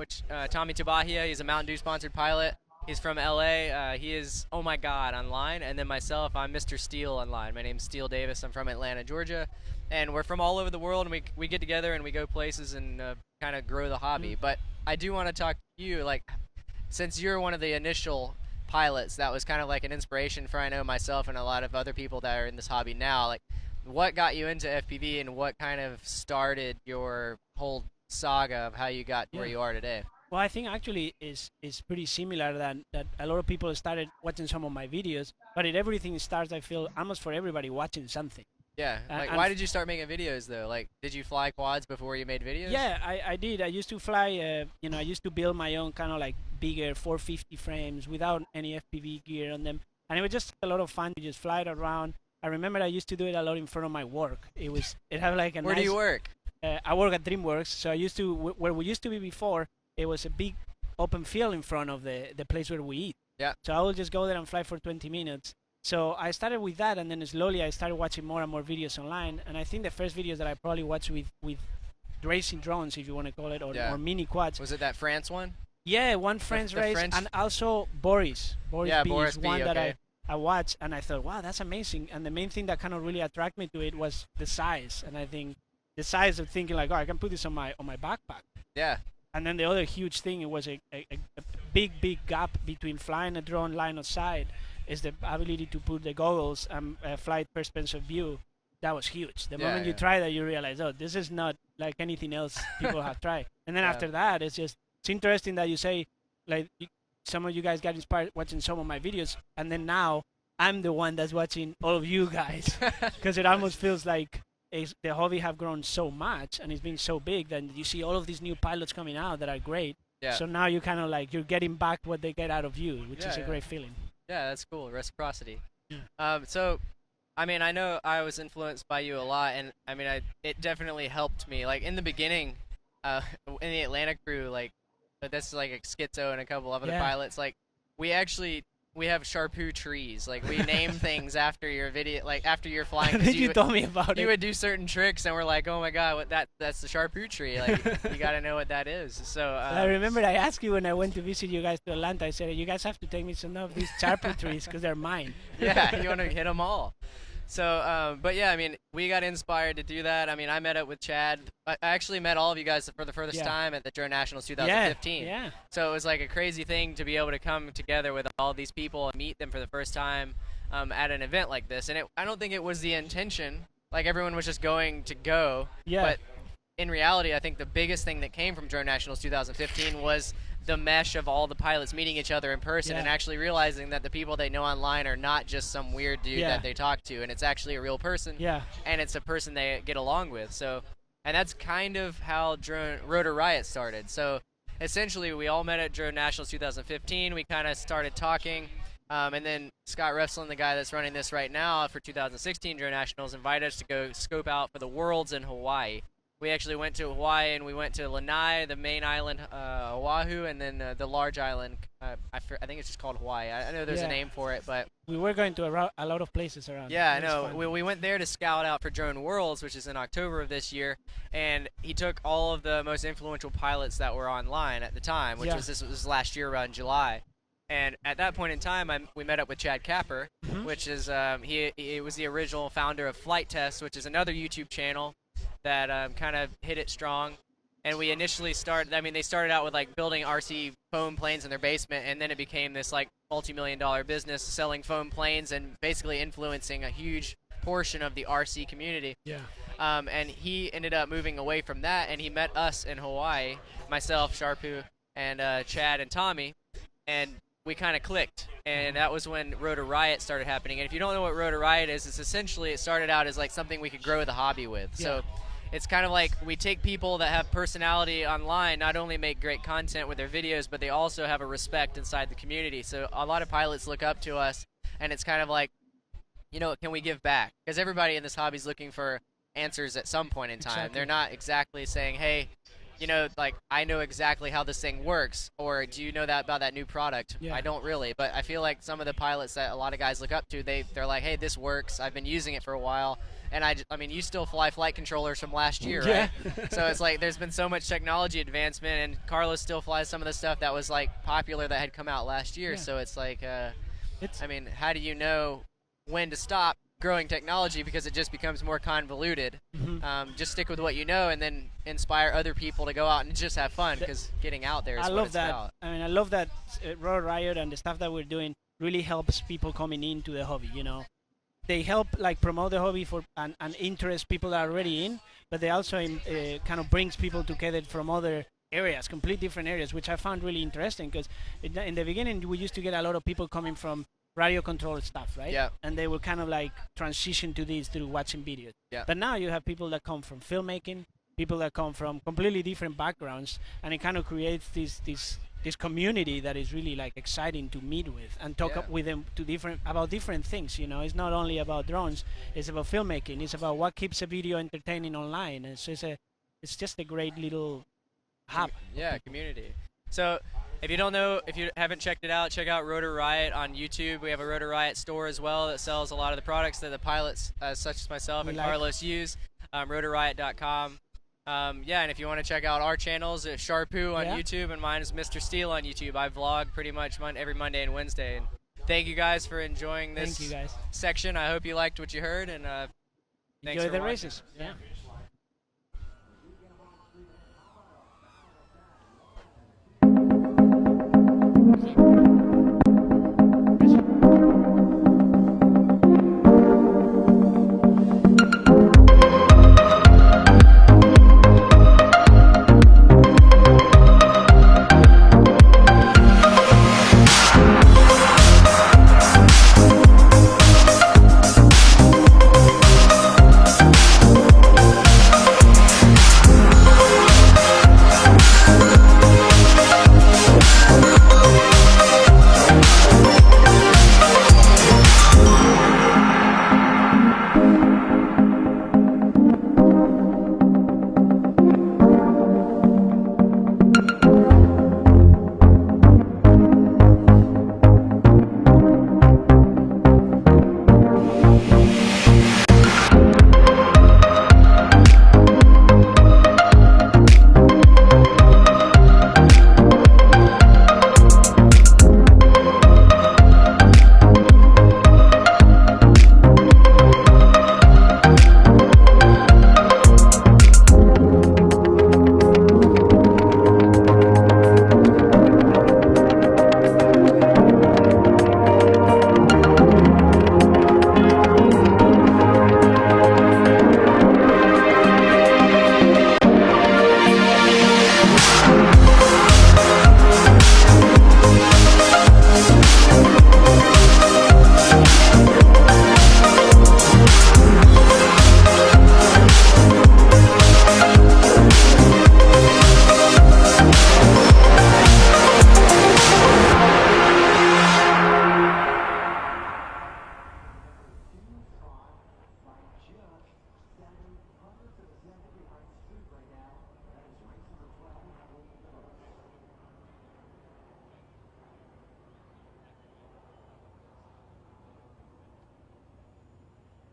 Tommy Tabahia. He's a Mountain Dew sponsored pilot. He's from LA. He is Oh My God online. And then myself, I'm Mr. Steele online. My name's Steele Davis. I'm from Atlanta, Georgia. And we're from all over the world, and we get together and we go places and kind of grow the hobby. But I do want to talk to you, like, since you're one of the initial pilots, that was kind of like an inspiration for, I know, myself and a lot of other people that are in this hobby now. Like, what got you into FPV, and what kind of started your whole saga of how you got where you are today? Well, I think actually is pretty similar that a lot of people started watching some of my videos, but everything starts, I feel, almost for everybody watching something. Yeah. Like, why did you start making videos though? Like, did you fly quads before you made videos? Yeah, I did. I used to fly. I used to build my own kind of like bigger 450 frames without any FPV gear on them, and it was just a lot of fun to just fly it around. I remember I used to do it a lot in front of my work. It had like a Where do you work? I work at DreamWorks, so I used to where we used to be before. It was a big open field in front of the place where we eat. Yeah. So I would just go there and fly for 20 minutes. So I started with that, and then slowly I started watching more and more videos online. And I think the first videos that I probably watched with racing drones, if you want to call it, or mini quads. Was it that France one? Yeah, one France race, and also Boris. Boris B Boris is B, one that okay. I watched, and I thought, wow, that's amazing. And the main thing that kind of really attracted me to it was the size. And I think the size of thinking like, oh, I can put this on my backpack. Yeah. And then the other huge thing, it was a big gap between flying a drone line of sight is the ability to put the goggles and flight perspective view. That was huge. The moment you try that, you realize, oh, this is not like anything else people have tried. And then after that, it's interesting that you say, like, some of you guys got inspired watching some of my videos, and then now I'm the one that's watching all of you guys, because it almost feels like the hobby have grown so much and it's been so big that you see all of these new pilots coming out that are great. Yeah. So now you kind of like, you're getting back what they get out of you, which is a great feeling. Yeah, that's cool. Reciprocity. So, I mean, I know I was influenced by you a lot, and I mean, it definitely helped me. Like, in the beginning, in the Atlanta crew, like, but that's like a Schizo and a couple of other pilots. Like, we have Sharpoo trees. Like, we name things after your video, like after you're flying. I think you told me about it. You would do certain tricks, and we're like, oh my god, that's the Sharpoo tree. Like, you got to know what that is. So I remember I asked you when I went to visit you guys to Atlanta. I said, you guys have to take me some of these Sharpoo trees because they're mine. Yeah, you want to hit them all. So, but yeah, I mean, we got inspired to do that. I mean, I met up with Chad. I actually met all of you guys for the first time at the Drone Nationals 2015. Yeah. So it was like a crazy thing to be able to come together with all these people and meet them for the first time at an event like this. And I don't think it was the intention. Like, everyone was just going to go. Yeah. But in reality, I think the biggest thing that came from Drone Nationals 2015 was the mesh of all the pilots meeting each other in person and actually realizing that the people they know online are not just some weird dude that they talk to, and it's actually a real person. Yeah. And it's a person they get along with. So, and that's kind of how Rotor Riot started. So essentially, we all met at Drone Nationals 2015. We kind of started talking. And then Scott Refslin, the guy that's running this right now for 2016 Drone Nationals, invited us to go scope out for the Worlds in Hawaii. We actually went to Hawaii, and we went to Lanai, the main island, Oahu, and then the large island. I think it's just called Hawaii. I know there's a name for it, but we were going to a lot of places around. Yeah, I know. We went there to scout out for Drone Worlds, which is in October of this year, and he took all of the most influential pilots that were online at the time, which was last year around July. And at that point in time, we met up with Chad Capper, which is he was the original founder of Flight Test, which is another YouTube channel that kind of hit it strong. And we initially they started out with like building RC foam planes in their basement, and then it became this like multi-million-dollar business selling foam planes and basically influencing a huge portion of the RC community. Yeah. And he ended up moving away from that, and he met us in Hawaii, myself, Sharpoo, and Chad and Tommy, and we kind of clicked, and that was when Rotor Riot started happening. And if you don't know what Rotor Riot is, it's essentially, it started out as like something we could grow the hobby with. So it's kind of like we take people that have personality online, not only make great content with their videos, but they also have a respect inside the community. So a lot of pilots look up to us, and it's kind of like, you know, can we give back? Because everybody in this hobby is looking for answers at some point in time. Exactly. They're not exactly saying, hey, you know, like, I know exactly how this thing works, or do you know that about that new product? Yeah. I don't really, but I feel like some of the pilots that a lot of guys look up to, they're like, hey, this works. I've been using it for a while. And I mean, you still fly flight controllers from last year, Yeah. right? So it's like there's been so much technology advancement, and Carlos still flies some of the stuff that was like popular that had come out last year. Yeah. So it's like, I mean, how do you know when to stop growing technology, because it just becomes more convoluted? Just stick with what you know, and then inspire other people to go out and just have fun, because getting out there is I what love it's that. about. I mean, I love that Rotor Riot and the stuff that we're doing really helps people coming into the hobby. You know, they help like promote the hobby for and interest people that are already in, but they also kind of brings people together from other areas, complete different areas, which I found really interesting, because in the beginning we used to get a lot of people coming from radio control stuff, right? Yeah. And they will kind of like transition to this through watching videos. Yeah. But now you have people that come from filmmaking, people that come from completely different backgrounds, and it kind of creates this community that is really like exciting to meet with and talk up with them about different things. You know, it's not only about drones, it's about filmmaking, it's about what keeps a video entertaining online, and so it's just a great little hub. Yeah, community. So if you haven't checked it out, check out Rotor Riot on YouTube. We have a Rotor Riot store as well that sells a lot of the products that the pilots, such as myself and Carlos, use. RotorRiot.com. Yeah, and if you want to check out our channels, Sharpoo on YouTube, and mine is Mr. Steel on YouTube. I vlog pretty much every Monday and Wednesday. And thank you guys for enjoying this section. I hope you liked what you heard, and thanks Enjoy for the watching. races. Yeah.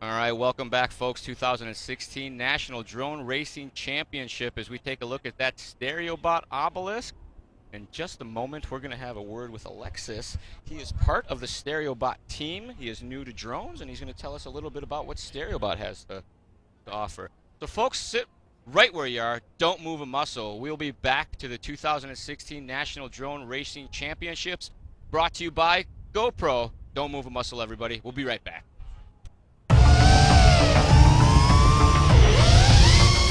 All right, welcome back, folks. 2016 National Drone Racing Championship, as we take a look at that StereoBot obelisk. In just a moment, we're going to have a word with Alexis. He is part of the StereoBot team. He is new to drones, and he's going to tell us a little bit about what StereoBot has to offer. So, folks, sit right where you are. Don't move a muscle. We'll be back to the 2016 National Drone Racing Championships, brought to you by GoPro. Don't move a muscle, everybody. We'll be right back.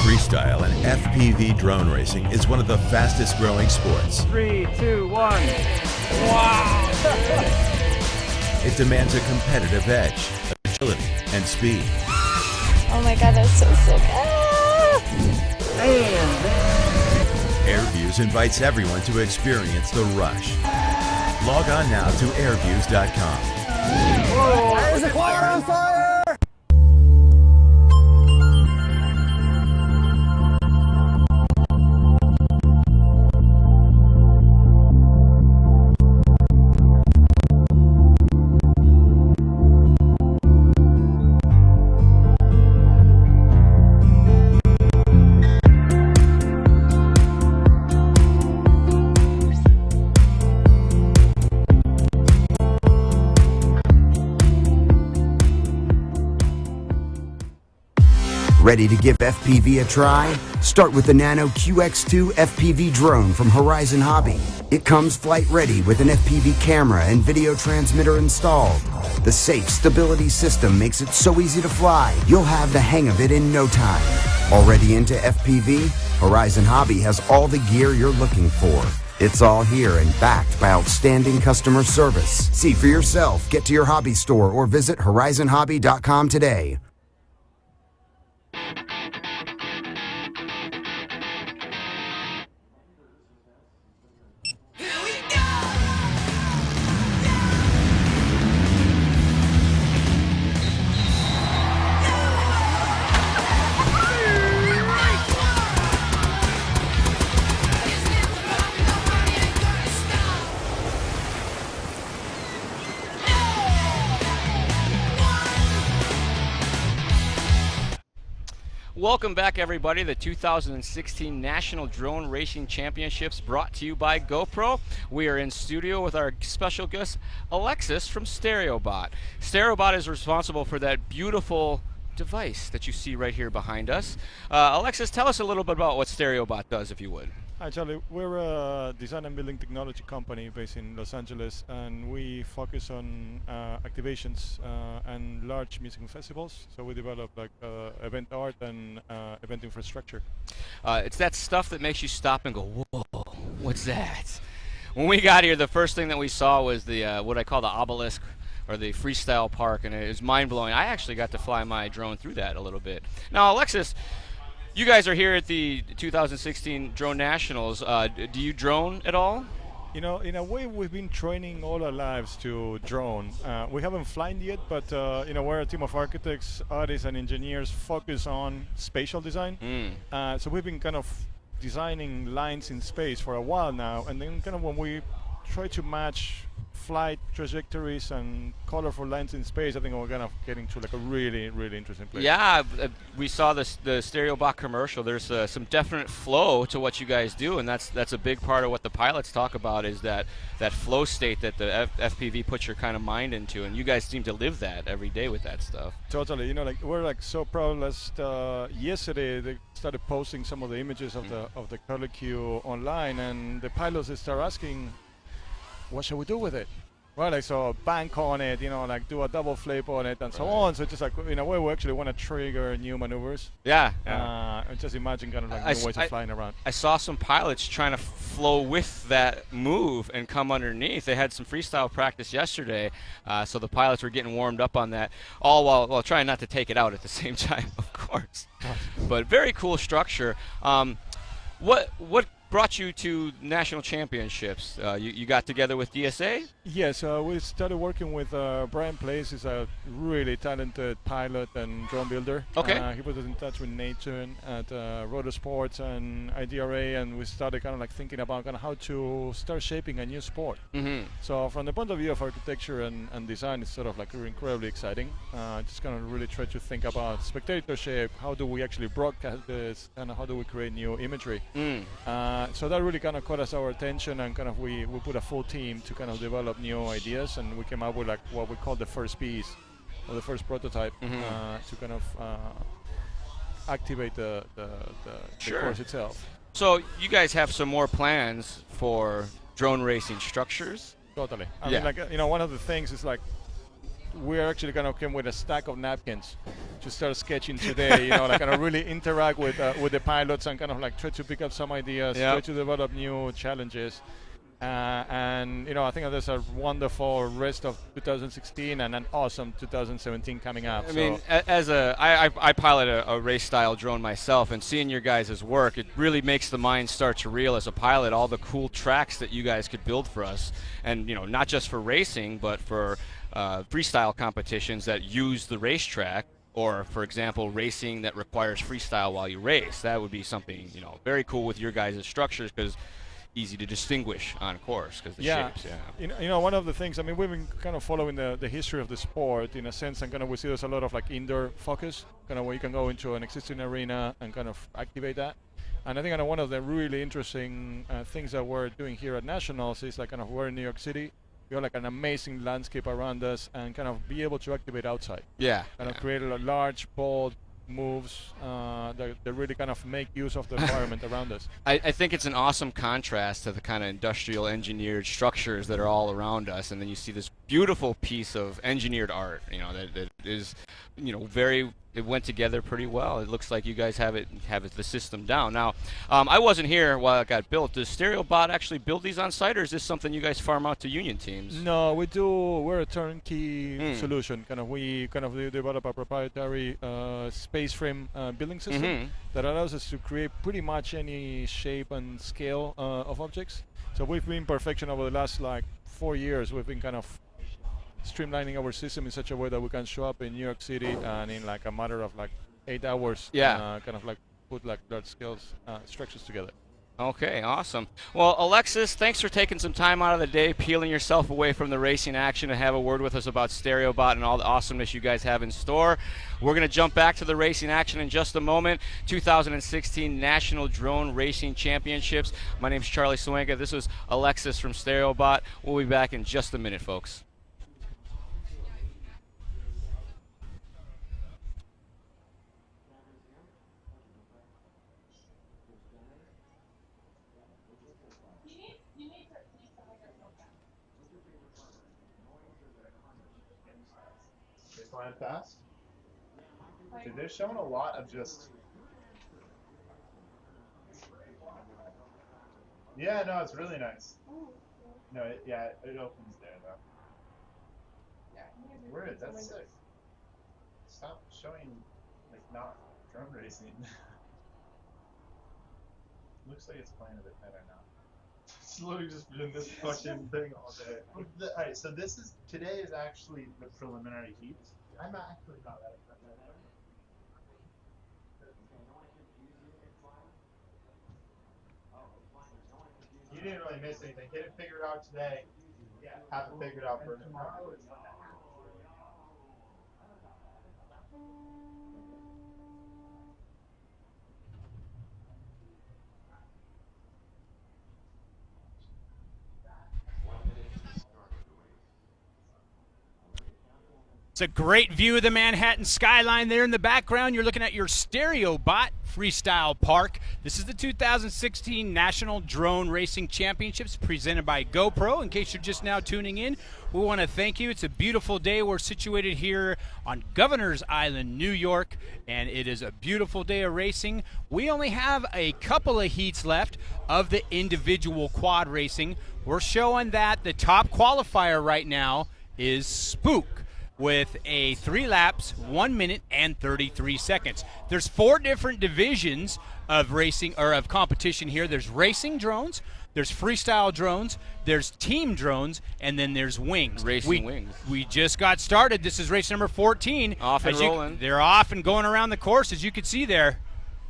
Freestyle and FPV drone racing is one of the fastest growing sports. 3, 2, 1. Wow! It demands a competitive edge, agility, and speed. Oh my god, that's so sick. Ah! Airviews invites everyone to experience the rush. Log on now to airviews.com. There's a choir on fire! Ready to give FPV a try? Start with the Nano QX2 FPV drone from Horizon Hobby. It comes flight ready with an FPV camera and video transmitter installed. The safe stability system makes it so easy to fly, you'll have the hang of it in no time. Already into FPV? Horizon Hobby has all the gear you're looking for. It's all here and backed by outstanding customer service. See for yourself. Get to your hobby store or visit horizonhobby.com today. Welcome back, everybody. The 2016 National Drone Racing Championships brought to you by GoPro. We are in studio with our special guest, Alexis from StereoBot. StereoBot is responsible for that beautiful device that you see right here behind us. Alexis, tell us a little bit about what StereoBot does, if you would. Hi Charlie, we're a design and building technology company based in Los Angeles, and we focus on activations and large music festivals. So we develop like event art and event infrastructure. It's that stuff that makes you stop and go, whoa, what's that? When we got here, the first thing that we saw was the what I call the obelisk, or the freestyle park, and it was mind-blowing. I actually got to fly my drone through that a little bit. Now, Alexis, you guys are here at the 2016 Drone Nationals. Do you drone at all? You know, in a way, we've been training all our lives to drone. We haven't flown yet, but you know, we're a team of architects, artists, and engineers focused on spatial design. So we've been kind of designing lines in space for a while now, and then kind of when we try to match flight trajectories and colorful lines in space, I think we're gonna getting to like a really, really interesting place. Yeah, we saw the StereoBot commercial. There's some definite flow to what you guys do, and that's a big part of what the pilots talk about, is that flow state that the FPV puts your kind of mind into, and you guys seem to live that every day with that stuff. Totally. You know, like we're like so proud. Yesterday they started posting some of the images of the color queue online, and the pilots they start asking, what should we do with it? Well, I saw bank on it, you know, like do a double flip on it and so on. So it's just like, in a way, we actually want to trigger new maneuvers. Yeah. And just imagine kind of like new ways of flying around. I saw some pilots trying to flow with that move and come underneath. They had some freestyle practice yesterday, so the pilots were getting warmed up on that, all while trying not to take it out at the same time, of course. But very cool structure. What brought you to national championships? You got together with DSA? Yes, we started working with Brian Place. He's a really talented pilot and drone builder. Okay. He put us in touch with Nathan at Rotor Sports and IDRA, and we started kind of like thinking about kind of how to start shaping a new sport. So from the point of view of architecture and design, it's sort of like incredibly exciting. Just kind of really try to think about spectatorship, how do we actually broadcast this, and how do we create new imagery. So that really kind of caught us our attention, and kind of we put a full team to kind of develop new ideas, and we came up with like what we call the first piece or the first prototype to kind of activate the course itself. So you guys have some more plans for drone racing structures? Totally. I mean, like, you know, one of the things is like we're actually going to come with a stack of napkins to start sketching today, you know, like kind of really interact with the pilots and kind of like try to pick up some ideas, try to develop new challenges. And I think there's a wonderful rest of 2016 and an awesome 2017 coming up. I mean, I pilot a race style drone myself, and seeing your guys' work, it really makes the mind start to reel as a pilot. All the cool tracks that you guys could build for us, and not just for racing, but for freestyle competitions that use the racetrack. Or, for example, racing that requires freestyle while you race. That would be something, very cool with your guys' structures, because easy to distinguish on course because the shapes. Yeah. One of the things. I mean, we've been kind of following the history of the sport in a sense, and kind of we see there's a lot of like indoor focus, kind of where you can go into an existing arena and kind of activate that. And I think one of the really interesting things that we're doing here at Nationals is like kind of we're in New York City. We have like an amazing landscape around us, and kind of be able to activate outside. Yeah. Kind of create a large, bold moves that really kind of make use of the environment around us. I think it's an awesome contrast to the kind of industrial engineered structures that are all around us, and then you see this beautiful piece of engineered art, that is, it went together pretty well. It looks like you guys have the system down. Now, I wasn't here while it got built. Does StereoBot actually build these on site, or is this something you guys farm out to union teams? No, we do. We're a turnkey solution. We develop a proprietary space frame building system that allows us to create pretty much any shape and scale of objects. So we've been perfection over the last 4 years. We've been kind of streamlining our system in such a way that we can show up in New York City and in a matter of 8 hours, put large scale structures together. Okay, awesome. Well, Alexis, thanks for taking some time out of the day, peeling yourself away from the racing action to have a word with us about StereoBot and all the awesomeness you guys have in store. We're going to jump back to the racing action in just a moment. 2016 National Drone Racing Championships. My name's Charlie Swanka. This is Alexis from StereoBot. We'll be back in just a minute, folks. Flying fast? Dude, they're showing a lot of just... Yeah, no, it's really nice. No, it opens there, though. Weird, that's sick. Stop showing, not drone racing. Looks like it's playing a bit better now. It's literally just doing this fucking thing all day. Alright, so today is actually the preliminary heat. I'm actually not that excited. You didn't really miss anything. Get it figured out today. Have it figured out for tomorrow. It's a great view of the Manhattan skyline there in the background. You're looking at your StereoBot Freestyle Park. This is the 2016 National Drone Racing Championships presented by GoPro. In case you're just now tuning in, we want to thank you. It's a beautiful day. We're situated here on Governor's Island, New York, and it is a beautiful day of racing. We only have a couple of heats left of the individual quad racing. We're showing that the top qualifier right now is Spook, with a 3 laps, 1 minute and 33 seconds. There's 4 different divisions of racing or of competition here. There's racing drones, there's freestyle drones, there's team drones, and then there's wings. Wings. We just got started. This is race number 14. Off and rolling. They're off and going around the course, as you can see there.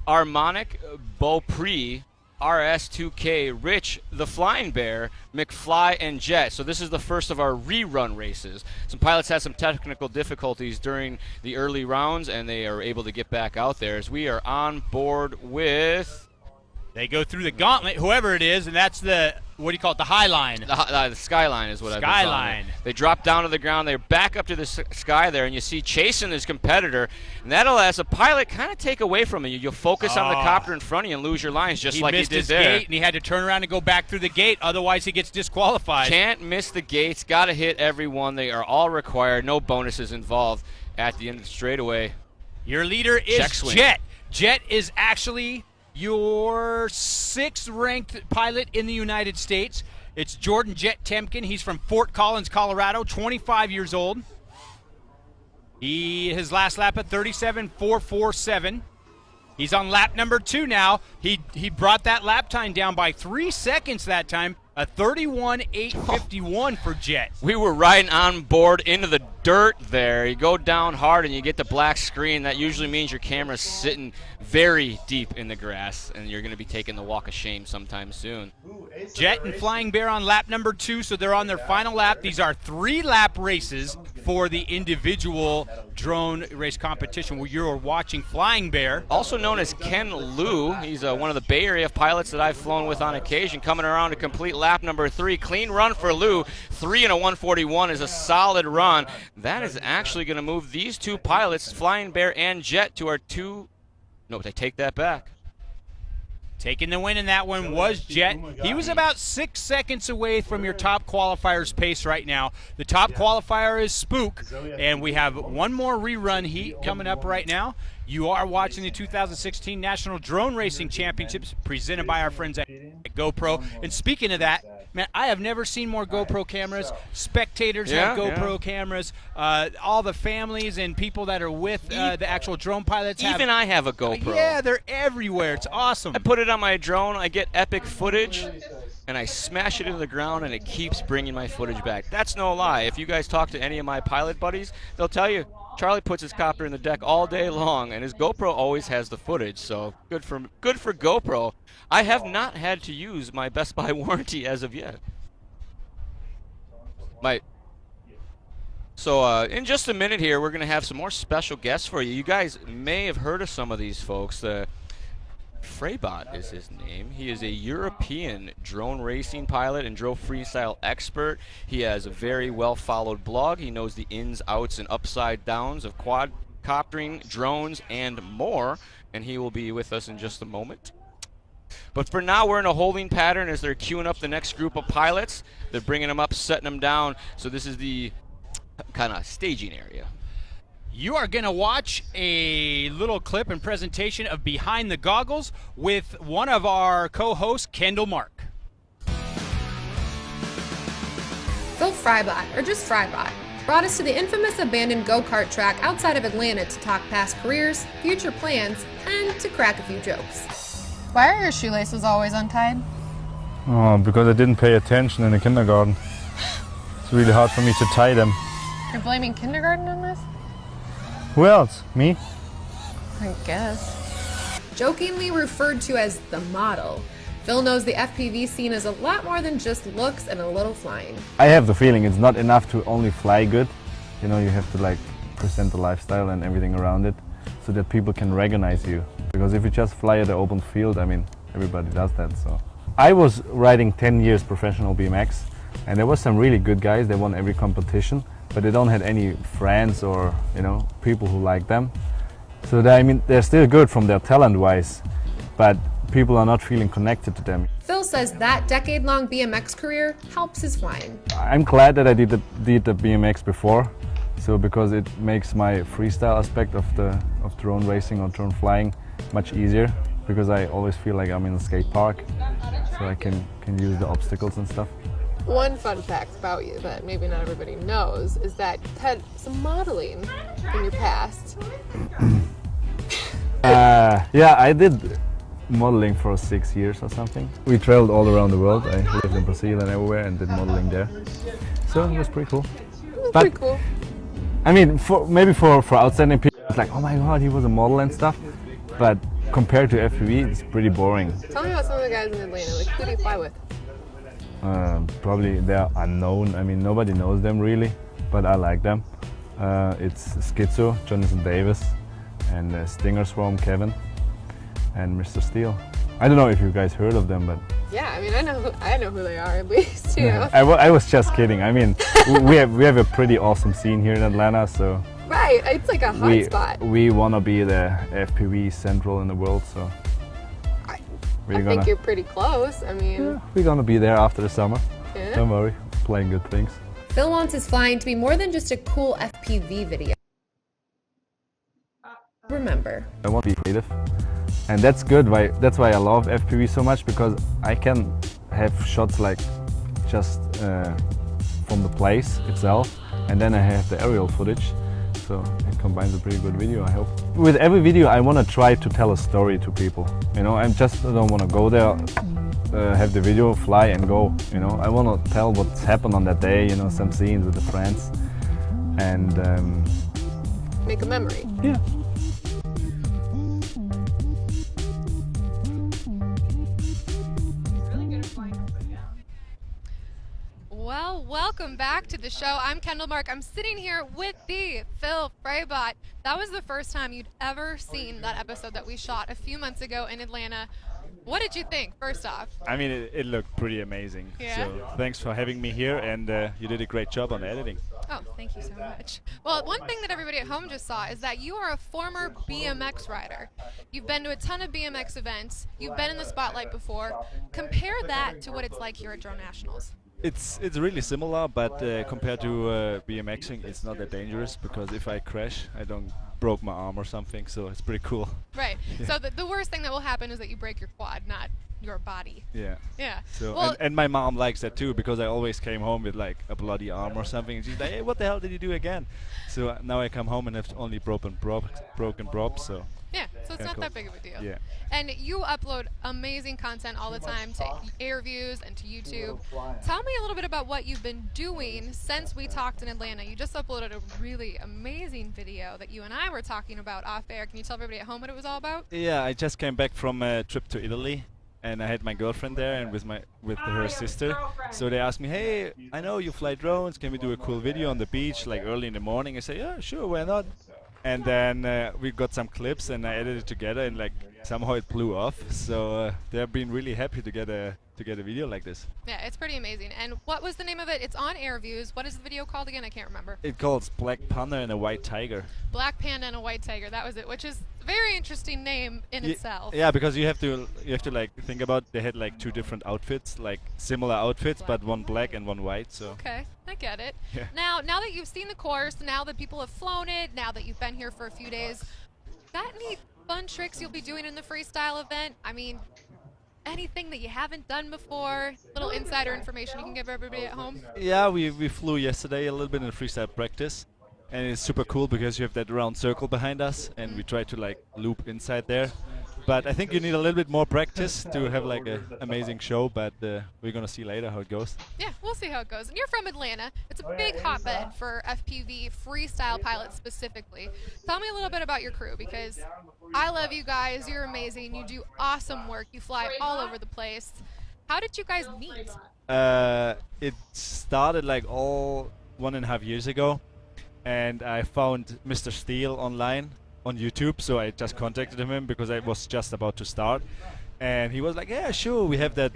Harmonic, Beaupre, RS2K, Rich, the Flying Bear, McFly, and Jet. So this is the first of our rerun races. Some pilots had some technical difficulties during the early rounds, and they are able to get back out there as we are on board with... They go through the gauntlet, whoever it is, and that's the, what do you call it, the high line. The skyline is what I've been calling it. Skyline. They drop down to the ground. They're back up to the sky there, and you see chasing his competitor. And that'll, as a pilot, kind of take away from you. You'll focus on the copter in front of you and lose your lines, just like he did there. He missed his gate, and he had to turn around and go back through the gate. Otherwise, he gets disqualified. Can't miss the gates. Got to hit every one. They are all required. No bonuses involved at the end of the straightaway. Your leader is Jet. Jet is actually your 6th ranked pilot in the United States. It's Jordan Jet Temkin. He's from Fort Collins, Colorado, 25 years old. His last lap at 37.447. He's on lap number 2 now. He brought that lap time down by 3 seconds that time. A 31.851 for Jet. We were riding on board into the dirt there. You go down hard and you get the black screen. That usually means your camera's sitting very deep in the grass, and you're going to be taking the walk of shame sometime soon. Jet and Flying Bear on lap number 2, so they're on their final lap. These are 3-lap races for the individual drone race competition where you're watching Flying Bear. Also known as Ken Liu. He's one of the Bay Area pilots that I've flown with on occasion, coming around to complete lap number 3. Clean run for Liu. 3 in a 141 is a solid run. That is actually going to move these two pilots, Flying Bear and Jet, to our two. No, I take that back. Taking the win in that one was Jet. He was about 6 seconds away from your top qualifier's pace right now. The top qualifier is Spook, and we have one more rerun heat coming up right now. You are watching the 2016 National Drone Racing Championships presented by our friends at GoPro. And speaking of that, man, I have never seen more GoPro cameras. Spectators have GoPro cameras. All the families and people that are with the actual drone pilots have. Even I have a GoPro. Yeah, they're everywhere. It's awesome. I put it on my drone. I get epic footage, and I smash it into the ground, and it keeps bringing my footage back. That's no lie. If you guys talk to any of my pilot buddies, they'll tell you Charlie puts his copter in the deck all day long, and his GoPro always has the footage. So good for GoPro. I have not had to use my Best Buy warranty as of yet. So in just a minute here, we're going to have some more special guests for you. You guys may have heard of some of these folks. Freybot is his name. He is a European drone racing pilot and drone freestyle expert. He has a very well-followed blog. He knows the ins, outs, and upside downs of quadcoptering, drones, and more. And he will be with us in just a moment. But for now, we're in a holding pattern as they're queuing up the next group of pilots. They're bringing them up, setting them down. So this is the kind of staging area. You are going to watch a little clip and presentation of Behind the Goggles with one of our co-hosts, Kendall Mark. Phil Freibot, or just Freibot, brought us to the infamous abandoned go-kart track outside of Atlanta to talk past careers, future plans, and to crack a few jokes. Why are your shoelaces always untied? Oh, because I didn't pay attention in the kindergarten. It's really hard for me to tie them. You're blaming kindergarten on this? Who else? Me? I guess. Jokingly referred to as the model, Phil knows the FPV scene is a lot more than just looks and a little flying. I have the feeling it's not enough to only fly good. You know, you have to like present the lifestyle and everything around it so that people can recognize you. Because if you just fly at the open field, I mean, everybody does that. So I was riding 10 years professional BMX, and there was some really good guys. They won every competition, but they don't have any friends or, you know, people who like them. So I mean, they're still good from their talent-wise, but people are not feeling connected to them. Phil says that decade-long BMX career helps his flying. I'm glad that I did the BMX before, so because it makes my freestyle aspect of drone racing or drone flying much easier, because I always feel like I'm in a skate park, so I can use the obstacles and stuff. One fun fact about you that maybe not everybody knows is that you've had some modeling in your past. Yeah, I did modeling for 6 years or something. We traveled all around the world. I lived in Brazil and everywhere and did modeling there. So it was pretty cool. Pretty cool. I mean, maybe for outstanding people, it's like, oh my god, he was a model and stuff. But compared to FPV, it's pretty boring. Tell me about some of the guys in Atlanta. Like, who do you fly with? Probably they're unknown. I mean, nobody knows them really, but I like them. It's Schizo, Jonathan Davis, and Stinger Swarm, Kevin, and Mr. Steele. I don't know if you guys heard of them, but yeah, I mean, I know who they are at least. You know? I was just kidding. I mean, we have a pretty awesome scene here in Atlanta, so. Right, it's like a hot spot. We want to be the FPV central in the world, so. I think you're pretty close. I mean, yeah, we're gonna be there after the summer. Yeah. Don't worry, playing good things. Phil wants his flying to be more than just a cool FPV video. Remember, I want to be creative, and that's good. That's why I love FPV so much, because I can have shots like just from the place itself, and then I have the aerial footage. So it combines a pretty good video, I hope. With every video, I want to try to tell a story to people. You know, I don't want to go there, have the video, fly and go. You know, I want to tell what's happened on that day. You know, some scenes with the friends, and make a memory. Yeah. Well, welcome back to the show. I'm Kendall Mark. I'm sitting here with the Phil Freibot. That was the first time you'd ever seen that episode that we shot a few months ago in Atlanta. What did you think, first off? I mean, it looked pretty amazing. Yeah? So thanks for having me here, and you did a great job on editing. Oh, thank you so much. Well, one thing that everybody at home just saw is that you are a former BMX rider. You've been to a ton of BMX events. You've been in the spotlight before. Compare that to what it's like here at Drone Nationals. It's really similar, but compared to BMXing, it's not that dangerous because if I crash, I don't broke my arm or something, so it's pretty cool. Right. Yeah. So the worst thing that will happen is that you break your quad, not your body. Yeah. Yeah. So well, and my mom likes that too because I always came home with like a bloody arm or something, and she's like, "Hey, what the hell did you do again?" So now I come home and have only broken props. So. Yeah, so it's Yeah, not cool. that big of a deal. Yeah. And you upload amazing content all the time to Airviews and to YouTube. Tell me a little bit about what you've been doing since we talked in Atlanta. You just uploaded a really amazing video that you and I were talking about off air. Can you tell everybody at home what it was all about? Yeah, I just came back from a trip to Italy, and I had my girlfriend there and with her sister. So they asked me, "Hey, I know you fly drones. Can we do a cool video on the beach, like early in the morning?" I said, "Yeah, sure, why not?" And then we got some clips, and I edited it together, and like somehow it blew off. So they've been really happy to get a video like this. Yeah, it's pretty amazing. And what was the name of it? It's on Airviews. What is the video called again? I can't remember. It calls Black Panda and a White Tiger. Black Panda and a White Tiger. That was it, which is a very interesting name in itself. Yeah, because you have to like think about they had like two different outfits, like similar outfits, but one black and one white. So. Okay, I get it. Yeah. Now that you've seen the course, now that people have flown it, now that you've been here for a few days, got any fun tricks you'll be doing in the freestyle event? I mean, anything that you haven't done before? Little insider information you can give everybody at home? Yeah, we flew yesterday a little bit in freestyle practice, and it's super cool because you have that round circle behind us, and we try to like loop inside there. But I think you need a little bit more practice to have like an amazing show, but we're gonna see later how it goes. Yeah, we'll see how it goes. And you're from Atlanta. It's a big hotbed for FPV freestyle pilots specifically. Tell me a little bit about your crew, because I love you guys. You're amazing. You do awesome work. You fly all over the place. How did you guys meet? It started like all 1.5 years ago, and I found Mr. Steele online on YouTube, so I just contacted him because I was just about to start, and he was like, "Yeah, sure, we have that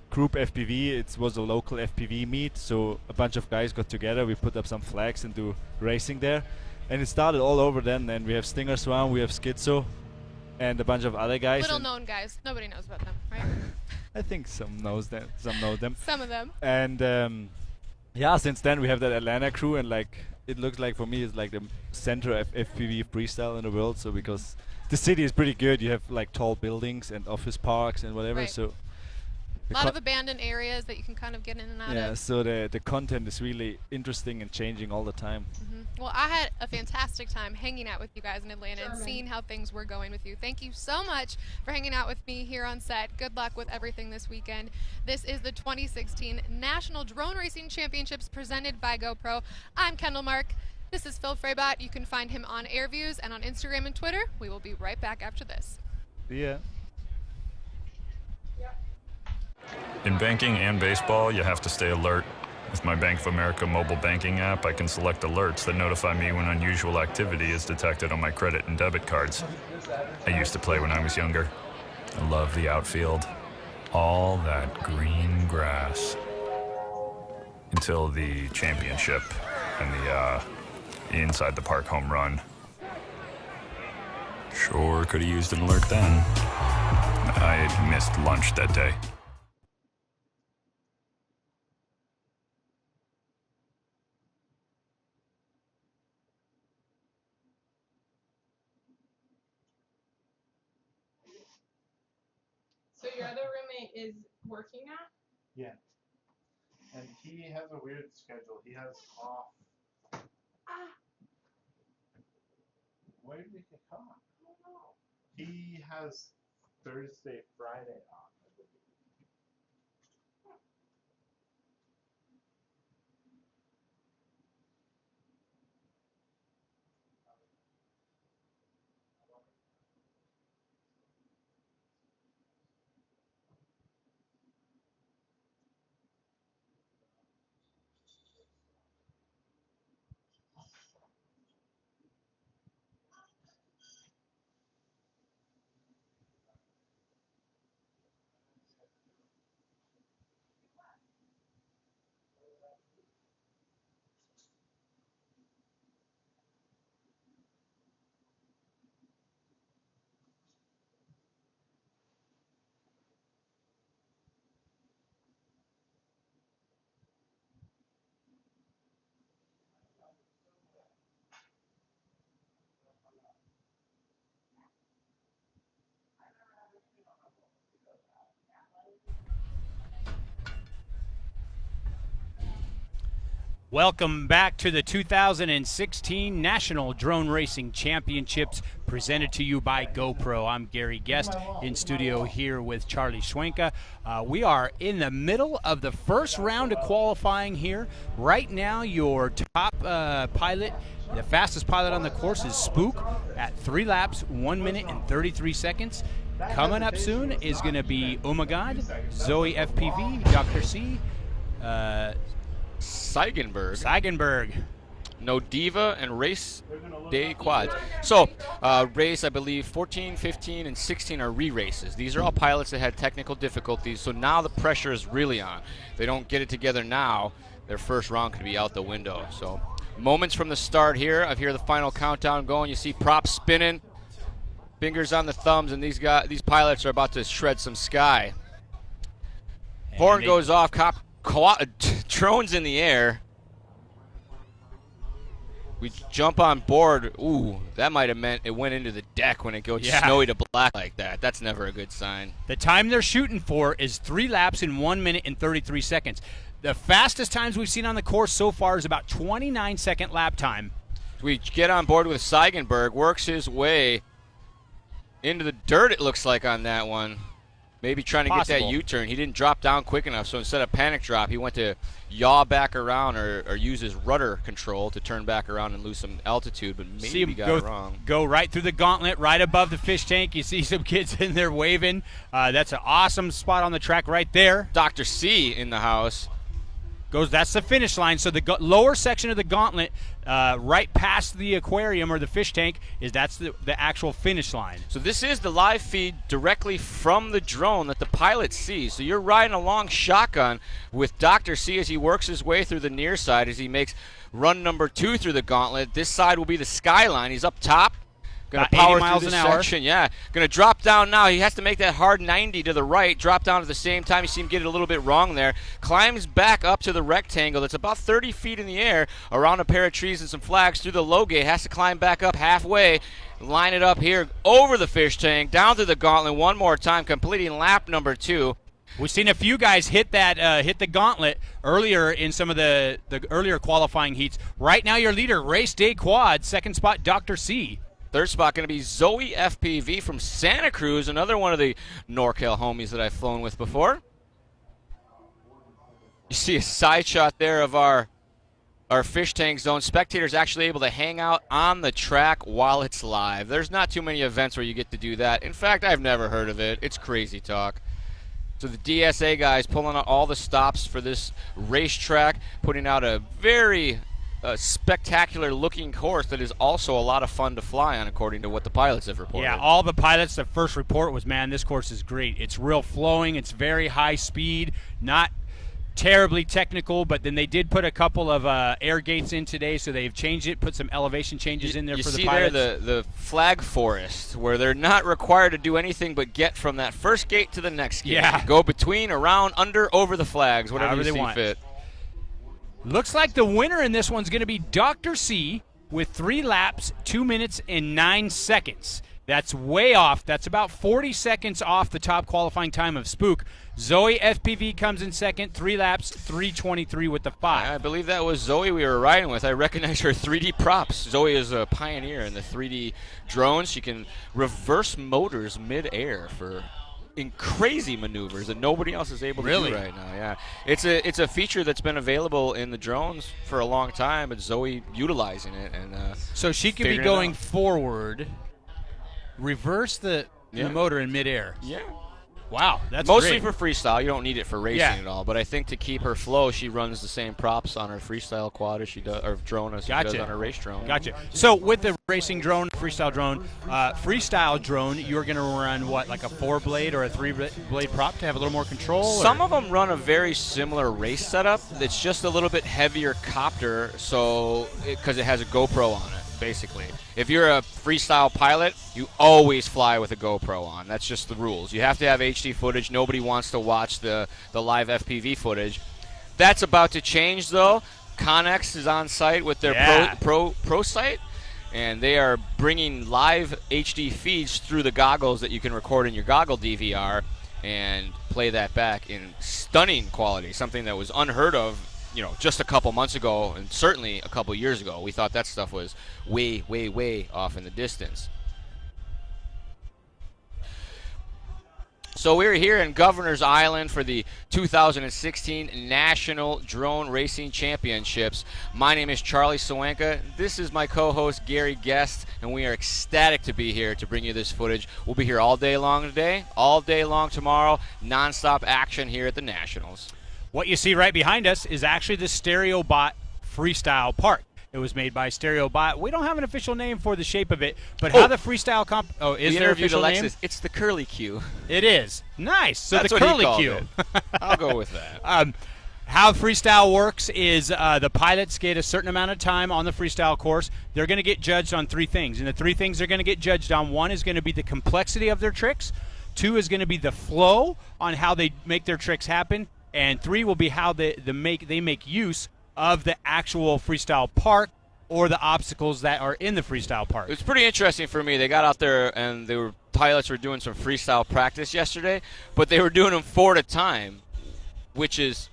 group FPV. It was a local FPV meet, so a bunch of guys got together. We put up some flags and do racing there, and it started all over then. And we have Stinger Swan, we have Schizo, and a bunch of other guys. Little known guys. Nobody knows about them, right? I think some know them. Some of them. And yeah, since then we have that Atlanta crew, and like it looks like for me it's like the center of FPV freestyle in the world. So because the city is pretty good, you have like tall buildings and office parks and whatever. Right. So A lot of abandoned areas that you can kind of get in and out yeah, of. so the content is really interesting and changing all the time. Well, I had a fantastic time hanging out with you guys in Atlanta and seeing how things were going with you. Thank you so much for hanging out with me here on set. Good luck with everything this weekend. This is the 2016 National Drone Racing Championships presented by GoPro. I'm Kendall Mark. This is Phil Freibot. You can find him on Airviews and on Instagram and Twitter. We will be right back after this. Yeah. In banking and baseball, you have to stay alert. With my Bank of America mobile banking app, I can select alerts that notify me when unusual activity is detected on my credit and debit cards. I used to play when I was younger. I love the outfield. All that green grass. Until the championship and the inside the park home run. Sure could have used an alert then. I missed lunch that day. So your other roommate is working now? Yeah. And he has a weird schedule. He has off. Why did we get caught? He has Thursday, Friday off. Welcome back to the 2016 National Drone Racing Championships presented to you by GoPro. I'm Gary Guest in studio here with Charlie Schwenka. We are in the middle of the first round of qualifying here. Right now, your top pilot, the fastest pilot on the course is Spook at 3 laps, 1 minute and 33 seconds. Coming up soon is going to be Umagad, Zoe FPV, Dr. C, Seigenberg. No Diva and Race Day Quads. So, race, I believe, 14, 15, and 16 are re-races. These are all pilots that had technical difficulties, so now the pressure is really on. If they don't get it together now, their first round could be out the window. So, moments from the start here. I hear the final countdown going. You see props spinning, fingers on the thumbs, and these pilots are about to shred some sky. Horn goes off, drones in the air. We jump on board. Ooh, that might have meant it went into the deck when it goes snowy to black like that. That's never a good sign. The time they're shooting for is 3 laps in 1 minute and 33 seconds. The fastest times we've seen on the course so far is about 29-second lap time. We get on board with Seigenberg, works his way into the dirt, it looks like, on that one. Maybe trying to get that U-turn. He didn't drop down quick enough, so instead of panic drop, he went to yaw back around or use his rudder control to turn back around and lose some altitude, but maybe he got it wrong. Go right through the gauntlet, right above the fish tank. You see some kids in there waving. That's an awesome spot on the track right there. Dr. C in the house. That's the finish line. So the lower section of the gauntlet, right past the aquarium or the fish tank, that's the actual finish line. So this is the live feed directly from the drone that the pilot sees. So you're riding along shotgun with Dr. C as he works his way through the near side as he makes run number 2 through the gauntlet. This side will be the skyline. He's up top. Going to power 80 miles through this an hour. section, yeah. Going to drop down now. He has to make that hard 90 to the right, drop down at the same time. You see him get it a little bit wrong there. Climbs back up to the rectangle that's about 30 feet in the air around a pair of trees and some flags through the low gate. Has to climb back up halfway, line it up here over the fish tank, down through the gauntlet one more time, completing lap number 2. We've seen a few guys hit the gauntlet earlier in some of the earlier qualifying heats. Right now your leader, Race Day Quad, second spot, Dr. C. Third spot going to be Zoe FPV from Santa Cruz, another one of the NorCal homies that I've flown with before. You see a side shot there of our fish tank zone. Spectators actually able to hang out on the track while it's live. There's not too many events where you get to do that. In fact, I've never heard of it. It's crazy talk. So the DSA guys pulling out all the stops for this racetrack, putting out a very spectacular looking course that is also a lot of fun to fly on, according to what the pilots have reported. Yeah, all the pilots, the first report was, man, this course is great. It's real flowing. It's very high speed, not terribly technical, but then they did put a couple of air gates in today, so they've changed it, put some elevation changes in there for the pilots. You see there the flag forest, where they're not required to do anything but get from that first gate to the next gate. Yeah. Go between, around, under, over the flags, whatever However you they see want. fit. Looks like the winner in this one's going to be Dr. C with 3 laps, 2 minutes, and 9 seconds. That's way off. That's about 40 seconds off the top qualifying time of Spook. Zoe FPV comes in second, 3 laps, 3:23 with the 5. I believe that was Zoe we were riding with. I recognize her 3D props. Zoe is a pioneer in the 3D drones. She can reverse motors mid-air for crazy maneuvers that nobody else is able to do right now. Yeah, it's a feature that's been available in the drones for a long time, but Zoe utilizing it and so she could be going forward, reverse the motor in midair. Yeah. Wow, that's mostly great. for freestyle. You don't need it for racing at all. But I think to keep her flow, she runs the same props on her freestyle quad as she does, or drone as she does on her race drone. Gotcha. So with the racing drone, freestyle drone, you're going to run what, like a 4-blade or a 3-blade prop to have a little more control? Some of them run a very similar race setup. It's just a little bit heavier copter, so because it has a GoPro on it. Basically, if you're a freestyle pilot, you always fly with a GoPro on. That's just the rules. You have to have HD footage. Nobody wants to watch the live FPV footage. That's about to change, though. Connex is on site with their pro site, and they are bringing live HD feeds through the goggles that you can record in your goggle DVR and play that back in stunning quality, something that was unheard of just a couple months ago, and certainly a couple years ago. We thought that stuff was way, way, way off in the distance. So we're here in Governor's Island for the 2016 National Drone Racing Championships. My name is Charlie Sawanka. This is my co-host Gary Guest, and we are ecstatic to be here to bring you this footage. We'll be here all day long today, all day long tomorrow, nonstop action here at the Nationals. What you see right behind us is actually the StereoBot Freestyle Park. It was made by StereoBot. We don't have an official name for the shape of it, but how the freestyle is there an official name? It's the Curly Q. It is. Nice. So that's the Curly Q. I'll go with that. How freestyle works is the pilots get a certain amount of time on the freestyle course. They're going to get judged on 3 things, and the 3 things they're going to get judged on, 1 is going to be the complexity of their tricks, 2 is going to be the flow on how they make their tricks happen, and 3 will be how they make use of the actual freestyle park or the obstacles that are in the freestyle park. It was pretty interesting for me. They got out there and pilots were doing some freestyle practice yesterday, but they were doing them 4 at a time, which is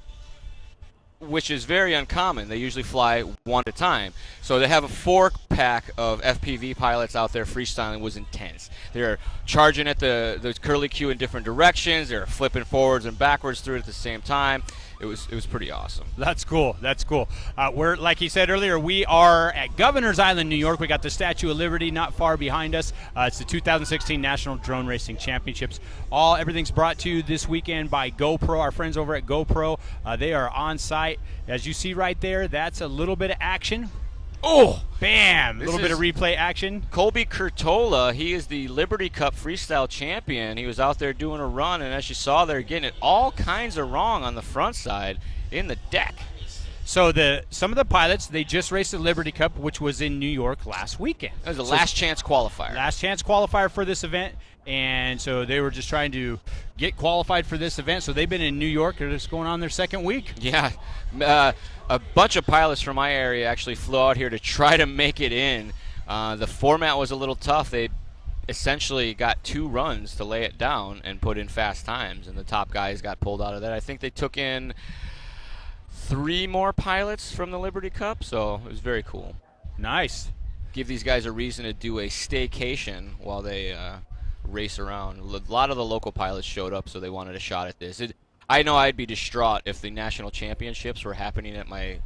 very uncommon. They usually fly 1 at a time. So they have a 4-pack of FPV pilots out there freestyling. Was intense. They're charging at the curly Q in different directions. They're flipping forwards and backwards through it at the same time. It was pretty awesome. That's cool. That's cool. We're, like he said earlier, we are at Governor's Island, New York. We got the Statue of Liberty not far behind us. It's the 2016 National Drone Racing Championships. Everything's brought to you this weekend by GoPro. Our friends over at GoPro, they are on site. As you see right there, that's a little bit of action. Oh, bam! A little bit of replay action. Colby Curtola, he is the Liberty Cup freestyle champion. He was out there doing a run, and as you saw, they're getting it all kinds of wrong on the front side in the deck. So some of the pilots, they just raced the Liberty Cup, which was in New York last weekend. It was a last chance qualifier. Last chance qualifier for this event, and so they were just trying to get qualified for this event. So they've been in New York. They're just going on their second week. Yeah. A bunch of pilots from my area actually flew out here to try to make it in. The format was a little tough. They essentially got 2 runs to lay it down and put in fast times, and the top guys got pulled out of that. I think they took in 3 more pilots from the Liberty Cup, so it was very cool. Nice. Give these guys a reason to do a staycation while they race around. A lot of the local pilots showed up, so they wanted a shot at this. I know I'd be distraught if the national championships were happening at my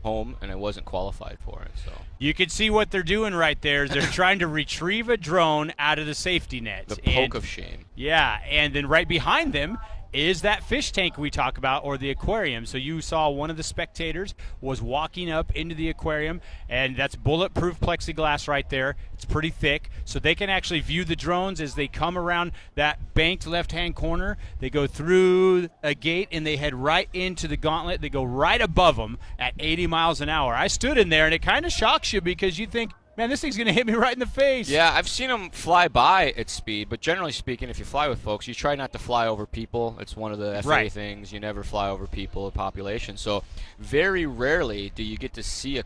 home and I wasn't qualified for it. So you can see what they're doing right there is they're trying to retrieve a drone out of the safety net. The poke of shame. Yeah, and then right behind them is that fish tank we talk about, or the aquarium. So you saw one of the spectators was walking up into the aquarium, and that's bulletproof plexiglass right there. It's pretty thick, so they can actually view the drones as they come around that banked left-hand corner. They go through a gate, and they head right into the gauntlet. They go right above them at 80 miles an hour. I stood in there, and it kind of shocks you because you think, man, this thing's going to hit me right in the face. Yeah, I've seen them fly by at speed, but generally speaking, if you fly with folks, you try not to fly over people. It's one of the FAA things. You never fly over people or population. So very rarely do you get to see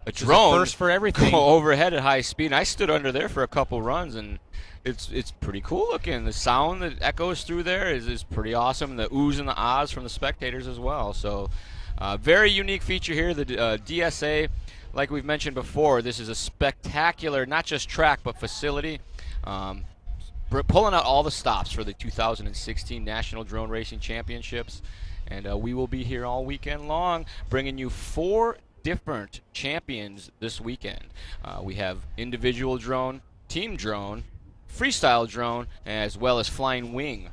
a drone first for everything. Go overhead at high speed. And I stood under there for a couple runs, and it's pretty cool looking. The sound that echoes through there is pretty awesome. The oohs and the ahs from the spectators as well. So very unique feature here. The DSA, like we've mentioned before, this is a spectacular, not just track, but facility. Pulling out all the stops for the 2016 National Drone Racing Championships. And we will be here all weekend long, bringing you 4 different champions this weekend. We have individual drone, team drone, freestyle drone, as well as flying wing.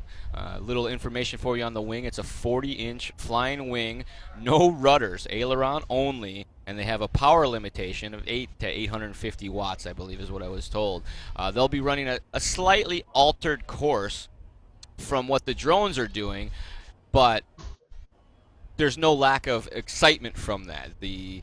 Little information for you on the wing. It's a 40-inch flying wing, no rudders, aileron only, and they have a power limitation of 8 to 850 watts, I believe is what I was told. They'll be running a slightly altered course from what the drones are doing, but there's no lack of excitement from that. The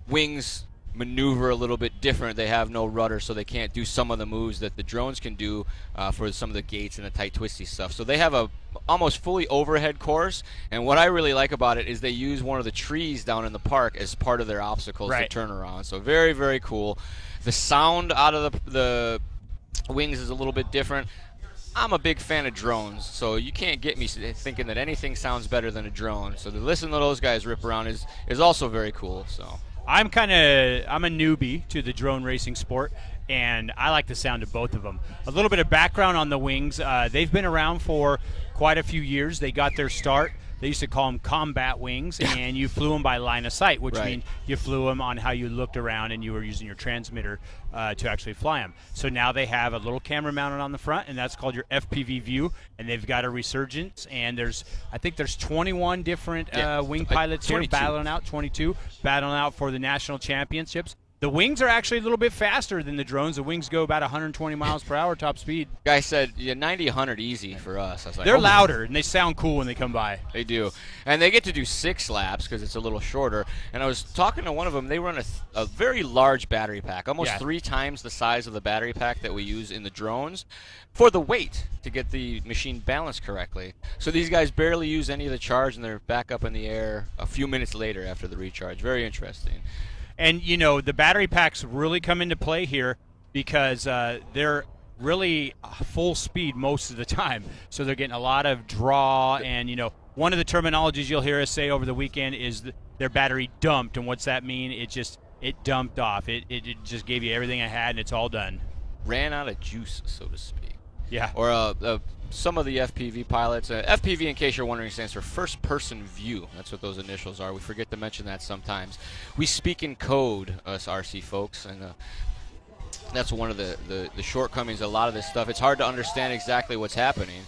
wings maneuver a little bit different. They have no rudder, so they can't do some of the moves that the drones can do for some of the gates and the tight twisty stuff. So they have a almost fully overhead course, and what I really like about it is they use one of the trees down in the park as part of their obstacles to turn around. So very, very cool. The sound out of the wings is a little bit different. I'm a big fan of drones, so you can't get me thinking that anything sounds better than a drone. So to listen to those guys rip around is also very cool. So I'm a newbie to the drone racing sport, and I like the sound of both of them. A little bit of background on the wings. They've been around for quite a few years. They got their start. They used to call them combat wings, and you flew them by line of sight, which means you flew them on how you looked around and you were using your transmitter to actually fly them. So now they have a little camera mounted on the front, and that's called your FPV view, and they've got a resurgence, and I think there's 21 different wing pilots 22. Here battling out for the national championships. The wings are actually a little bit faster than the drones. The wings go about 120 miles per hour top speed. Guy said 90, 100 easy for us. I was like, they're louder, and they sound cool when they come by. They do. And they get to do 6 laps because it's a little shorter. And I was talking to one of them. They run a very large battery pack, almost 3 times the size of the battery pack that we use in the drones for the weight to get the machine balanced correctly. So these guys barely use any of the charge, and they're back up in the air a few minutes later after the recharge. Very interesting. And, the battery packs really come into play here because they're really full speed most of the time. So they're getting a lot of draw. And, one of the terminologies you'll hear us say over the weekend is their battery dumped. And what's that mean? It dumped off. It just gave you everything I had, and it's all done. Ran out of juice, so to speak. Yeah. Or some of the FPV pilots. FPV, in case you're wondering, stands for first person view. That's what those initials are. We forget to mention that sometimes. We speak in code, us RC folks, and that's one of the shortcomings of a lot of this stuff. It's hard to understand exactly what's happening.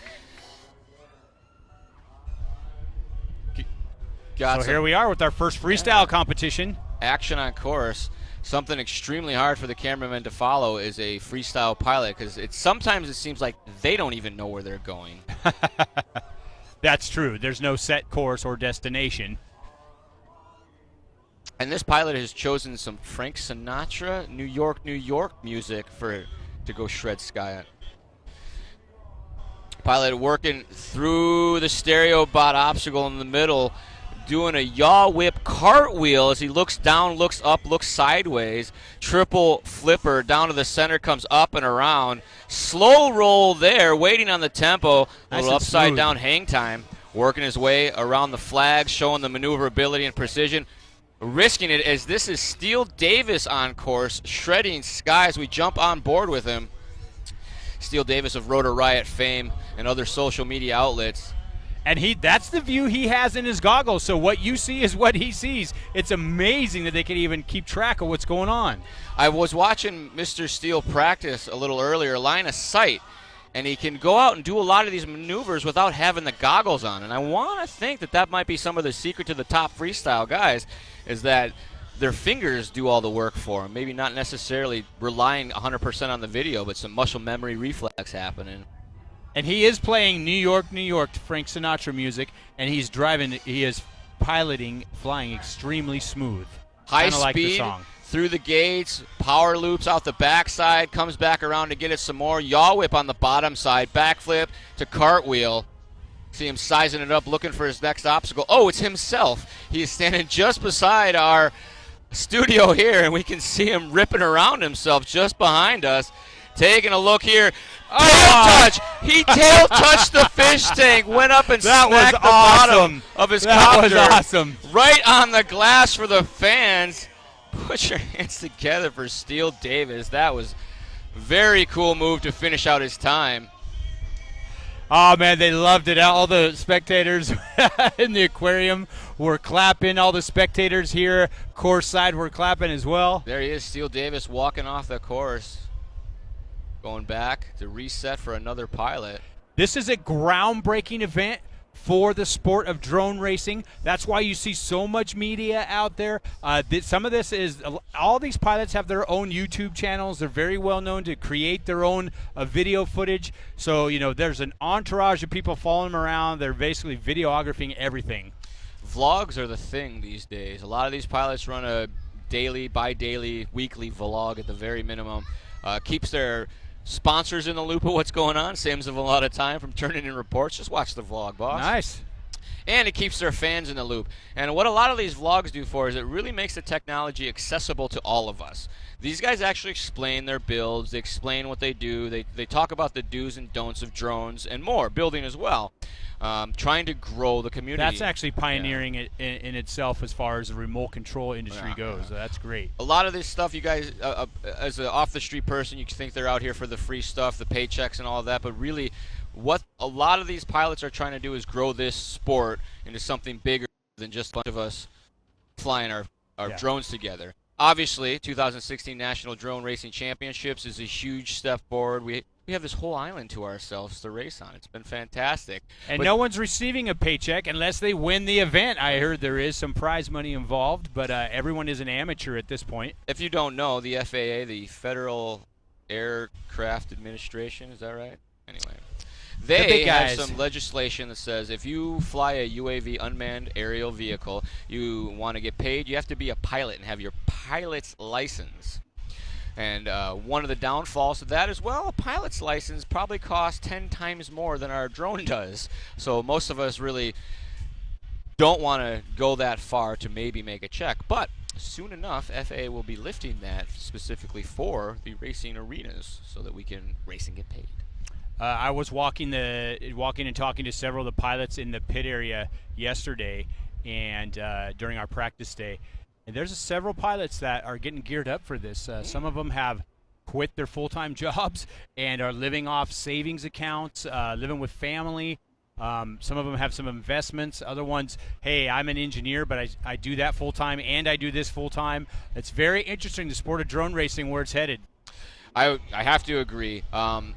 So here we are with our first freestyle competition. Action on course. Something extremely hard for the cameraman to follow is a freestyle pilot, because sometimes it seems like they don't even know where they're going. That's true. There's no set course or destination. And this pilot has chosen some Frank Sinatra, New York, New York music to go shred sky at. Pilot working through the stereo bot obstacle in the middle, doing a yaw whip cartwheel as he looks down, looks up, looks sideways. Triple flipper down to the center, comes up and around. Slow roll there, waiting on the tempo. A little upside down hang time. Working his way around the flag, showing the maneuverability and precision. Risking it as this is Steele Davis on course, shredding skies. We jump on board with him. Steele Davis of Rotor Riot fame and other social media outlets. And that's the view he has in his goggles. So what you see is what he sees. It's amazing that they can even keep track of what's going on. I was watching Mr. Steele practice a little earlier, line of sight, and he can go out and do a lot of these maneuvers without having the goggles on. And I want to think that might be some of the secret to the top freestyle guys, is that their fingers do all the work for them. Maybe not necessarily relying 100% on the video, but some muscle memory reflex happening. And he is playing New York, New York, Frank Sinatra music, and he is piloting, flying extremely smooth. High speed, like the song. Through the gates, power loops out the backside, comes back around to get it some more. Yaw whip on the bottom side, backflip to cartwheel. See him sizing it up, looking for his next obstacle. Oh, it's himself. He is standing just beside our studio here, and we can see him ripping around himself just behind us. Taking a look here. Tail touch! He tail touched the fish tank, went up and smacked the bottom of his copter. That was awesome. Right on the glass for the fans. Put your hands together for Steele Davis. That was a very cool move to finish out his time. Oh, man, they loved it. All the spectators in the aquarium were clapping. All the spectators here, course side, were clapping as well. There he is, Steele Davis walking off the course. Going back to reset for another pilot. This is a groundbreaking event for the sport of drone racing. That's why you see so much media out there. Some of this is, all these pilots have their own YouTube channels. They're very well known to create their own video footage. So, there's an entourage of people following them around. They're basically videographing everything. Vlogs are the thing these days. A lot of these pilots run a daily, bi-daily, weekly vlog at the very minimum. Keeps their sponsors in the loop of what's going on. Saves them a lot of time from turning in reports. Just watch the vlog, boss. Nice. And it keeps their fans in the loop. And what a lot of these vlogs do for is it really makes the technology accessible to all of us. These guys actually explain their builds. They explain what they do. They talk about the do's and don'ts of drones and more, building as well. Trying to grow the community. That's actually pioneering it in itself as far as the remote control industry goes. So that's great. A lot of this stuff, you guys, as an off-the-street person, you think they're out here for the free stuff, the paychecks and all of that, but really what a lot of these pilots are trying to do is grow this sport into something bigger than just a bunch of us flying our drones together. Obviously, 2016 National Drone Racing Championships is a huge step forward. We have this whole island to ourselves to race on. It's been fantastic. And no one's receiving a paycheck unless they win the event. I heard there is some prize money involved, but everyone is an amateur at this point. If you don't know, the FAA, the Federal Aircraft Administration, is that right? Anyway. They have some legislation that says if you fly a UAV, unmanned aerial vehicle, you want to get paid, you have to be a pilot and have your pilot's license. And one of the downfalls of that is, well, a pilot's license probably costs 10 times more than our drone does. So most of us really don't want to go that far to maybe make a check. But soon enough, FAA will be lifting that specifically for the racing arenas so that we can race and get paid. I was walking and talking to several of the pilots in the pit area yesterday, and during our practice day, and there's several pilots that are getting geared up for this. Some of them have quit their full-time jobs and are living off savings accounts, living with family. Some of them have some investments. Other ones, hey, I'm an engineer, but I do that full-time and I do this full-time. It's very interesting, the sport of drone racing, where it's headed. I have to agree.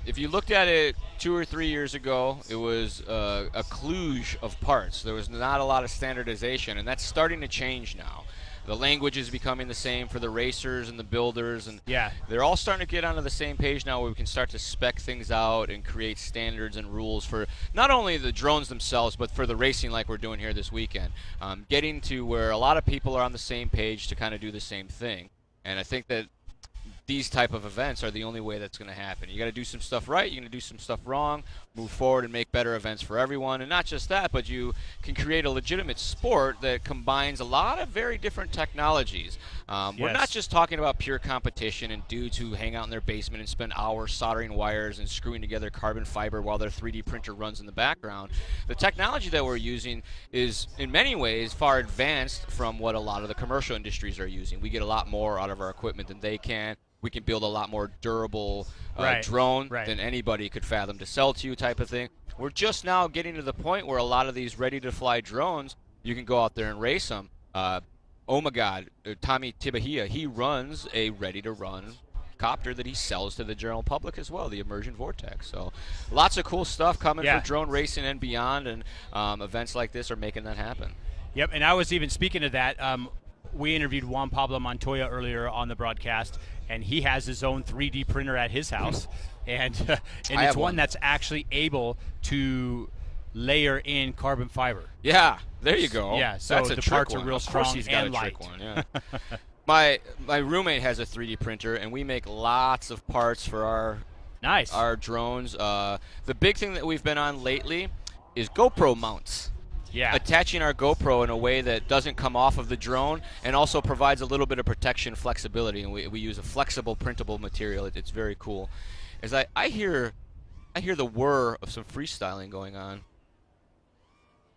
If you looked at it 2 or 3 years ago, it was a kludge of parts. There was not a lot of standardization, and that's starting to change now. The language is becoming the same for the racers and the builders, and they're all starting to get onto the same page now where we can start to spec things out and create standards and rules for not only the drones themselves, but for the racing like we're doing here this weekend. Getting to where a lot of people are on the same page to kind of do the same thing. And I think that these type of events are the only way that's going to happen. You got to do some stuff right, you're going to do some stuff wrong, move forward and make better events for everyone. And not just that, but you can create a legitimate sport that combines a lot of very different technologies. We're not just talking about pure competition and dudes who hang out in their basement and spend hours soldering wires and screwing together carbon fiber while their 3D printer runs in the background. The technology that we're using is in many ways far advanced from what a lot of the commercial industries are using. We get a lot more out of our equipment than they can. We can build a lot more durable drone than anybody could fathom to sell to you, type of thing. We're just now getting to the point where a lot of these ready-to-fly drones, you can go out there and race them. Oh my God, Tommy Tibahia, he runs a ready-to-run copter that he sells to the general public as well, the Immersion Vortex. So lots of cool stuff coming for drone racing and beyond, and events like this are making that happen. Yep, and I was even speaking of that. We interviewed Juan Pablo Montoya earlier on the broadcast, and he has his own 3D printer at his house, and it's one that's actually able to layer in carbon fiber. Yeah, there you go. Yeah, so that's the parts are real strong he's got and a light. trick one, yeah. My roommate has a 3D printer, and we make lots of parts for our drones. The big thing that we've been on lately is GoPro mounts. attaching our GoPro in a way that doesn't come off of the drone and also provides a little bit of protection flexibility. And we use a flexible printable material. It's very cool. As I hear the whir of some freestyling going on.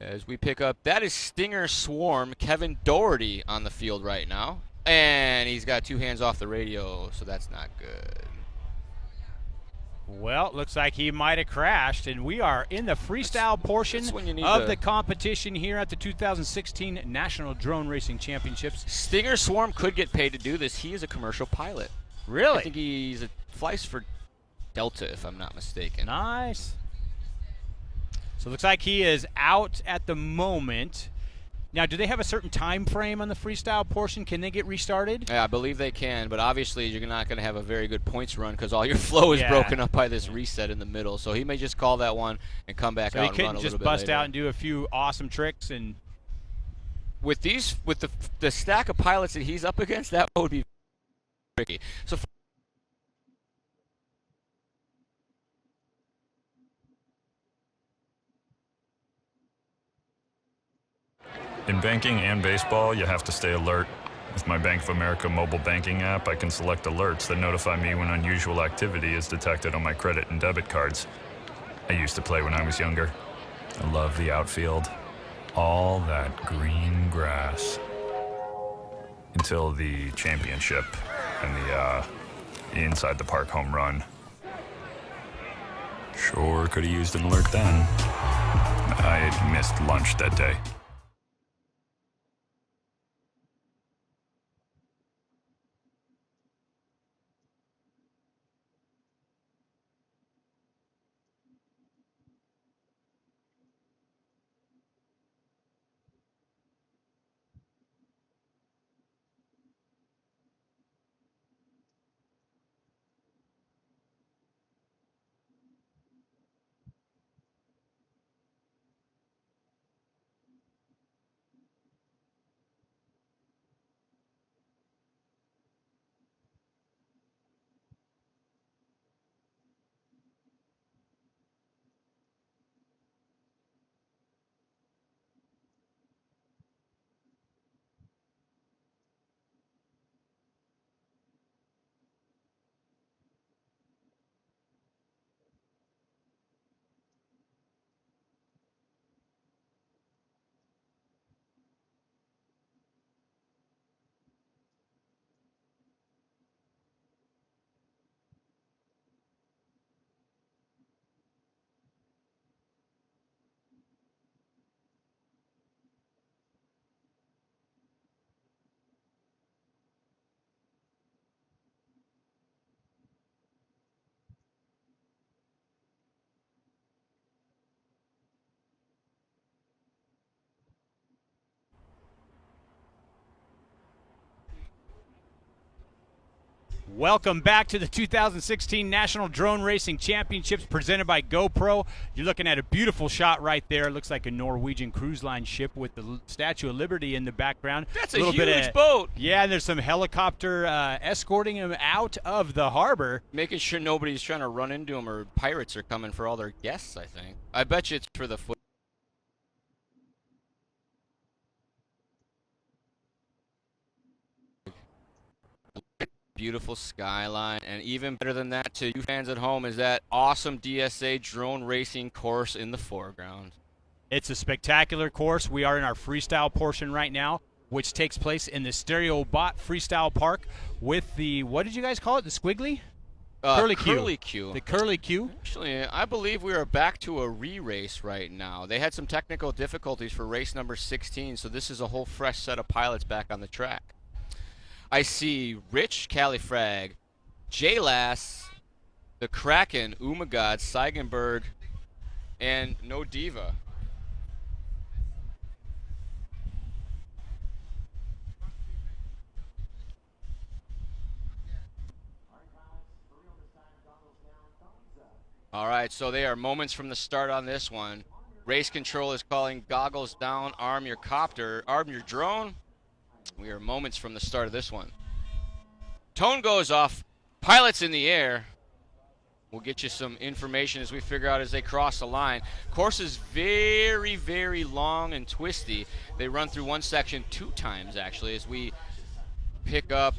As we pick up, that is Stinger Swarm, Kevin Doherty on the field right now. And he's got 2 hands off the radio, so that's not good. Well, looks like he might have crashed, and we are in the freestyle portion of the competition here at the 2016 National Drone Racing Championships. Stinger Swarm could get paid to do this. He is a commercial pilot. Really? I think he's flies for Delta, if I'm not mistaken. Nice. So it looks like he is out at the moment. Now, do they have a certain time frame on the freestyle portion? Can they get restarted? Yeah, I believe they can, but obviously you're not going to have a very good points run because all your flow is broken up by this reset in the middle. So he may just call that one and come back out and run a little bit later. So he couldn't just bust out and do a few awesome tricks and. With the stack of pilots that he's up against, that would be tricky. So. In banking and baseball, you have to stay alert. With my Bank of America mobile banking app, I can select alerts that notify me when unusual activity is detected on my credit and debit cards. I used to play when I was younger. I love the outfield. All that green grass. Until the championship and the inside the park home run. Sure could have used an alert then. I had missed lunch that day. Welcome back to the 2016 National Drone Racing Championships presented by GoPro. You're looking at a beautiful shot right there. It looks like a Norwegian cruise line ship with the Statue of Liberty in the background. That's a huge boat. Yeah, and there's some helicopter escorting him out of the harbor. Making sure nobody's trying to run into him or pirates are coming for all their guests, I think. I bet you it's for the foot. Beautiful skyline, and even better than that to you fans at home is that awesome DSA drone racing course in the foreground. It's a spectacular course. We are in our freestyle portion right now, which takes place in the Stereo Bot Freestyle Park with the, what did you guys call it, the squiggly? Curly Q. The Curly Q. Actually, I believe we are back to a re-race right now. They had some technical difficulties for race number 16, so this is a whole fresh set of pilots back on the track. I see Rich Califrag, J-Lass, the Kraken, Umagod, Seigenberg, and No Diva. All right, so they are moments from the start on this one. Race control is calling goggles down, arm your copter, arm your drone. We are moments from the start of this one. Tone goes off. Pilots in the air. We'll get you some information as we figure out as they cross the line. Course is very, very long and twisty. They run through one section 2 times, actually, as we pick up,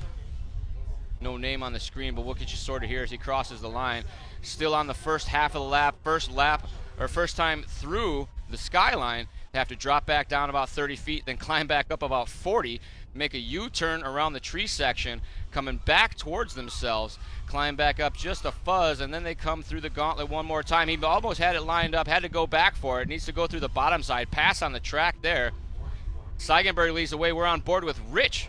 no name on the screen, but we'll get you sorted here as he crosses the line. Still on the first half of the lap, first time through the skyline. They have to drop back down about 30 feet, then climb back up about 40, make a U-turn around the tree section, coming back towards themselves, climb back up just a fuzz, and then they come through the gauntlet one more time. He almost had it lined up, had to go back for it, needs to go through the bottom side, pass on the track there. Seigenberg leads the way. We're on board with Rich.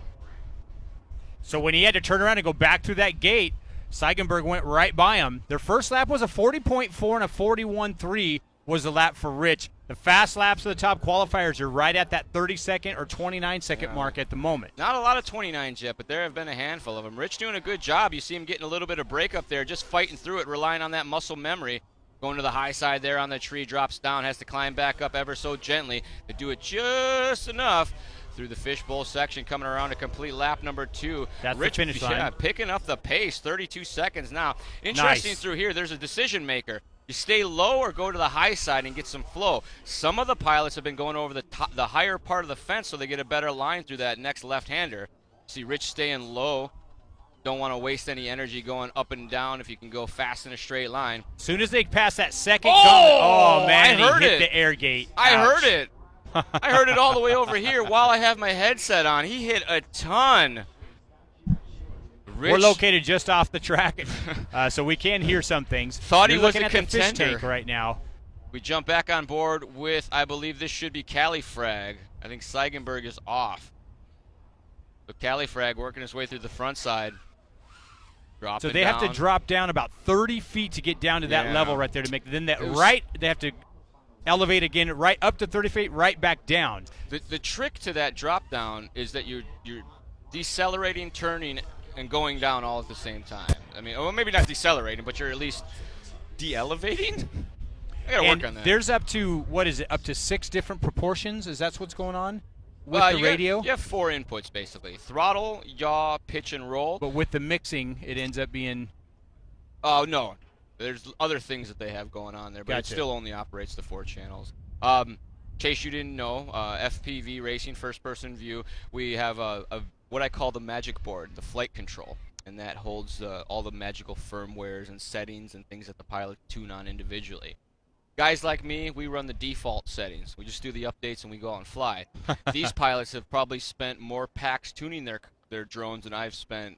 So when he had to turn around and go back through that gate, Seigenberg went right by him. Their first lap was a 40.4 and a 41.3 was the lap for Rich. The fast laps of the top qualifiers are right at that 30-second or 29-second mark at the moment. Not a lot of 29s yet, but there have been a handful of them. Rich doing a good job. You see him getting a little bit of break up there, just fighting through it, relying on that muscle memory. Going to the high side there on the tree, drops down, has to climb back up ever so gently to do it just enough through the fishbowl section, coming around to complete lap number 2. That's Rich, the finish line. Yeah, picking up the pace, 32 seconds now. Interesting through here, there's a decision maker. You stay low or go to the high side and get some flow. Some of the pilots have been going over the higher part of the fence so they get a better line through that next left-hander. See Rich staying low. Don't want to waste any energy going up and down if you can go fast in a straight line. As soon as they pass that second gauntlet, man, I heard he hit it. the air gate. I Ouch. heard it. I heard it all the way over here while I have my headset on. He hit a ton. We're located just off the track, so we can hear some things. Thought he You're was looking a at the fish contender tank right now. We jump back on board with, I believe this should be Califrag. I think Seigenberg is off. So Califrag working his way through the front side. So they have to drop down about 30 feet to get down to that level right there to make. Then they have to elevate again right up to 30 feet, right back down. The trick to that drop down is that you're decelerating, turning, and going down all at the same time. I mean, well, maybe not decelerating, but you're at least de-elevating. I gotta work on that. There's up to, what is it, up to 6 different proportions? Is that what's going on with the radio? You have 4 inputs, basically. Throttle, yaw, pitch, and roll. But with the mixing, it ends up being... Oh, no. There's other things that they have going on there, but it still only operates the 4 channels. In case you didn't know, FPV Racing, first-person view, we have what I call the magic board, the flight control, and that holds all the magical firmwares and settings and things that the pilot tune on individually. Guys like me, we run the default settings. We just do the updates and we go out and fly. These pilots have probably spent more packs tuning their drones than I've spent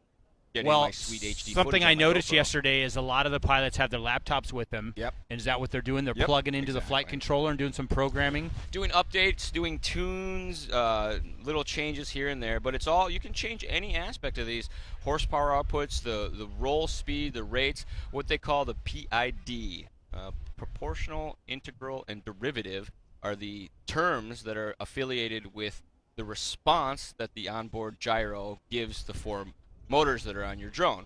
getting my sweet HD something I noticed GoPro. yesterday is a lot of the pilots have their laptops with them. Yep. And is that what they're doing? They're plugging into the flight controller and doing some programming? Doing updates, doing tunes, little changes here and there, but it's all, you can change any aspect of these. Horsepower outputs, the roll speed, the rates, what they call the PID. Proportional, integral, and derivative are the terms that are affiliated with the response that the onboard gyro gives the 4 motors that are on your drone.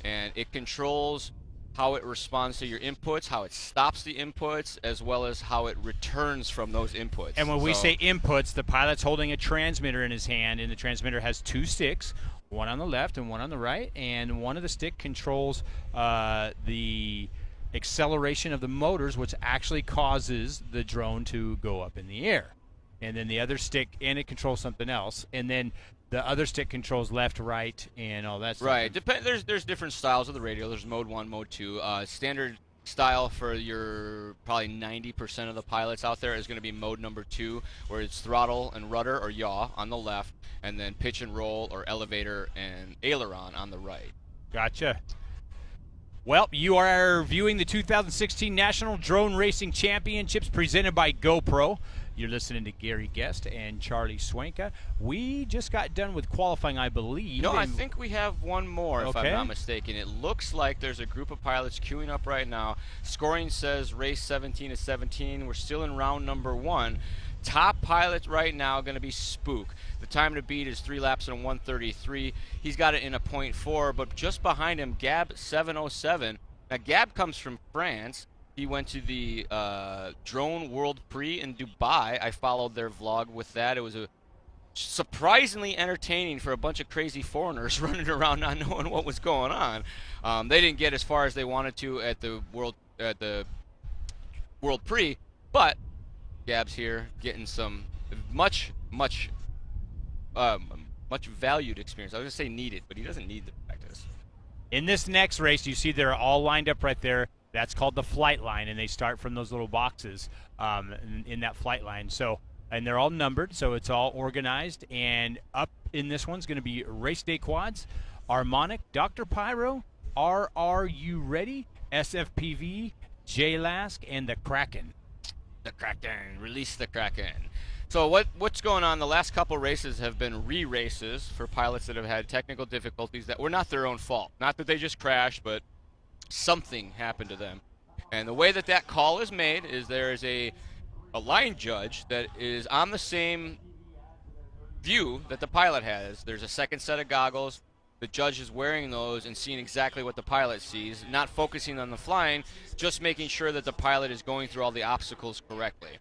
And it controls how it responds to your inputs, how it stops the inputs, as well as how it returns from those inputs. And when we say inputs, the pilot's holding a transmitter in his hand, and the transmitter has 2 sticks, one on the left and one on the right, and one of the stick controls the acceleration of the motors, which actually causes the drone to go up in the air. And then the other stick, and it controls something else. And then the other stick controls left, right, and all that stuff. Right. There's different styles of the radio. There's mode 1, mode 2. Standard style for your probably 90% of the pilots out there is going to be mode number 2, where it's throttle and rudder or yaw on the left, and then pitch and roll or elevator and aileron on the right. Gotcha. Well, you are viewing the 2016 National Drone Racing Championships presented by GoPro. You're listening to Gary Guest and Charlie Swanka. We just got done with qualifying, I believe. No, I think we have one more, if I'm Okay. not mistaken. It looks like there's a group of pilots queuing up right now. Scoring says race 17 to 17. We're still in round number 1. Top pilot right now going to be Spook. The time to beat is 3 laps and 1:33. He's got it in a .4, but just behind him, Gab 707. Now, Gab comes from France. He went to the Drone World Prix in Dubai. I followed their vlog with that. It was a surprisingly entertaining for a bunch of crazy foreigners running around not knowing what was going on. They didn't get as far as they wanted to at the World Prix, but Gab's here getting some much valued experience. I was going to say needed, but he doesn't need the practice. In this next race, you see they're all lined up right there. That's called the flight line, and they start from those little boxes in that flight line. So, and they're all numbered, so it's all organized. And up in this one's going to be Race Day Quads, Harmonic, Dr. Pyro, RRU Ready, SFPV, J-Lask, and the Kraken. The Kraken. Release the Kraken. So what's going on? The last couple races have been re-races for pilots that have had technical difficulties that were not their own fault. Not that they just crashed, but something happened to them. And the way that call is made is there is a line judge that is on the same view that the pilot has. There's a second set of goggles. The judge is wearing those and seeing exactly what the pilot sees, not focusing on the flying, just making sure that the pilot is going through all the obstacles correctly.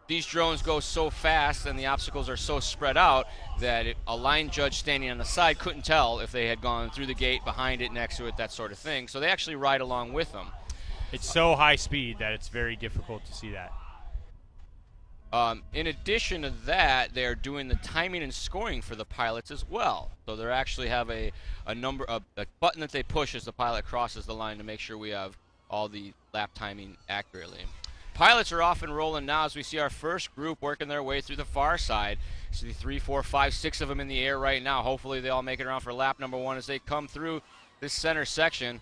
These drones go so fast and the obstacles are so spread out that a line judge standing on the side couldn't tell if they had gone through the gate, behind it, next to it, that sort of thing. So they actually ride along with them. It's so high speed that it's very difficult to see that. In addition to that, they're doing the timing and scoring for the pilots as well. So they actually have a button that they push as the pilot crosses the line to make sure we have all the lap timing accurately. Pilots are off and rolling now as we see our first group working their way through the far side. See 3, 4, 5, 6 of them in the air right now. Hopefully they all make it around for lap number 1 as they come through this center section.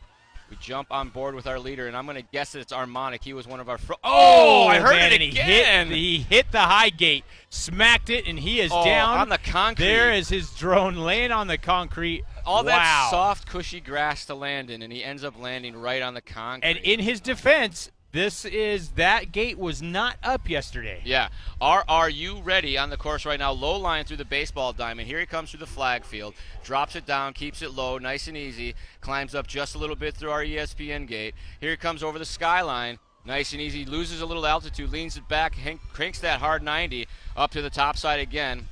We jump on board with our leader, and I'm going to guess that it's Harmonic. He was one of our... I heard man, it again! He hit the high gate, smacked it, and he is down. On the concrete. There is his drone laying on the concrete. All that soft, cushy grass to land in, and he ends up landing right on the concrete. And in his defense, that gate was not up yesterday. Yeah. RRU Ready on the course right now. Low line through the baseball diamond. Here he comes through the flag field. Drops it down, keeps it low, nice and easy. Climbs up just a little bit through our ESPN gate. Here he comes over the skyline. Nice and easy. Loses a little altitude, leans it back, cranks that hard 90 up to the top side again.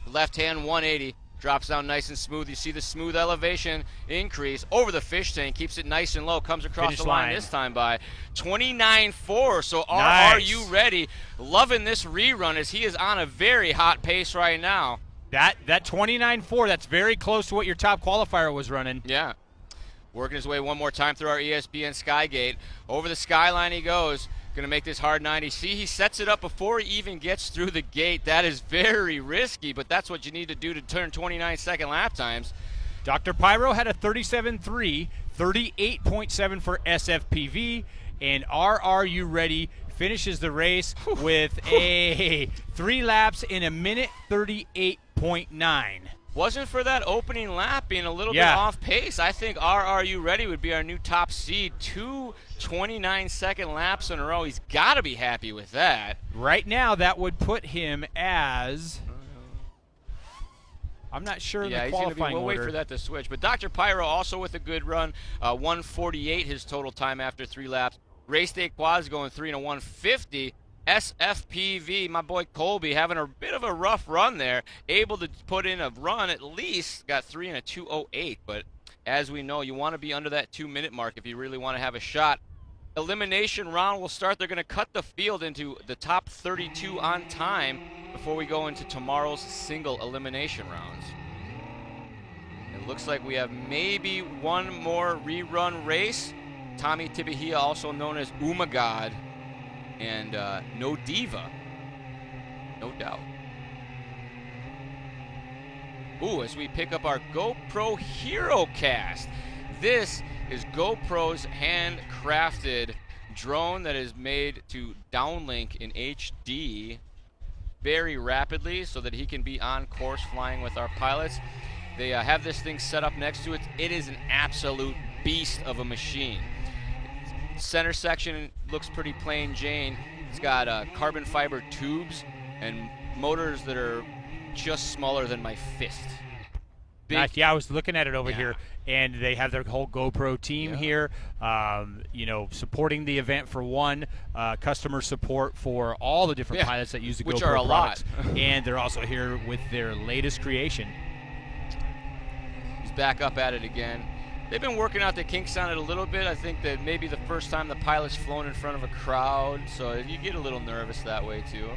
Left hand 180. Drops down nice and smooth. You see the smooth elevation increase over the fish tank. Keeps it nice and low. Comes across the line this time by 29.4. So RRU Ready. Loving this rerun as he is on a very hot pace right now. That 29.4, that's very close to what your top qualifier was running. Yeah. Working his way one more time through our ESPN Skygate. Over the skyline he goes. Going to make this hard 90. See, he sets it up before he even gets through the gate. That is very risky, but that's what you need to do to turn 29-second lap times. Dr. Pyro had a 37.3, 38.7 for SFPV, and RRU Ready finishes the race with a 3 laps in a minute 38.9. Wasn't for that opening lap being a little bit off pace, I think RRU Ready would be our new top seed. 2 29-second laps in a row. He's got to be happy with that. Right now, that would put him as... I'm not sure in the qualifying we'll order. wait for that to switch. But Dr. Pyro also with a good run. 148 his total time after 3 laps. Race Day Quads going 3 and a 150. SFPV, my boy Colby, having a bit of a rough run there. Able to put in a run at least. Got 3 and a 208. But as we know, you want to be under that 2-minute mark if you really want to have a shot. Elimination round will start. They're going to cut the field into the top 32 on time before we go into tomorrow's single elimination rounds. It looks like we have maybe one more rerun race. Tommy Tibihia, also known as Umagod, and No Diva, no doubt. Ooh, as we pick up our GoPro Hero Cast. This is GoPro's handcrafted drone that is made to downlink in HD very rapidly so that he can be on course flying with our pilots. They have this thing set up next to it. It is an absolute beast of a machine. Center section looks pretty plain Jane. It's got carbon fiber tubes and motors that are just smaller than my fist. big. Yeah, I was looking at it over Yeah. here, and they have their whole GoPro team here, supporting the event for one, customer support for all the different pilots that use the which GoPro are a products. lot. And they're also here with their latest creation. He's back up at it again. They've been working out the kinks on it a little bit. I think that maybe the first time the pilot's flown in front of a crowd, so you get a little nervous that way too.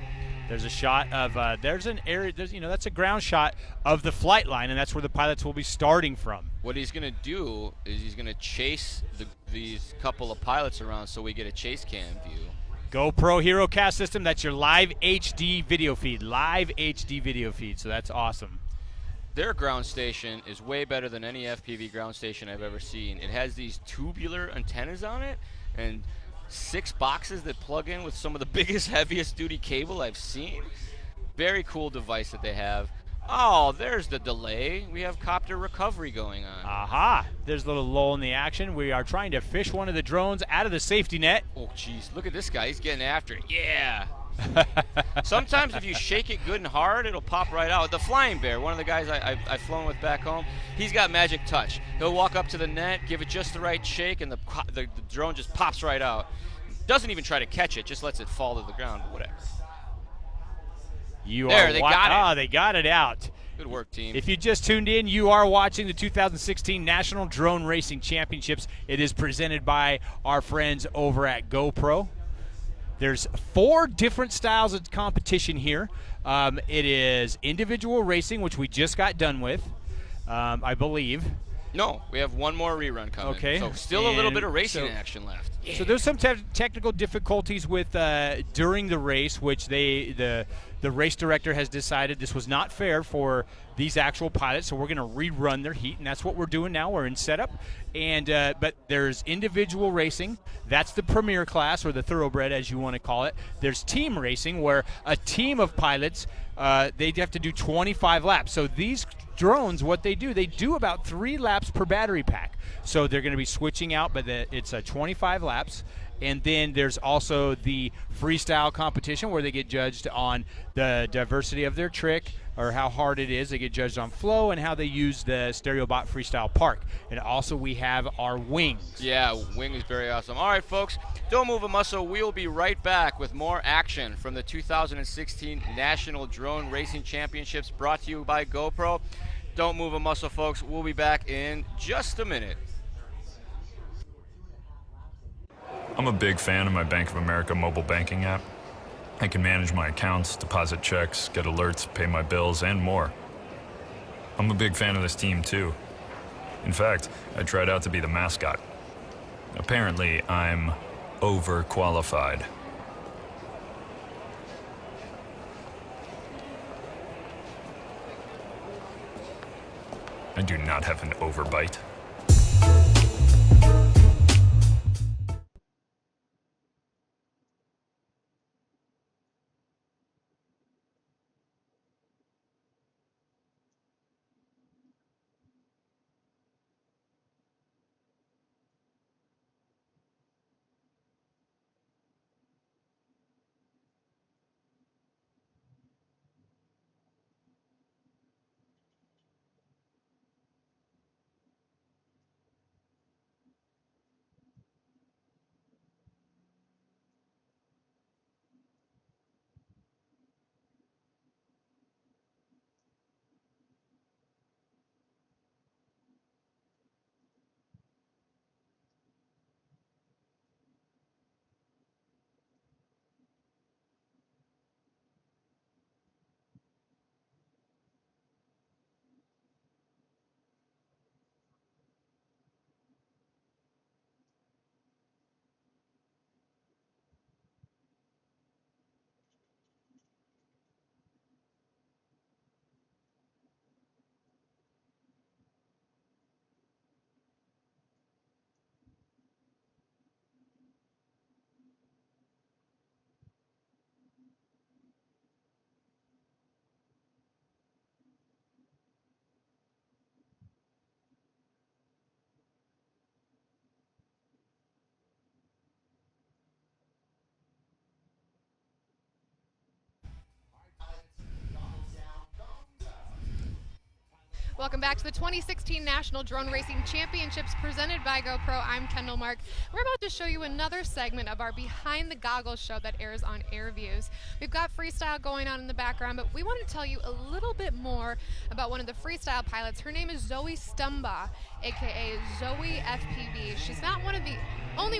There's a shot of there's an area. That's a ground shot of the flight line, and that's where the pilots will be starting from. What he's gonna do is he's gonna chase these couple of pilots around, so we get a chase cam view. GoPro HeroCast system. That's your live HD video feed. Live HD video feed. So that's awesome. Their ground station is way better than any FPV ground station I've ever seen. It has these tubular antennas on it, and 6 boxes that plug in with some of the biggest, heaviest duty cable I've seen. Very cool device that they have. Oh, there's the delay. We have copter recovery going on. Aha! There's a little lull in the action. We are trying to fish one of the drones out of the safety net. Oh, jeez. Look at this guy. He's getting after it. Yeah. Sometimes if you shake it good and hard, it'll pop right out. The Flying Bear, one of the guys I've flown with back home, he's got magic touch. He'll walk up to the net, give it just the right shake, and the drone just pops right out. Doesn't even try to catch it, just lets it fall to the ground. Whatever. They got it. They got it out. Good work, team. If you just tuned in, you are watching the 2016 National Drone Racing Championships. It is presented by our friends over at GoPro. There's 4 different styles of competition here. It is individual racing, which we just got done with, I believe. No, we have one more rerun coming. Okay. So still a little bit of racing action left. Yeah. So there's some technical difficulties with during the race, which the race director has decided this was not fair for these actual pilots. So we're going to rerun their heat, and that's what we're doing now. We're in setup, and but there's individual racing. That's the premier class, or the thoroughbred, as you want to call it. There's team racing, where a team of pilots they have to do 25 laps. So these drones, what they do about 3 laps per battery pack. So they're going to be switching out, but it's 25 laps. And then there's also the freestyle competition where they get judged on the diversity of their trick, or how hard it is. They get judged on flow and how they use the StereoBot Freestyle Park. And also we have our wings. Yeah, wing is very awesome. All right, folks, don't move a muscle. We'll be right back with more action from the 2016 National Drone Racing Championships, brought to you by GoPro. Don't move a muscle, folks. We'll be back in just a minute. I'm a big fan of my Bank of America mobile banking app. I can manage my accounts, deposit checks, get alerts, pay my bills, and more. I'm a big fan of this team, too. In fact, I tried out to be the mascot. Apparently, I'm overqualified. I do not have an overbite. Welcome back to the 2016 National Drone Racing Championships presented by GoPro. I'm Kendall Mark. We're about to show you another segment of our Behind the Goggles show that airs on AirViews. We've got freestyle going on in the background, but we want to tell you a little bit more about one of the freestyle pilots. Her name is Zoe Stumba, aka Zoe FPV. She's not one of the only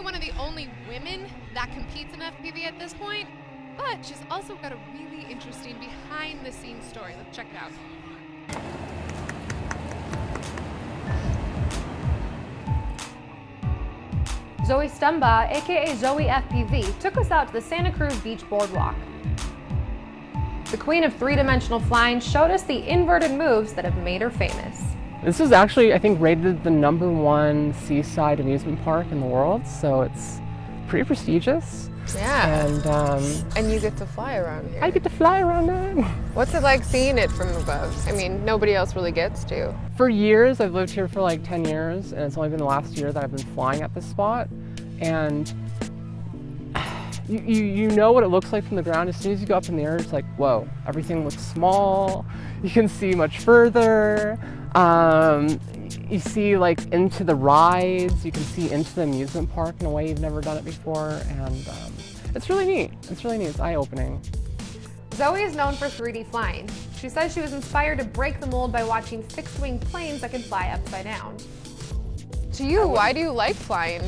women that competes in FPV at this point, but she's also got a really interesting behind the scenes story. Let's check it out. Zoe Stumba, aka Zoe FPV, took us out to the Santa Cruz Beach Boardwalk. The queen of three-dimensional flying showed us the inverted moves that have made her famous. This is actually, I think, rated the #1 seaside amusement park in the world, so it's pretty prestigious. Yeah. And you get to fly around here. I get to fly around it. What's it like seeing it from above? I mean, nobody else really gets to. For years, I've lived here for like 10 years, and it's only been the last year that I've been flying at this spot. And you know what it looks like from the ground. As soon as you go up in the air, it's like, whoa, everything looks small. You can see much further. You see like into the rides, you can see into the amusement park in a way you've never done it before, and it's really neat. It's really neat, it's eye-opening. Zoe is known for 3D flying. She says she was inspired to break the mold by watching fixed-wing planes that can fly upside down. To you, why do you like flying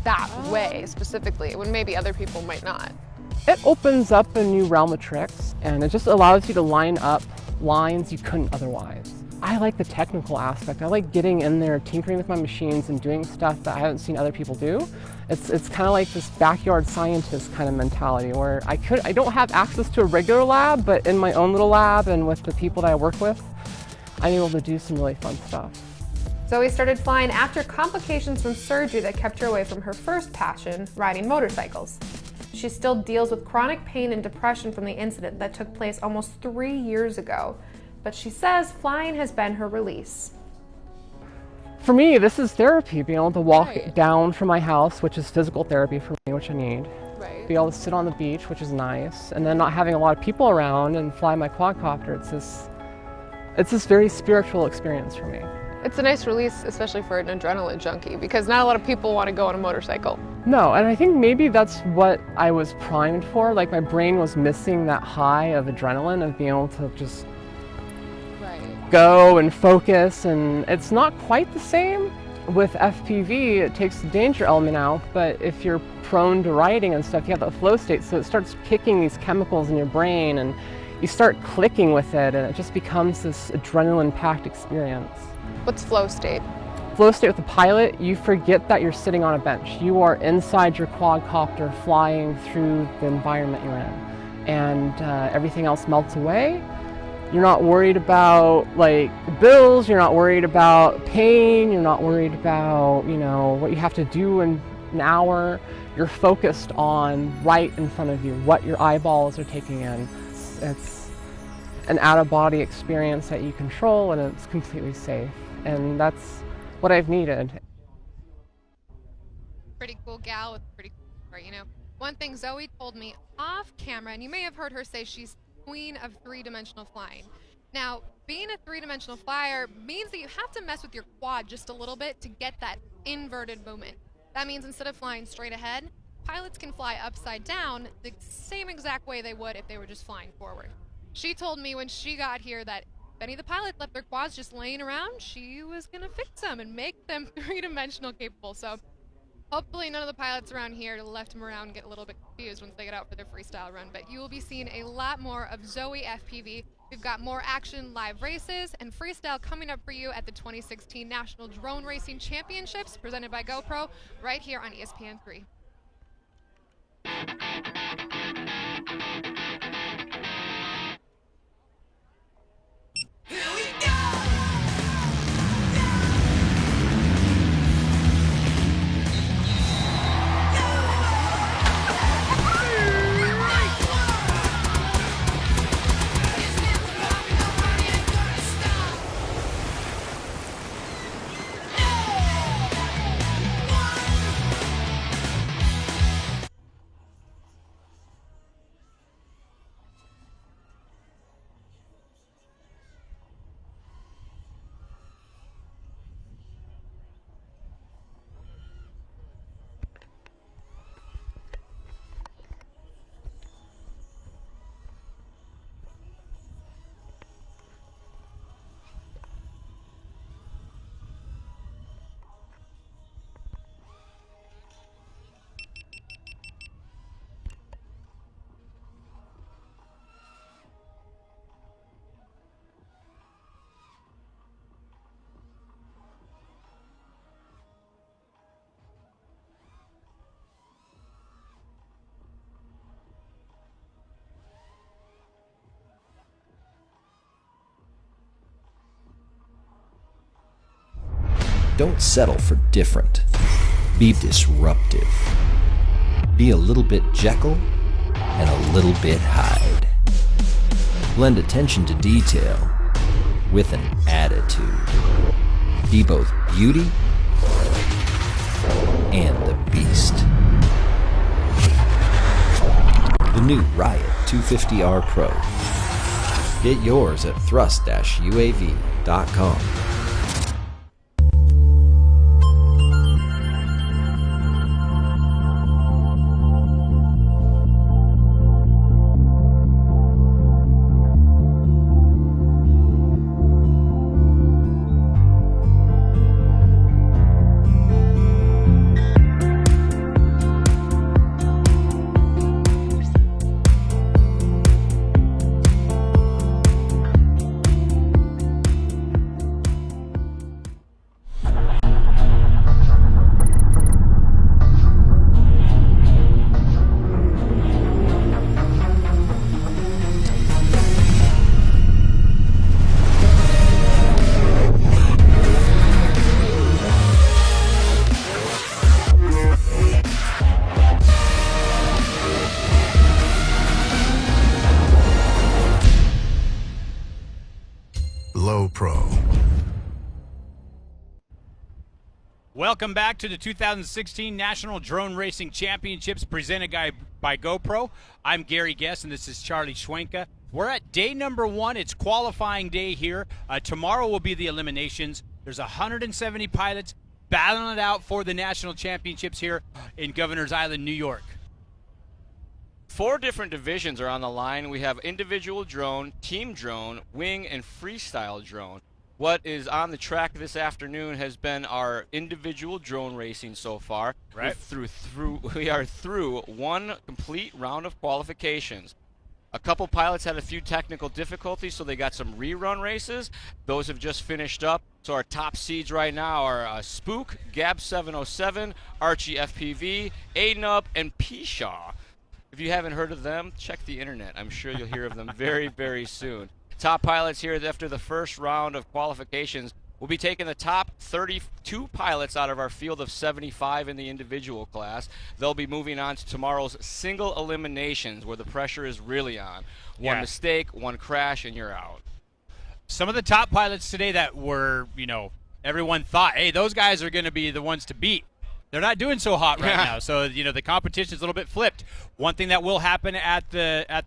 that way specifically, when maybe other people might not? It opens up a new realm of tricks, and it just allows you to line up lines you couldn't otherwise. I like the technical aspect. I like getting in there, tinkering with my machines and doing stuff that I haven't seen other people do. It's kind of like this backyard scientist kind of mentality where I don't have access to a regular lab, but in my own little lab and with the people that I work with, I'm able to do some really fun stuff. Zoe started flying after complications from surgery that kept her away from her first passion, riding motorcycles. She still deals with chronic pain and depression from the incident that took place almost 3 years ago. But she says flying has been her release. For me, this is therapy, being able to walk down from my house, which is physical therapy for me, which I need. Be able to sit on the beach, which is nice, and then not having a lot of people around and fly my quadcopter. It's this very spiritual experience for me. It's a nice release, especially for an adrenaline junkie, because not a lot of people want to go on a motorcycle. No, and I think maybe that's what I was primed for. Like my brain was missing that high of adrenaline of being able to just go and focus, and it's not quite the same with FPV. It takes the danger element out, but if you're prone to riding and stuff, you have that flow state, so it starts kicking these chemicals in your brain and you start clicking with it, and it just becomes this adrenaline-packed experience. What's flow state? Flow state with the pilot, you forget that you're sitting on a bench. You are inside your quadcopter flying through the environment you're in, and everything else melts away. You're not worried about like the bills, you're not worried about pain, you're not worried about, you know, what you have to do in an hour. You're focused on right in front of you, what your eyeballs are taking in. It's an out-of-body experience that you control, and it's completely safe. And that's what I've needed. Pretty cool gal with pretty cool story, you know. One thing Zoe told me off camera, and you may have heard her say she's queen of three-dimensional flying. Now, being a three-dimensional flyer means that you have to mess with your quad just a little bit to get that inverted movement. That means instead of flying straight ahead, pilots can fly upside down the same exact way they would if they were just flying forward. She told me when she got here that if any of the pilots left their quads just laying around, she was gonna fix them and make them three-dimensional capable. So hopefully none of the pilots around here left them around and get a little bit confused once they get out for their freestyle run. But you will be seeing a lot more of Zoe FPV. We've got more action, live races, and freestyle coming up for you at the 2016 National Drone Racing Championships presented by GoPro right here on ESPN 3. Don't settle for different. Be disruptive. Be a little bit Jekyll and a little bit Hyde. Lend attention to detail with an attitude. Be both beauty and the beast. The new Riot 250R Pro. Get yours at thrust-uav.com. Welcome back to the 2016 National Drone Racing Championships presented by GoPro. I'm Gary Guess, and this is Charlie Schwenka. We're at day number 1. It's qualifying day here. Tomorrow will be the eliminations. There's 170 pilots battling it out for the national championships here in Governor's Island, New York. 4 different divisions are on the line. We have individual drone, team drone, wing, and freestyle drone. What is on the track this afternoon has been our individual drone racing so far. Right. We are through 1 complete round of qualifications. A couple pilots had a few technical difficulties, so they got some rerun races. Those have just finished up. So our top seeds right now are Spook, Gab 707, Archie FPV, A-Nub, and P-Shaw. If you haven't heard of them, check the internet. I'm sure you'll hear of them very, very soon. Top pilots here after the first round of qualifications will be taking the top 32 pilots out of our field of 75 in the individual class. They'll be moving on to tomorrow's single eliminations where the pressure is really on. One mistake, 1 crash, and you're out. Some of the top pilots today that were, everyone thought, hey, those guys are going to be the ones to beat. They're not doing so hot right now, so the competition's a little bit flipped. One thing that will happen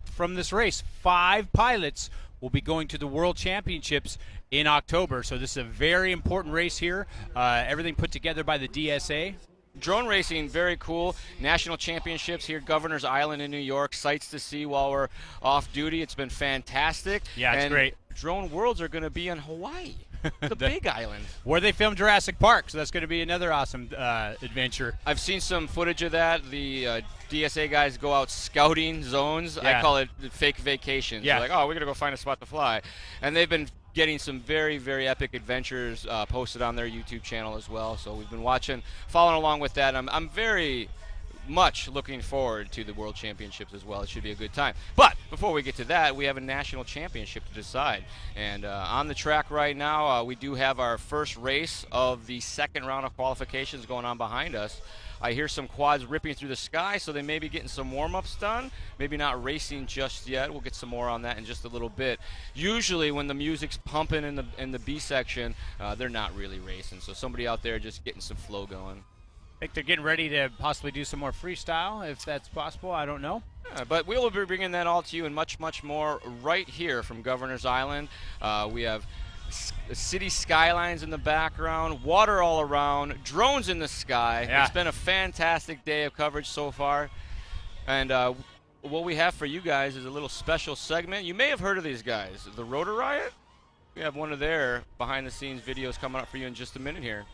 from this race, 5 pilots will be going to the World Championships in October. So this is a very important race here. Everything put together by the DSA. Drone racing, very cool. National championships here, Governor's Island in New York. Sights to see while we're off duty. It's been fantastic. Yeah, it's great. Drone Worlds are going to be in Hawaii, the big island. Where they filmed Jurassic Park, so that's going to be another awesome adventure. I've seen some footage of that. The DSA guys go out scouting zones. Yeah. I call it fake vacations. Yeah. They're like, we're going to go find a spot to fly. And they've been getting some very, very epic adventures posted on their YouTube channel as well. So we've been following along with that. I'm very much looking forward to the World Championships as well. It should be a good time. But before we get to that, we have a national championship to decide. And on the track right now, we do have our first race of the second round of qualifications going on behind us. I hear some quads ripping through the sky, so they may be getting some warm-ups done. Maybe not racing just yet. We'll get some more on that in just a little bit. Usually when the music's pumping in the B section, they're not really racing. So somebody out there just getting some flow going. I think they're getting ready to possibly do some more freestyle, if that's possible. I don't know. Yeah, but we will be bringing that all to you and much, much more right here from Governor's Island. We have city skylines in the background, water all around, drones in the sky. Yeah. It's been a fantastic day of coverage so far. And what we have for you guys is a little special segment. You may have heard of these guys, the Rotor Riot. We have one of their behind-the-scenes videos coming up for you in just a minute here.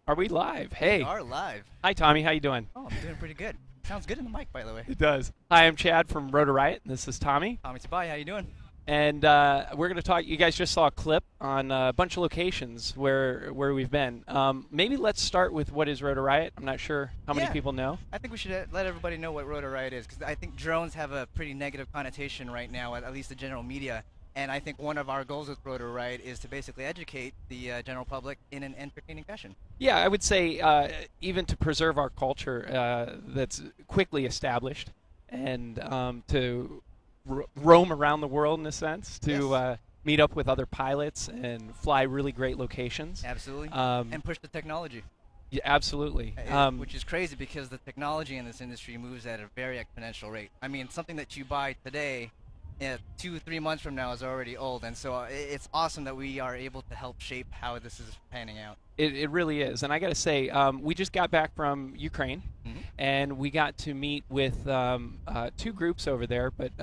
Are we live? Hey. We are live. Hi, Tommy. How you doing? Oh, I'm doing pretty good. Sounds good in the mic, by the way. It does. Hi, I'm Chad from Rotor Riot. And this is Tommy. Tommy Tabai, how you doing? And we're going to talk. You guys just saw a clip on a bunch of locations where we've been. Maybe let's start with what is Rotor Riot. I'm not sure how many people know. I think we should let everybody know what Rotor Riot is, because I think drones have a pretty negative connotation right now, at least the general media. And I think one of our goals with Rotor Riot is to basically educate the general public in an entertaining fashion. Yeah, I would say even to preserve our culture that's quickly established, and to roam around the world in a sense, to meet up with other pilots and fly really great locations. Absolutely. And push the technology. Yeah, absolutely. Which is crazy because the technology in this industry moves at a very exponential rate. I mean, something that you buy today, 2-3 months from now is already old, and so it's awesome that we are able to help shape how this is panning out. It really is, and I got to say, we just got back from Ukraine, and we got to meet with 2 groups over there, but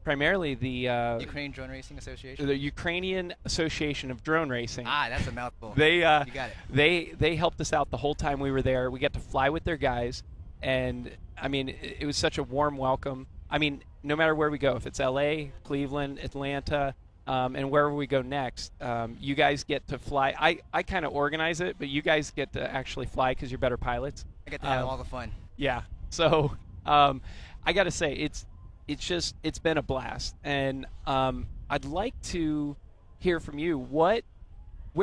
primarily the Ukraine Drone Racing Association. The Ukrainian Association of Drone Racing. Ah, that's a mouthful. They you got it. They helped us out the whole time we were there. We got to fly with their guys, and I mean, it was such a warm welcome. I mean, no matter where we go, if it's LA, Cleveland, Atlanta, and wherever we go next, you guys get to fly. I kind of organize it, but you guys get to actually fly because you're better pilots. I get to have all the fun. Yeah. So I got to say, it's been a blast, and I'd like to hear from you. Where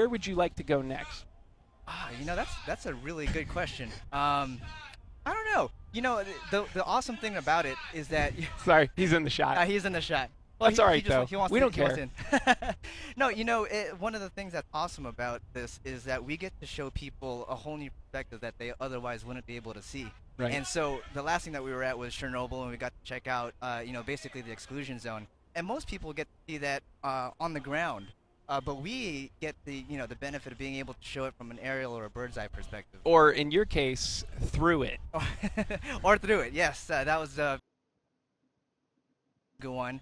would you like to go next? You know, that's a really good question. I don't know. You know, the awesome thing about it is that... Sorry, he's in the shot. He's in the shot. Well, that's all right, though. We don't care. No, you know, one of the things that's awesome about this is that we get to show people a whole new perspective that they otherwise wouldn't be able to see. Right. And so the last thing that we were at was Chernobyl, and we got to check out, you know, basically the exclusion zone. And most people get to see that on the ground. But we get the benefit of being able to show it from an aerial or a bird's eye perspective. Or in your case, through it. Or through it, yes. That was a good one,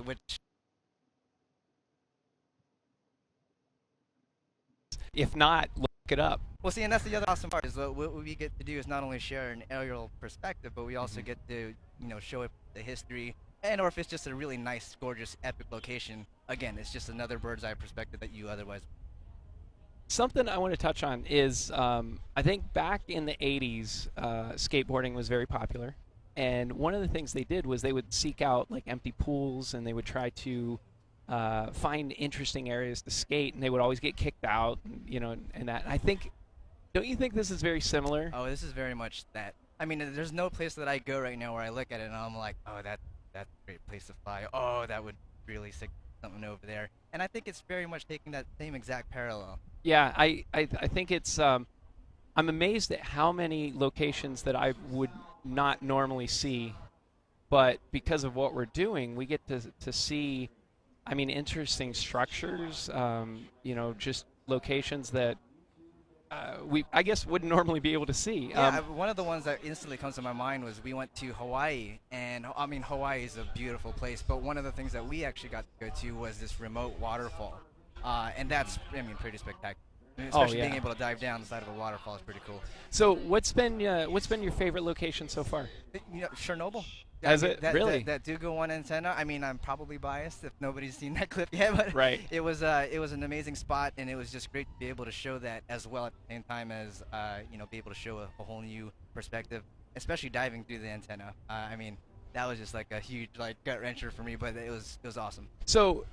which... If not, look it up. Well, see, and that's the other awesome part, is what we get to do is not only share an aerial perspective, but we also get to, you know, show it the history, and or if it's just a really nice, gorgeous, epic location, again, it's just another bird's eye perspective that you otherwise... Something I want to touch on is, I think back in the 80s, skateboarding was very popular. And one of the things they did was they would seek out like empty pools, and they would try to find interesting areas to skate, and they would always get kicked out, you know, and that. I think, don't you think this is very similar? Oh, this is very much that. I mean, there's no place that I go right now where I look at it and I'm like, oh, that's a great place to fly. Oh, that would really stick something over there. And I think it's very much taking that same exact parallel. Yeah, I think it's, I'm amazed at how many locations that I would not normally see, but because of what we're doing, we get to see, I mean, interesting structures, you know, just locations that we, I guess, wouldn't normally be able to see. Yeah, one of the ones that instantly comes to my mind was we went to Hawaii, and I mean, Hawaii is a beautiful place, but one of the things that we actually got to go to was this remote waterfall, and that's, I mean, pretty spectacular. Especially being able to dive down the side of a waterfall is pretty cool. So what's been your favorite location so far? You know, Chernobyl. Has it really? That Dugo 1 antenna. I mean, I'm probably biased if nobody's seen that clip yet, but right. It was an amazing spot, and it was just great to be able to show that as well at the same time as you know, be able to show a whole new perspective, especially diving through the antenna. I mean, that was just like a huge gut wrencher for me, but it was awesome. So,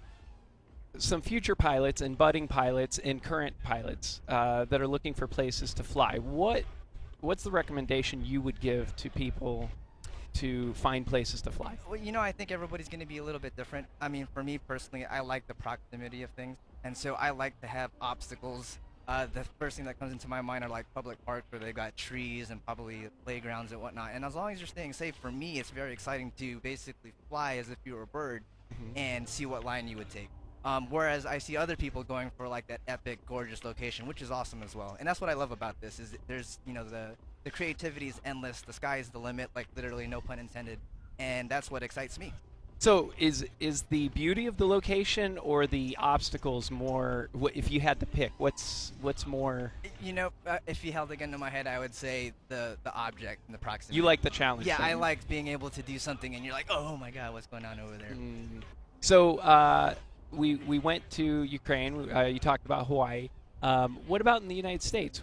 some future pilots and budding pilots and current pilots that are looking for places to fly, what's the recommendation you would give to people to find places to fly? Well, you know, I think everybody's going to be a little bit different. I mean, for me personally, I like the proximity of things, and so I like to have obstacles. The first thing that comes into my mind are like public parks where they've got trees and probably playgrounds and whatnot. And as long as you're staying safe, for me, it's very exciting to basically fly as if you were a bird and see what line you would take. Whereas I see other people going for like that epic, gorgeous location, which is awesome as well. And that's what I love about this, is there's, you know, the creativity is endless. The sky is the limit, like literally, no pun intended. And that's what excites me. So is the beauty of the location or the obstacles more? If you had to pick, what's more? You know, if you held a gun to my head, I would say the object and the proximity. You like the challenge? Yeah, thing. I like being able to do something, and you're like, oh my god, what's going on over there? So we went to Ukraine. You talked about Hawaii. What about in the United States?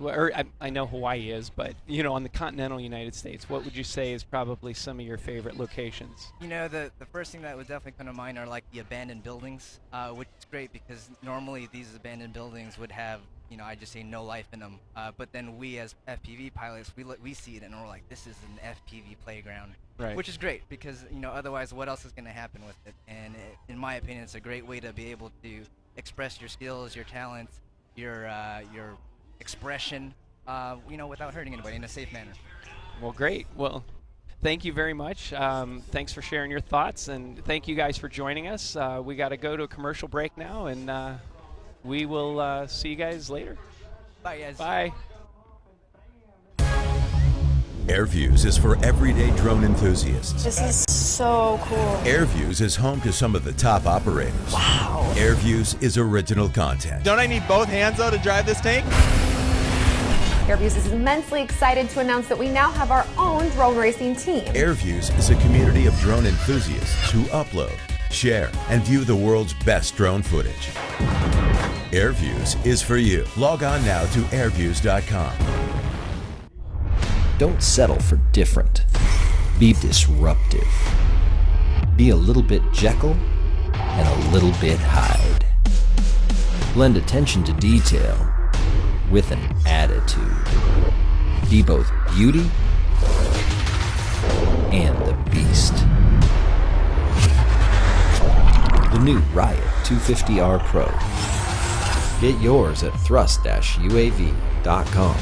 I know Hawaii is, but on the continental United States, what would you say is probably some of your favorite locations? You know, the first thing that would definitely come to mind are like the abandoned buildings, which is great because normally these abandoned buildings would have, I just say no life in them. But then we as FPV pilots, we see it and we're like, this is an FPV playground, right. Which is great because otherwise, what else is going to happen with it? And in my opinion, it's a great way to be able to express your skills, your talents, your expression, without hurting anybody in a safe manner. Well, great. Well, thank you very much. Thanks for sharing your thoughts, and thank you guys for joining us. We got to go to a commercial break now, and we will see you guys later. Bye, guys. Bye. AirViews is for everyday drone enthusiasts. This is so cool. AirViews is home to some of the top operators. Wow. AirViews is original content. Don't I need both hands, though, to drive this tank? AirViews is immensely excited to announce that we now have our own drone racing team. AirViews is a community of drone enthusiasts who upload, share, and view the world's best drone footage. AirViews is for you. Log on now to airviews.com. Don't settle for different. Be disruptive. Be a little bit Jekyll and a little bit Hyde. Lend attention to detail with an attitude. Be both beauty and the beast. The new Riot 250R Pro. Get yours at thrust-uav.com.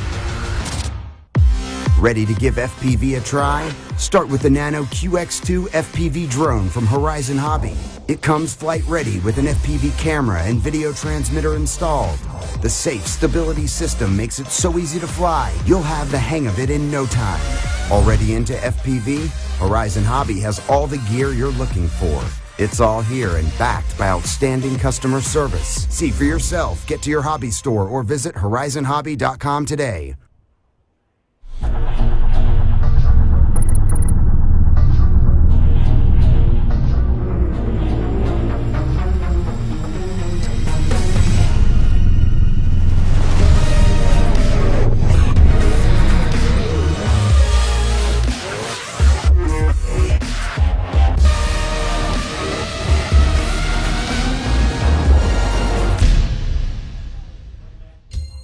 Ready to give FPV a try? Start with the Nano QX2 FPV drone from Horizon Hobby. It comes flight ready with an FPV camera and video transmitter installed. The safe stability system makes it so easy to fly, you'll have the hang of it in no time. Already into FPV? Horizon Hobby has all the gear you're looking for. It's all here and backed by outstanding customer service. See for yourself. Get to your hobby store or visit horizonhobby.com today.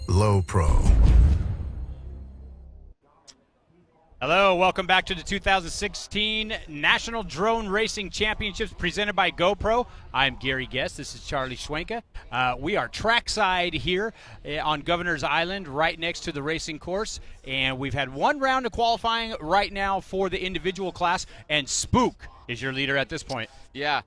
Low Pro. Hello, welcome back to the 2016 National Drone Racing Championships presented by GoPro. I'm Gary Guest. This is Charlie Schwenka. We are trackside here on Governor's Island, right next to the racing course. And we've had one round of qualifying right now for the individual class. And Spook is your leader at this point. Yeah,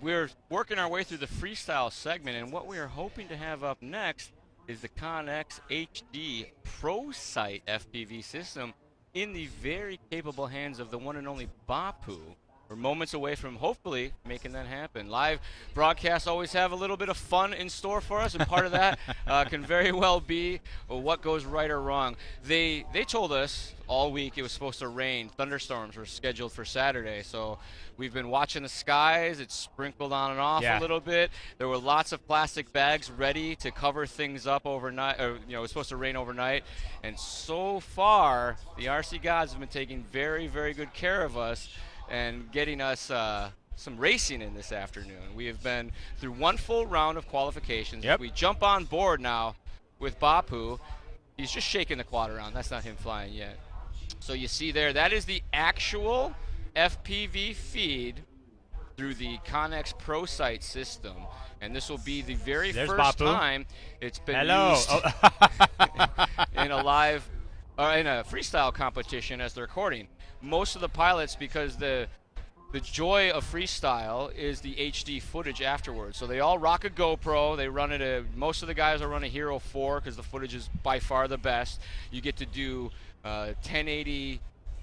we're working our way through the freestyle segment. And what we are hoping to have up next is the Connex HD Pro Sight FPV system in the very capable hands of the one and only Bapu. We're moments away from hopefully making that happen. Live broadcasts always have a little bit of fun in store for us, and part of that can very well be what goes right or wrong. They told us all week it was supposed to rain. Thunderstorms were scheduled for Saturday, so we've been watching the skies. It's sprinkled on and off a little bit. There were lots of plastic bags ready to cover things up overnight. It was supposed to rain overnight, and so far the RC gods have been taking very, very good care of us and getting us some racing in this afternoon. We have been through one full round of qualifications. We jump on board now with Bapu. He's just shaking the quad around. That's not him flying yet. So you see there, that is the actual FPV feed through the Connex Pro Sight system. And this will be the very first time it's been used in a live, or in a freestyle competition as they're recording. Most of the pilots, because the joy of freestyle is the HD footage afterwards. So they all rock a GoPro. They run it. Most of the guys will run a Hero 4 because the footage is by far the best. You get to do 1080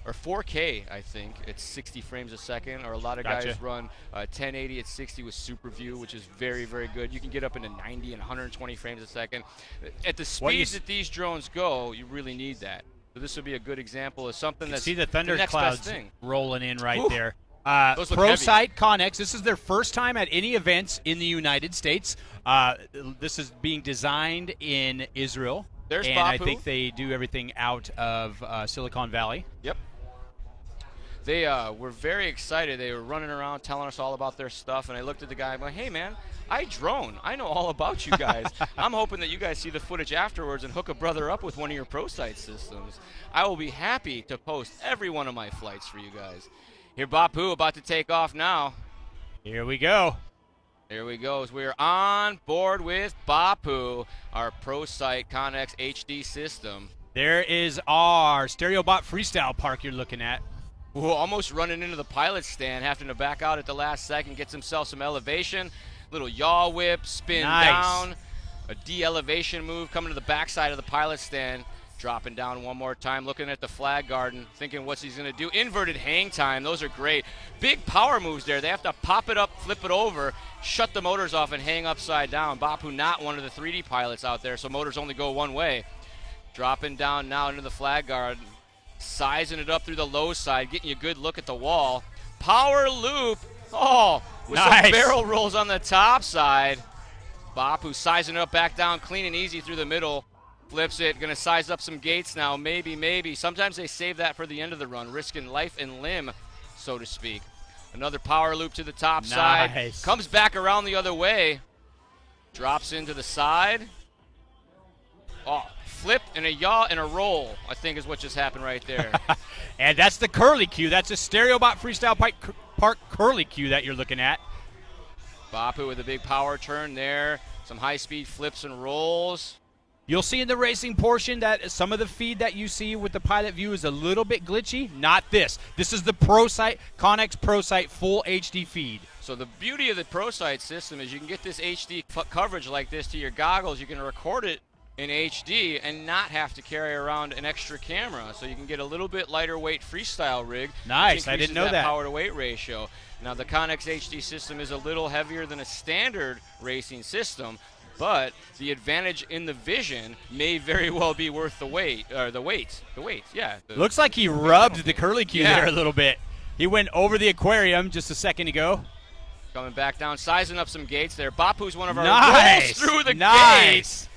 or 4K, I think. It's 60 frames a second, or a lot of Gotcha. guys run 1080 at 60 with Super View, which is very, very good. You can get up into 90 and 120 frames a second. At the speeds that these drones go, you really need that. So this would be a good example of something that's see the thunder next clouds best thing. rolling in right Whew. there. Those look heavy. ProSight Connex. This is their first time at any events in the United States. This is being designed in Israel. There's and I Bapu. think they do everything out of Silicon Valley. Yep. They were very excited. They were running around telling us all about their stuff, and I looked at the guy and went, hey, man, I drone. I know all about you guys. I'm hoping that you guys see the footage afterwards and hook a brother up with one of your ProSight systems. I will be happy to post every one of my flights for you guys. Here, Bapu about to take off now. Here we go. Here we go. We're on board with Bapu, our ProSight Connex HD system. There is our StereoBot Freestyle Park you're looking at. Ooh, almost running into the pilot stand, having to back out at the last second, gets himself some elevation. Little yaw whip, spin down, a de-elevation move coming to the backside of the pilot stand, dropping down one more time, looking at the flag garden, thinking what's he's going to do. Inverted hang time, those are great. Big power moves there. They have to pop it up, flip it over, shut the motors off, and hang upside down. Bapu not one of the 3D pilots out there, so motors only go one way. Dropping down now into the flag garden, sizing it up through the low side, getting you a good look at the wall. Power loop. Oh, with some barrel rolls on the top side. Bapu sizing it up back down, clean and easy through the middle. Flips it, going to size up some gates now, maybe. Sometimes they save that for the end of the run, risking life and limb, so to speak. Another power loop to the top side. Comes back around the other way. Drops into the side. Oh, flip and a yaw and a roll, I think is what just happened right there. And that's the curly cue. That's a StereoBot Freestyle Park curly cue that you're looking at. Bapu with a big power turn there. Some high-speed flips and rolls. You'll see in the racing portion that some of the feed that you see with the pilot view is a little bit glitchy. Not this. This is the ProSight, Connex ProSight full HD feed. So the beauty of the ProSight system is you can get this HD coverage like this to your goggles. You can record it in HD and not have to carry around an extra camera. So you can get a little bit lighter weight freestyle rig. Nice, I didn't know that. Power to weight ratio. Now the Connex HD system is a little heavier than a standard racing system, but the advantage in the vision may very well be worth the weight, or the weight, yeah. Looks like he rubbed the curly cue there a little bit. He went over the aquarium just a second ago. Coming back down, sizing up some gates there. Bapu's one of our rolls through the gates.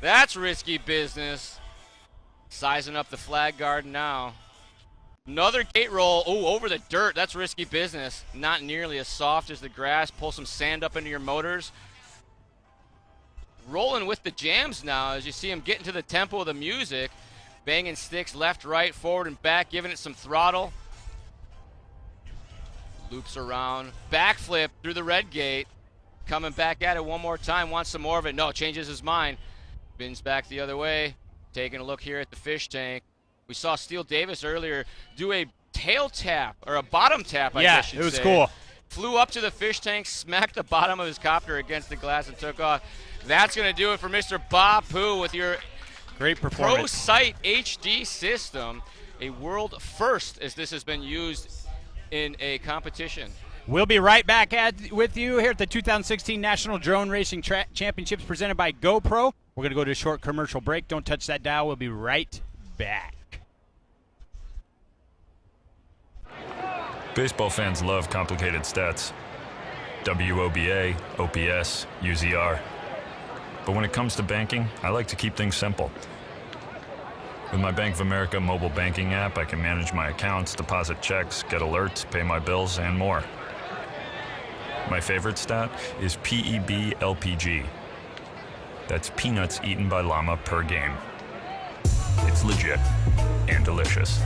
That's risky business. Sizing up the flag guard now. Another gate roll. Oh, over the dirt. That's risky business. Not nearly as soft as the grass. Pull some sand up into your motors. Rolling with the jams now as you see him getting to the tempo of the music. Banging sticks left, right, forward, and back. Giving it some throttle. Loops around. Backflip through the red gate. Coming back at it one more time. Wants some more of it. No, changes his mind. Spins back the other way. Taking a look here at the fish tank. We saw Steele Davis earlier do a tail tap, or a bottom tap, I guess you'd say. Yeah, it was cool. Flew up to the fish tank, smacked the bottom of his copter against the glass, and took off. That's going to do it for Mr. Bapu with your great performance. ProSight HD system. A world first, as this has been used in a competition. We'll be right back with you here at the 2016 National Drone Racing Championships presented by GoPro. We're going to go to a short commercial break. Don't touch that dial. We'll be right back. Baseball fans love complicated stats. WOBA, OPS, UZR. But when it comes to banking, I like to keep things simple. With my Bank of America mobile banking app, I can manage my accounts, deposit checks, get alerts, pay my bills, and more. My favorite stat is PEB LPG. That's peanuts eaten by llama per game. It's legit and delicious.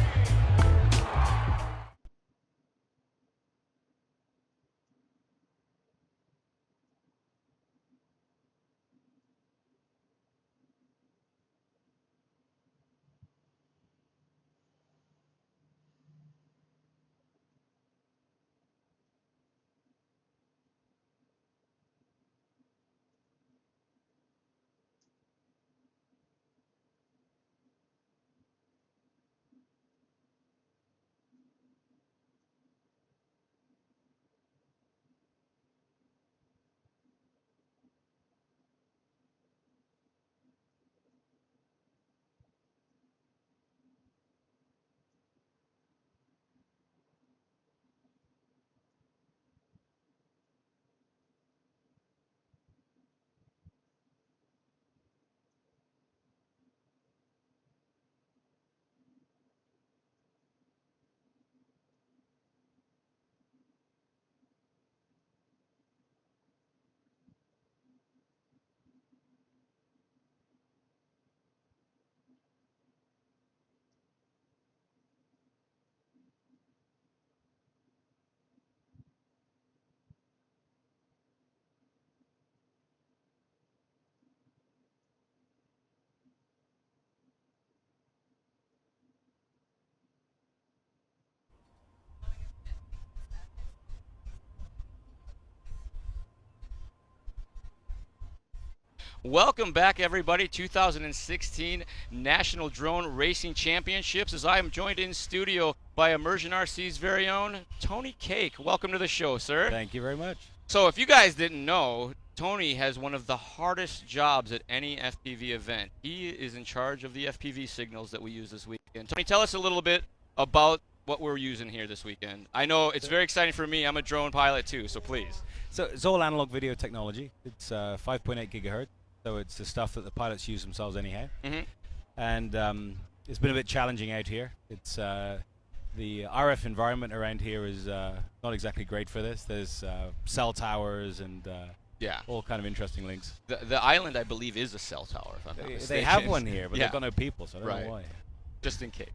Welcome back, everybody. 2016 National Drone Racing Championships, as I am joined in studio by Immersion RC's very own Tony Cake. Welcome to the show, sir. Thank you very much. So if you guys didn't know, Tony has one of the hardest jobs at any FPV event. He is in charge of the FPV signals that we use this weekend. Tony, tell us a little bit about what we're using here this weekend. I know it's very exciting for me. I'm a drone pilot too, so please. So it's all analog video technology. It's 5.8 gigahertz. So it's the stuff that the pilots use themselves anyhow. And it's been a bit challenging out here. It's the RF environment around here is not exactly great for this. There's cell towers and all kind of interesting links. The island, I believe, is a cell tower, if I'm not mistaken. They have one here, but they've got no people, so I don't know why. Just in case.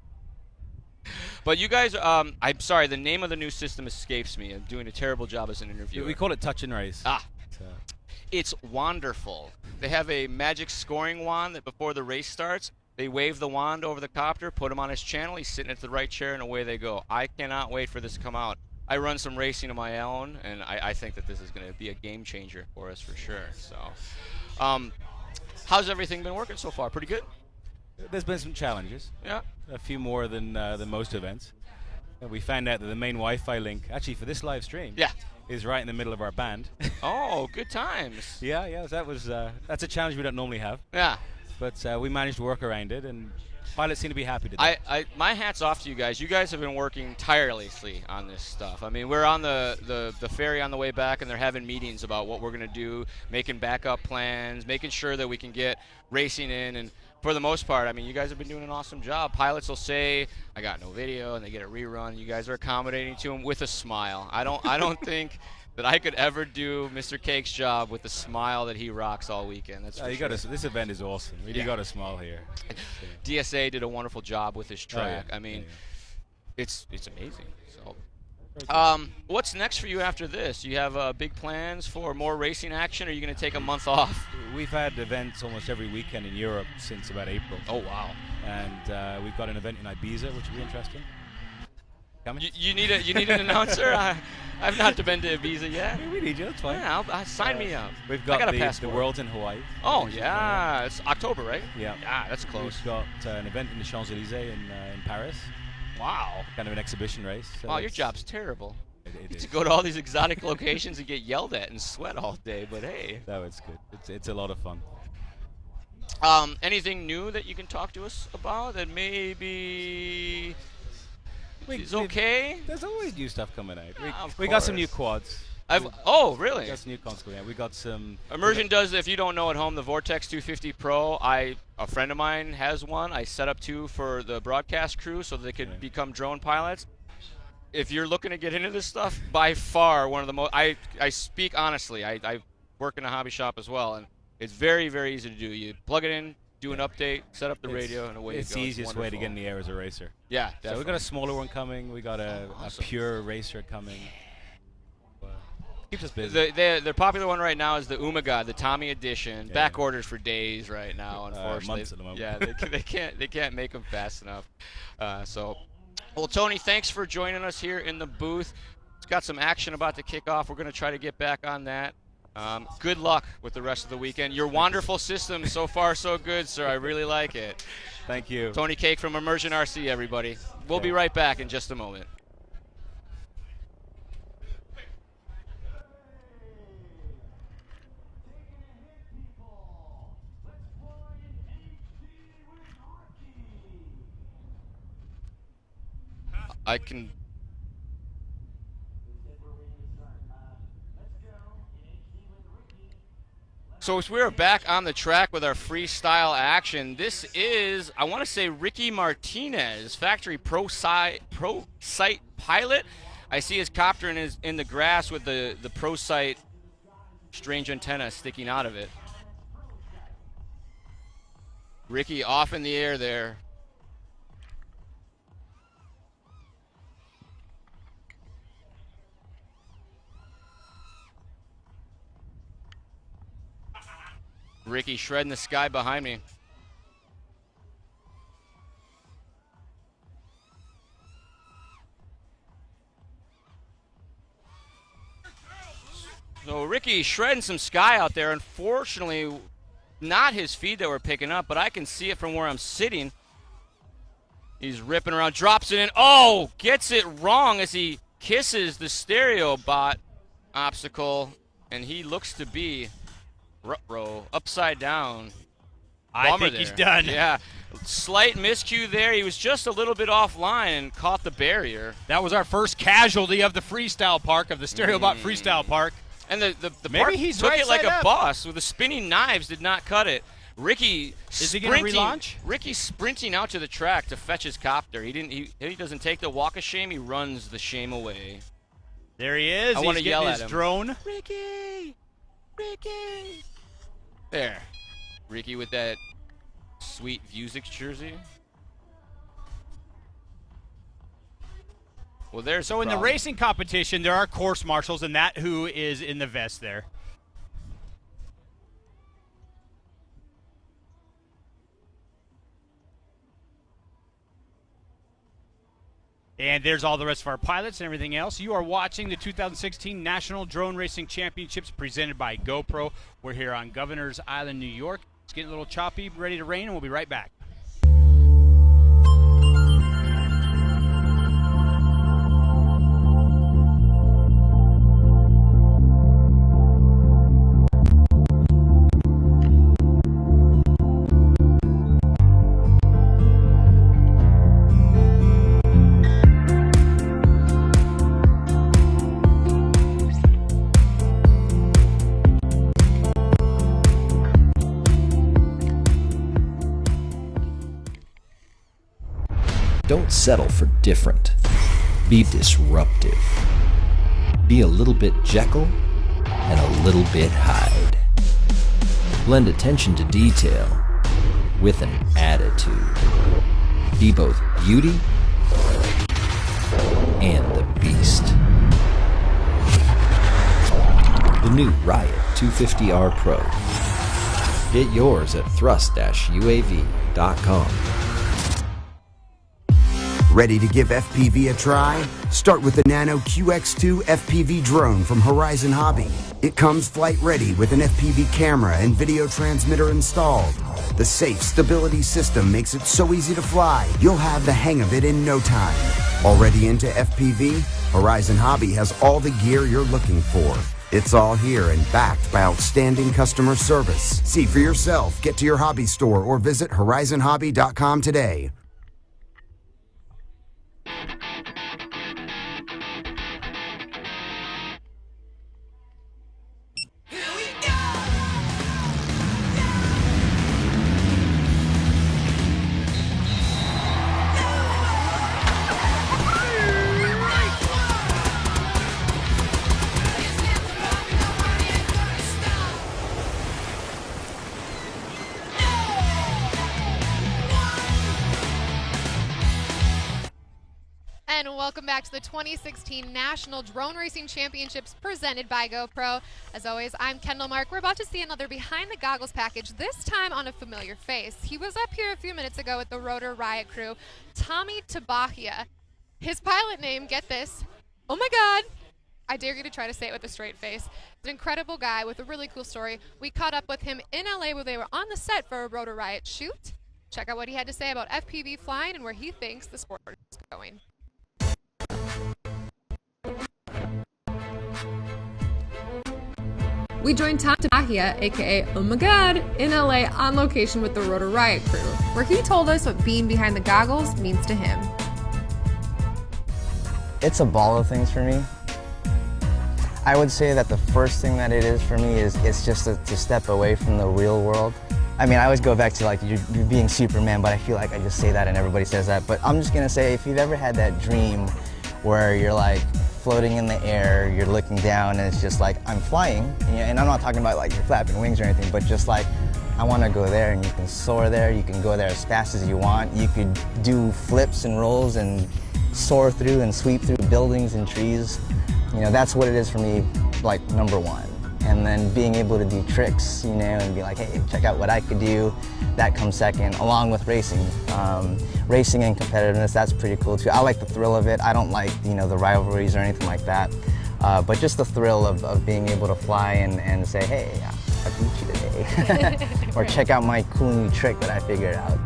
But you guys, I'm sorry, the name of the new system escapes me. I'm doing a terrible job as an interviewer. We call it Touch and Race. It's wonderful. They have a magic scoring wand that before the race starts, they wave the wand over the copter, put him on his channel, he's sitting at the right chair, and away they go. I cannot wait for this to come out. I run some racing of my own, and I think that this is going to be a game changer for us for sure. So, how's everything been working so far? Pretty good? There's been some challenges. Yeah. A few more than most events. And we found out that the main Wi-Fi link, actually for this live stream, is right in the middle of our band. Oh, good times. Yeah, that was that's a challenge we don't normally have. Yeah. But we managed to work around it, and pilots seem to be happy today. My hat's off to you guys. You guys have been working tirelessly on this stuff. I mean, we're on the ferry on the way back, and they're having meetings about what we're going to do, making backup plans, making sure that we can get racing in. And for the most part, I mean, you guys have been doing an awesome job. Pilots will say, I got no video, and they get a rerun. You guys are accommodating to them with a smile. I don't think that I could ever do Mr. Cake's job with the smile that he rocks all weekend. That's for sure. This event is awesome. You got a smile here. DSA did a wonderful job with his track. I mean, it's amazing. So, what's next for you after this? You have big plans for more racing action, or are you going to take a month off? We've had events almost every weekend in Europe since about April. Oh, wow. And we've got an event in Ibiza, which will be interesting. You need an announcer? I've not been to Ibiza yet. We need you. That's fine. Yeah, sign me up. We've got I got a the passport. Worlds in Hawaii. Oh yeah, it's October, right? Yeah. Yeah, that's close. We've got an event in the Champs-Élysées in Paris. Wow. Kind of an exhibition race. So wow, your job's terrible. It you is. to go to all these exotic locations and get yelled at and sweat all day, but hey. No, it's good. It's a lot of fun. Anything new that you can talk to us about that maybe is okay? There's always new stuff coming out. We got some new quads. Oh, really? We got some new quads coming out. We got some. Immersion does, if you don't know at home, the Vortex 250 Pro. A friend of mine has one. I set up two for the broadcast crew so they could become drone pilots. If you're looking to get into this stuff, by far one of the most. I speak honestly. I work in a hobby shop as well, and it's very, very easy to do. You plug it in, do an update, set up the radio, and away you go. It's the easiest way to get in the air as a racer. Yeah, definitely. So we've got a smaller one coming. We got a pure racer coming. Keeps us busy. The popular one right now is the Umaga, the Tommy edition. Yeah. Back orders for days right now, unfortunately. Months at the moment. Yeah, they can't make them fast enough. Well, Tony, thanks for joining us here in the booth. It's got some action about to kick off. We're going to try to get back on that. Good luck with the rest of the weekend. Your wonderful system, so far so good, sir. I really like it. Thank you. Tony Cake from Immersion RC, everybody. We'll be right back in just a moment. I can. So as we're back on the track with our freestyle action, this is, I want to say, Ricky Martinez, factory pro site pilot. I see his copter in the grass with the pro site strange antenna sticking out of it. Ricky off in the air there. Ricky shredding the sky behind me. So Ricky shredding some sky out there. Unfortunately, not his feed that we're picking up, but I can see it from where I'm sitting. He's ripping around, drops it in. Oh, gets it wrong as he kisses the stereo bot obstacle, and he looks to be ruh-roh, upside down. I think he's done. Yeah, slight miscue there. He was just a little bit offline and caught the barrier. That was our first casualty of the freestyle park, of the stereo bot freestyle park. And the Maybe park he's took right it like side a up. boss with the spinning knives, did not cut it. Ricky Is he going to relaunch? Ricky's sprinting out to the track to fetch his copter. He doesn't take the walk of shame. He runs the shame away. There he is. I want to He's yell getting at his him. drone. Ricky! Ricky! There. Ricky with that sweet Vuzix jersey. Well, there's So in the racing competition, there are course marshals, and that who is in the vest there. And there's all the rest of our pilots and everything else. You are watching the 2016 National Drone Racing Championships presented by GoPro. We're here on Governor's Island, New York. It's getting a little choppy, ready to rain, and we'll be right back. Don't settle for different. Be disruptive. Be a little bit Jekyll and a little bit Hyde. Lend attention to detail with an attitude. Be both beauty and the beast. The new Riot 250R Pro. Get yours at thrust-uav.com. Ready to give FPV a try? Start with the Nano QX2 FPV drone from Horizon Hobby. It comes flight ready with an FPV camera and video transmitter installed. The safe stability system makes it so easy to fly, you'll have the hang of it in no time. Already into FPV? Horizon Hobby has all the gear you're looking for. It's all here and backed by outstanding customer service. See for yourself. Get to your hobby store or visit horizonhobby.com today. And welcome back to the 2016 National Drone Racing Championships presented by GoPro. As always, I'm Kendall Mark. We're about to see another behind the goggles package, this time on a familiar face. He was up here a few minutes ago with the Rotor Riot crew, Tommy Tabahia. His pilot name, get this, oh my God, I dare you to try to say it with a straight face. He's an incredible guy with a really cool story. We caught up with him in LA where they were on the set for a Rotor Riot shoot. Check out what he had to say about FPV flying and where he thinks the sport is going. We joined Tom Tabahia, aka Oh My God, in LA on location with the Rotor Riot crew, where he told us what being behind the goggles means to him. It's a ball of things for me. I would say that the first thing that it is for me is it's just to step away from the real world. I mean, I always go back to like you're being Superman, but I feel like I just say that and everybody says that. But I'm just gonna say, if you've ever had that dream where you're like floating in the air, you're looking down and it's just like, I'm flying. And I'm not talking about like you're flapping wings or anything, but just like, I wanna go there, and you can soar there, you can go there as fast as you want. You could do flips and rolls and soar through and sweep through buildings and trees. You know, that's what it is for me, like number one. And then being able to do tricks, you know, and be like, hey, check out what I could do, that comes second, along with racing. Racing and competitiveness, that's pretty cool too. I like the thrill of it. I don't like, you know, the rivalries or anything like that. But just the thrill of being able to fly and say, hey, I beat you today. exactly. Or check out my cool new trick that I figured out.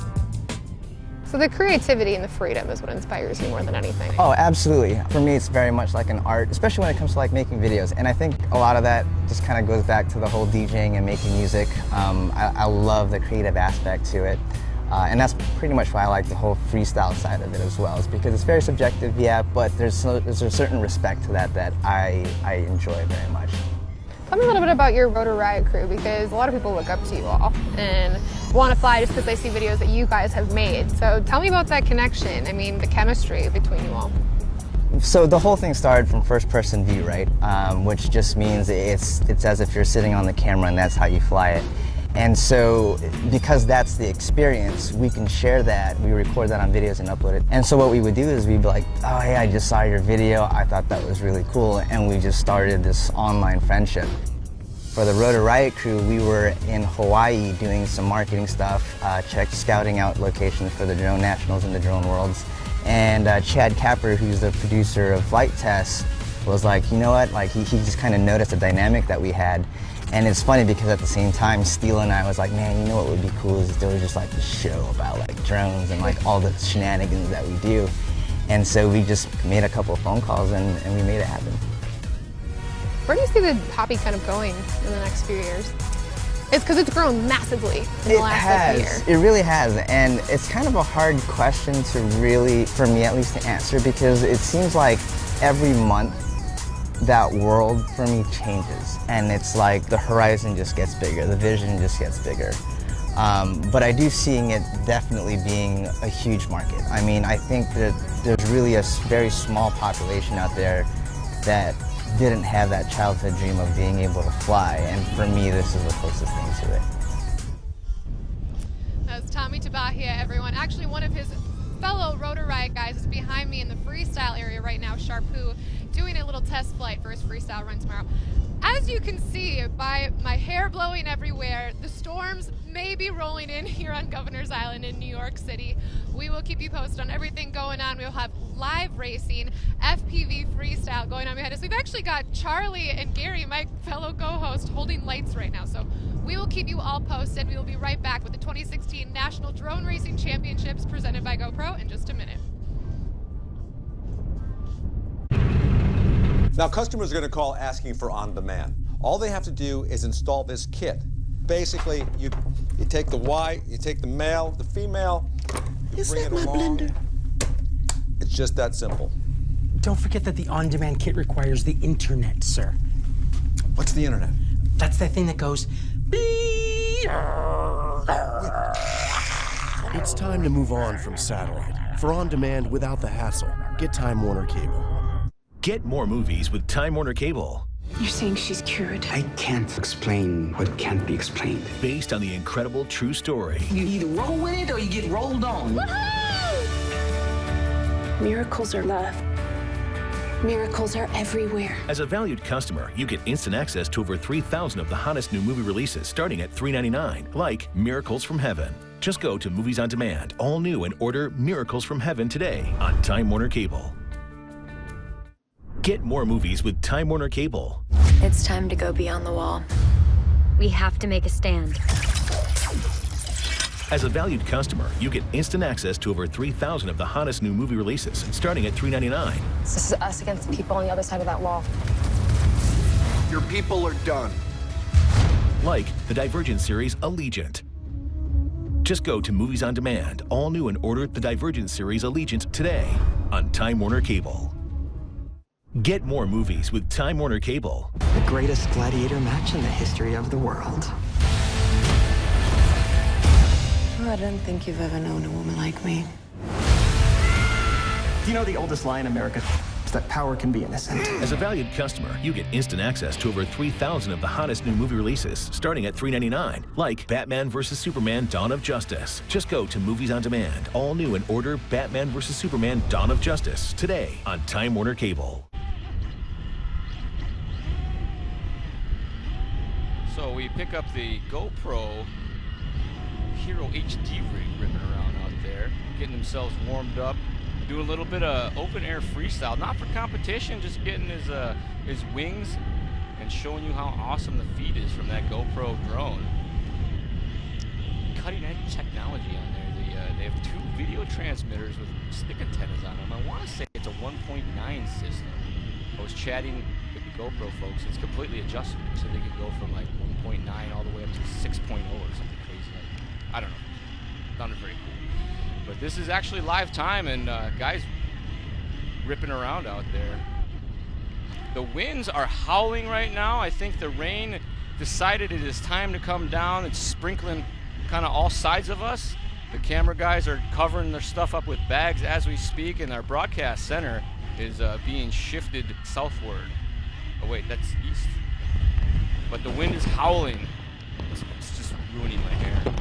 So the creativity and the freedom is what inspires you more than anything. Oh, absolutely. For me, it's very much like an art, especially when it comes to like making videos. And I think a lot of that just kind of goes back to the whole DJing and making music. I love the creative aspect to it. And that's pretty much why I like the whole freestyle side of it as well. It's because it's very subjective, yeah, but there's a certain respect to that I enjoy very much. Tell me a little bit about your Rotor Riot crew, because a lot of people look up to you all and want to fly just because they see videos that you guys have made. So tell me about that connection, I mean the chemistry between you all. So the whole thing started from first person view, right? Which just means it's as if you're sitting on the camera and that's how you fly it. And so because that's the experience, we can share that, we record that on videos and upload it. And so what we would do is we'd be like, oh hey, I just saw your video, I thought that was really cool, and we just started this online friendship. For the Rotor Riot crew, we were in Hawaii doing some marketing stuff, scouting out locations for the Drone Nationals and the Drone Worlds. And Chad Capper, who's the producer of Flight Tests, was like, you know what, like he just kind of noticed the dynamic that we had. And it's funny because at the same time, Steele and I was like, man, you know what would be cool is if there was just like a show about like drones and like all the shenanigans that we do. And so we just made a couple of phone calls and we made it happen. Where do you see the hobby kind of going in the next few years? It's because it's grown massively in the last year. It really has, and it's kind of a hard question to really, for me at least, to answer, because it seems like every month that world for me changes, and it's like the horizon just gets bigger, the vision just gets bigger. But I do seeing it definitely being a huge market. I mean, I think that there's really a very small population out there that didn't have that childhood dream of being able to fly, and for me this is the closest thing to it. That's Tommy Tabahia, everyone. Actually, one of his fellow Rotor Riot guys is behind me in the freestyle area right now, Sharpoo, doing a little test flight for his freestyle run tomorrow. As you can see by my hair blowing everywhere, the storms may be rolling in here on Governor's Island in New York City. We will keep you posted on everything going on. We'll have live racing, FPV freestyle going on behind us. We've actually got Charlie and Gary, my fellow co-host, holding lights right now. So we will keep you all posted. We will be right back with the 2016 National Drone Racing Championships presented by GoPro in just a minute. Now, customers are going to call asking for on-demand. All they have to do is install this kit. Basically, you take the white, you take the male, the female, you bring it along. Blender? It's just that simple. Don't forget that the on-demand kit requires the internet, sir. What's the internet? That's that thing that goes... It's time to move on from satellite. For on-demand without the hassle, get Time Warner Cable. Get more movies with Time Warner Cable. You're saying she's cured? I can't explain what can't be explained. Based on the incredible true story. You either roll with it or you get rolled on. Miracles are love. Miracles are everywhere. As a valued customer, you get instant access to over 3,000 of the hottest new movie releases starting at $3.99, like Miracles from Heaven. Just go to Movies on Demand, all new, and order Miracles from Heaven today on Time Warner Cable. Get more movies with Time Warner Cable. It's time to go beyond the wall. We have to make a stand. As a valued customer, you get instant access to over 3,000 of the hottest new movie releases starting at $3.99. This is us against the people on the other side of that wall. Your people are done. Like the Divergent series Allegiant. Just go to Movies on Demand, all new, and order the Divergent series Allegiant today on Time Warner Cable. Get more movies with Time Warner Cable. The greatest gladiator match in the history of the world. Oh, I don't think you've ever known a woman like me. Do you know the oldest lie in America is that power can be innocent? As a valued customer, you get instant access to over 3,000 of the hottest new movie releases starting at $3.99, like Batman vs. Superman Dawn of Justice. Just go to Movies on Demand, all new, and order Batman vs. Superman Dawn of Justice today on Time Warner Cable. So we pick up the GoPro Hero HD rig ripping around out there, getting themselves warmed up, doing a little bit of open air freestyle, not for competition, just getting his wings and showing you how awesome the feed is from that GoPro drone. cutting-edge technology on there. They have 2 video transmitters with stick antennas on them. I want to say it's a 1.9 system. I was chatting with the GoPro folks. It's completely adjustable, so they can go from like 1.9 all the way up to 6.0 or something crazy. I don't know. Sounded very cool. But this is actually live time, and guys ripping around out there. The winds are howling right now. I think the rain decided it is time to come down. It's sprinkling kind of all sides of us. The camera guys are covering their stuff up with bags as we speak, and our broadcast center is being shifted southward. Oh wait, that's east. But the wind is howling. It's just ruining my hair.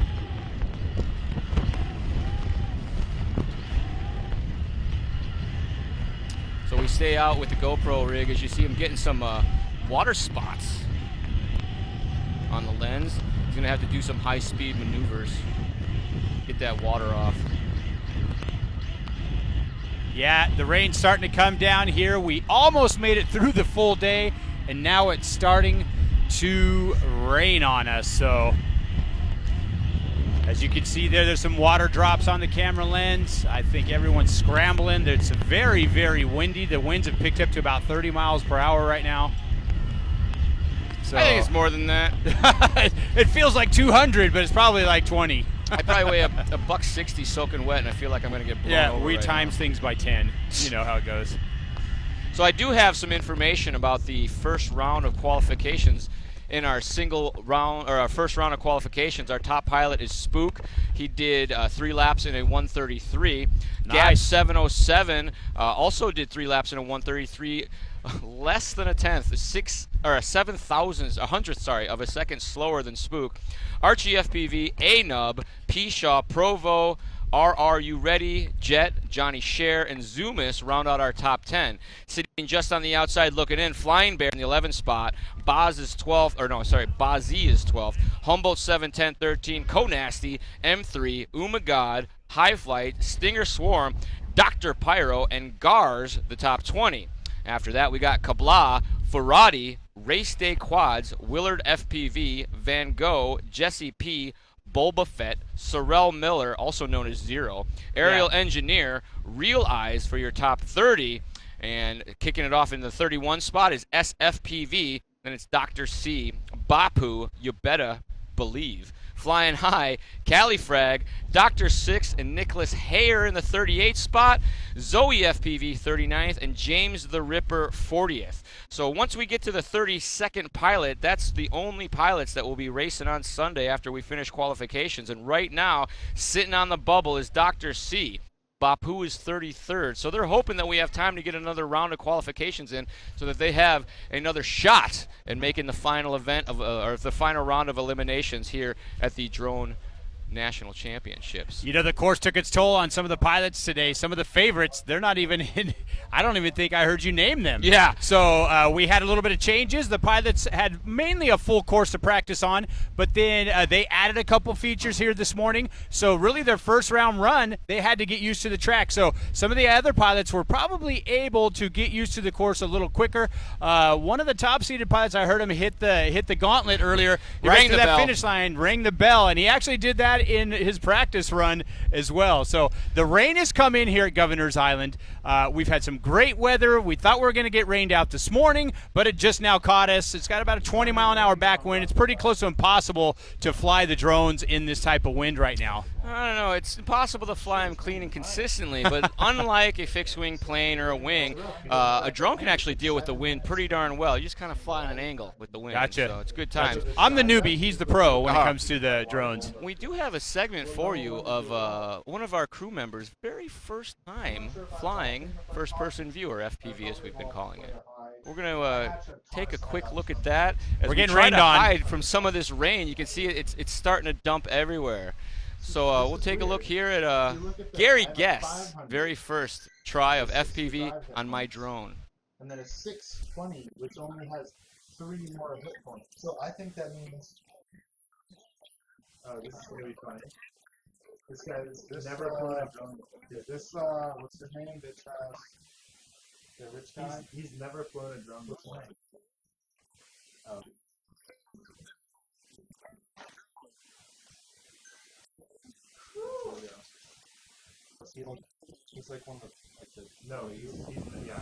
So we stay out with the GoPro rig. As you see, I'm getting some water spots on the lens. He's gonna have to do some high-speed maneuvers, get that water off. Yeah, the rain's starting to come down here. We almost made it through the full day, and now it's starting to rain on us. So as you can see there's some water drops on the camera lens. I think everyone's scrambling. It's very, very windy. The winds have picked up to about 30 miles per hour right now. So I think it's more than that. It feels like 200, but it's probably like 20. I probably weigh a $160 soaking wet, and I feel like I'm going to get blown over. We right times now. things by 10. You know how it goes. So I do have some information about the first round of qualifications. In our single round, or our first round of qualifications, our top pilot is Spook. He did 3 laps in a 1:33. Nice. Gab 707 also did 3 laps in a 1:33, less than a tenth, a 100th of a second slower than Spook. Archie FPV, A Nub, P Shaw, Provo, RR You Ready, Jet, Johnny Share, and Zoomis round out our top 10. Sitting just on the outside looking in, Flying Bear in the 11th spot. Boz is 12th, or no, sorry, Bozzy is 12th. Humboldt 7, 10, 13. Co-Nasty, M3, Umagod, High Flight, Stinger Swarm, Dr. Pyro, and Gars, the top 20. After that, we got Kabla, Ferrati, Race Day Quads, Willard FPV, Van Gogh, Jesse P., Boba Fett, Sorrel Miller, also known as Zero, Aerial Engineer, Real Eyes for your top 30, and kicking it off in the 31 spot is SFPV, then it's Dr. C, Bapu, You Better Believe. Flying High, Califrag, Dr. Six, and Nicholas Hayer in the 38th spot, Zoe FPV 39th, and James the Ripper 40th. So once we get to the 32nd pilot, that's the only pilots that will be racing on Sunday after we finish qualifications. And right now, sitting on the bubble is Dr. C. Bapu is 33rd. So they're hoping that we have time to get another round of qualifications in so that they have another shot at making the final event of, or the final round of eliminations here at the Drone National Championships. You know, the course took its toll on some of the pilots today. Some of the favorites, they're not even in. I don't even think I heard you name them. Yeah. So we had a little bit of changes. The pilots had mainly a full course to practice on, but then they added a couple features here this morning. So really their first round run, they had to get used to the track. So some of the other pilots were probably able to get used to the course a little quicker. One of the top-seeded pilots, I heard him hit the gauntlet earlier. He rang the that bell. Finish line, rang the bell, and he actually did that in his practice run as well. So the rain has come in here at Governor's Island. We've had some great weather. We thought we were going to get rained out this morning, but it just now caught us. It's got about a 20-mile-an-hour backwind. It's pretty close to impossible to fly the drones in this type of wind right now. I don't know. It's impossible to fly them clean and consistently, but unlike a fixed-wing plane or a wing, a drone can actually deal with the wind pretty darn well. You just kind of fly on an angle with the wind. Gotcha. So it's good times. Gotcha. I'm the newbie. He's the pro when it comes to the drones. We do have a segment for you of one of our crew members' very first time flying first-person view, or FPV as we've been calling it. We're going to take a quick look at that. As we're getting try rained to on. hide from some of this rain. You can see it's starting to dump everywhere. So we'll take a look here at Gary Guess, very first try of FPV on my drone. And then a 620, which only has 3 more hit points. So I think that means. Oh, this is going to be funny. This guy is never flown a drone. This, what's his name? This, the rich guy? He's never flown a drone before. Oh. He's like one of the no, he's yeah.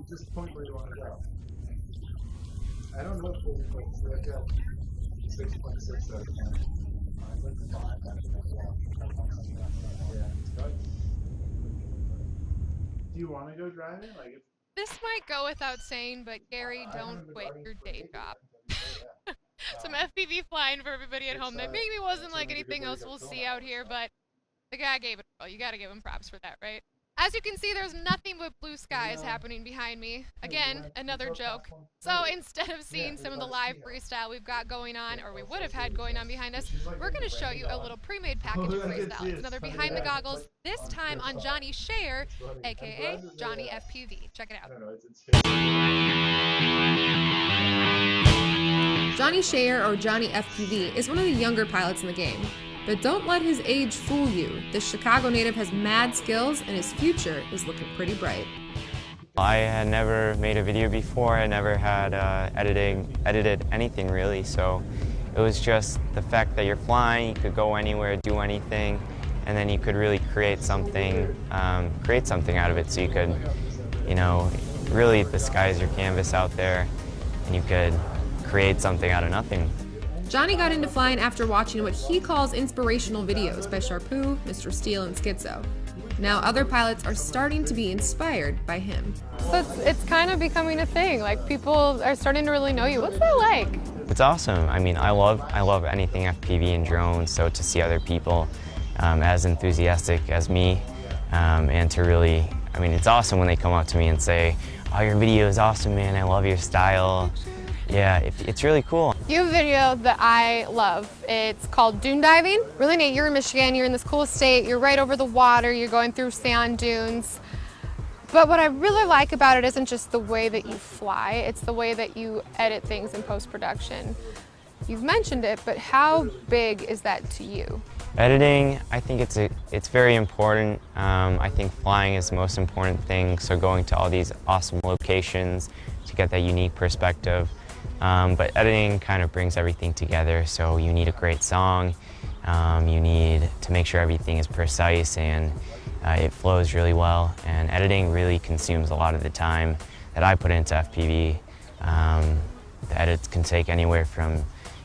Just point where you want to go. I don't know if we'll like 6.6 out of 10. I went 5 after that walk. Yeah. Do you want to go driving? Like, This might go without saying, but Gary, don't quit your day job. Some FPV flying for everybody at home. That maybe wasn't like anything else we'll see out here, but the guy gave it all. You gotta give him props for that, right? As you can see, there's nothing but blue skies happening behind me. Again, another joke. So instead of seeing some of the live freestyle we've got going on, or we would have had going on behind us, we're going to show you a little pre-made package of freestyle. It's another behind the goggles, this time on Johnny Share, aka Johnny FPV. Check it out. Johnny Share, or Johnny FPV, is one of the younger pilots in the game. But don't let his age fool you. This Chicago native has mad skills, and his future is looking pretty bright. I had never made a video before. I never had edited anything really, so it was just the fact that you're flying, you could go anywhere, do anything, and then you could really create something out of it. So you could, you know, really the sky is your canvas out there, and you could create something out of nothing. Johnny got into flying after watching what he calls inspirational videos by Sharpoo, Mr. Steele, and Schizo. Now other pilots are starting to be inspired by him. So it's kind of becoming a thing. Like, people are starting to really know you. What's that like? It's awesome. I mean, I love anything FPV and drones, so to see other people as enthusiastic as me, and to really, I mean, it's awesome when they come up to me and say, "Oh, your video is awesome, man. I love your style." Yeah, it's really cool. You have a video that I love. It's called Dune Diving. Really neat. You're in Michigan, you're in this cool state, you're right over the water, you're going through sand dunes. But what I really like about it isn't just the way that you fly, it's the way that you edit things in post-production. You've mentioned it, but how big is that to you? Editing, I think it's very important. I think flying is the most important thing, so going to all these awesome locations to get that unique perspective. But editing kind of brings everything together, so you need a great song, you need to make sure everything is precise and it flows really well, and editing really consumes a lot of the time that I put into FPV. The edits can take anywhere from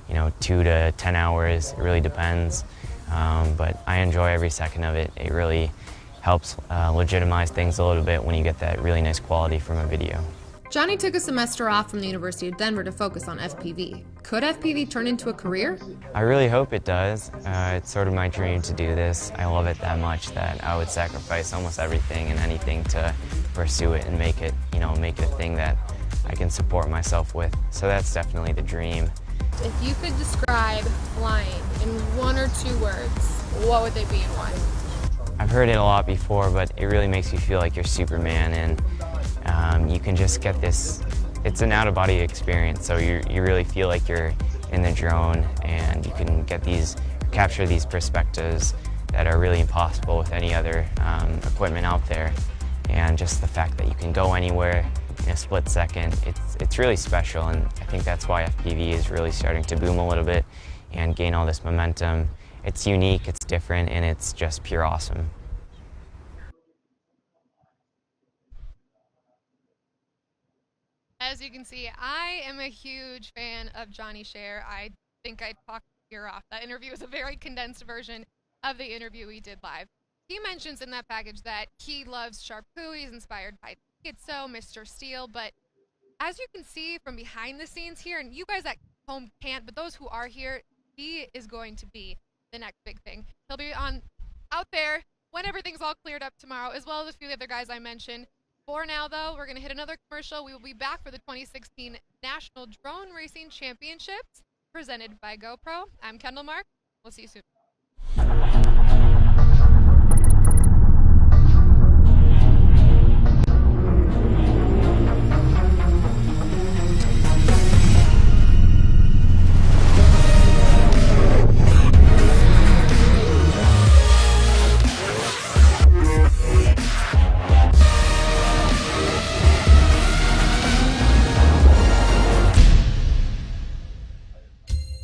2 to 10 hours, it really depends, but I enjoy every second of it. It really helps legitimize things a little bit when you get that really nice quality from a video. Johnny took a semester off from the University of Denver to focus on FPV. Could FPV turn into a career? I really hope it does. It's sort of my dream to do this. I love it that much that I would sacrifice almost everything and anything to pursue it and make it a thing that I can support myself with. So that's definitely the dream. If you could describe flying in 1 or 2 words, what would they be and why? I've heard it a lot before, but it really makes you feel like you're Superman, and you can just get this, it's an out-of-body experience, so you really feel like you're in the drone, and you can capture these perspectives that are really impossible with any other equipment out there. And just the fact that you can go anywhere in a split second, it's really special, and I think that's why FPV is really starting to boom a little bit and gain all this momentum. It's unique, it's different, and it's just pure awesome. As you can see, I am a huge fan of Johnny Share. I think I talked your ear off. That interview was a very condensed version of the interview we did live. He mentions in that package that he loves Sharpoo. He's inspired by Schizo, Mr. Steele, but as you can see from behind the scenes here, and you guys at home can't, but those who are here, he is going to be the next big thing. He'll be out there when everything's all cleared up tomorrow, as well as a few other guys I mentioned. For now, though, we're going to hit another commercial. We will be back for the 2016 National Drone Racing Championships presented by GoPro. I'm Kendall Mark. We'll see you soon.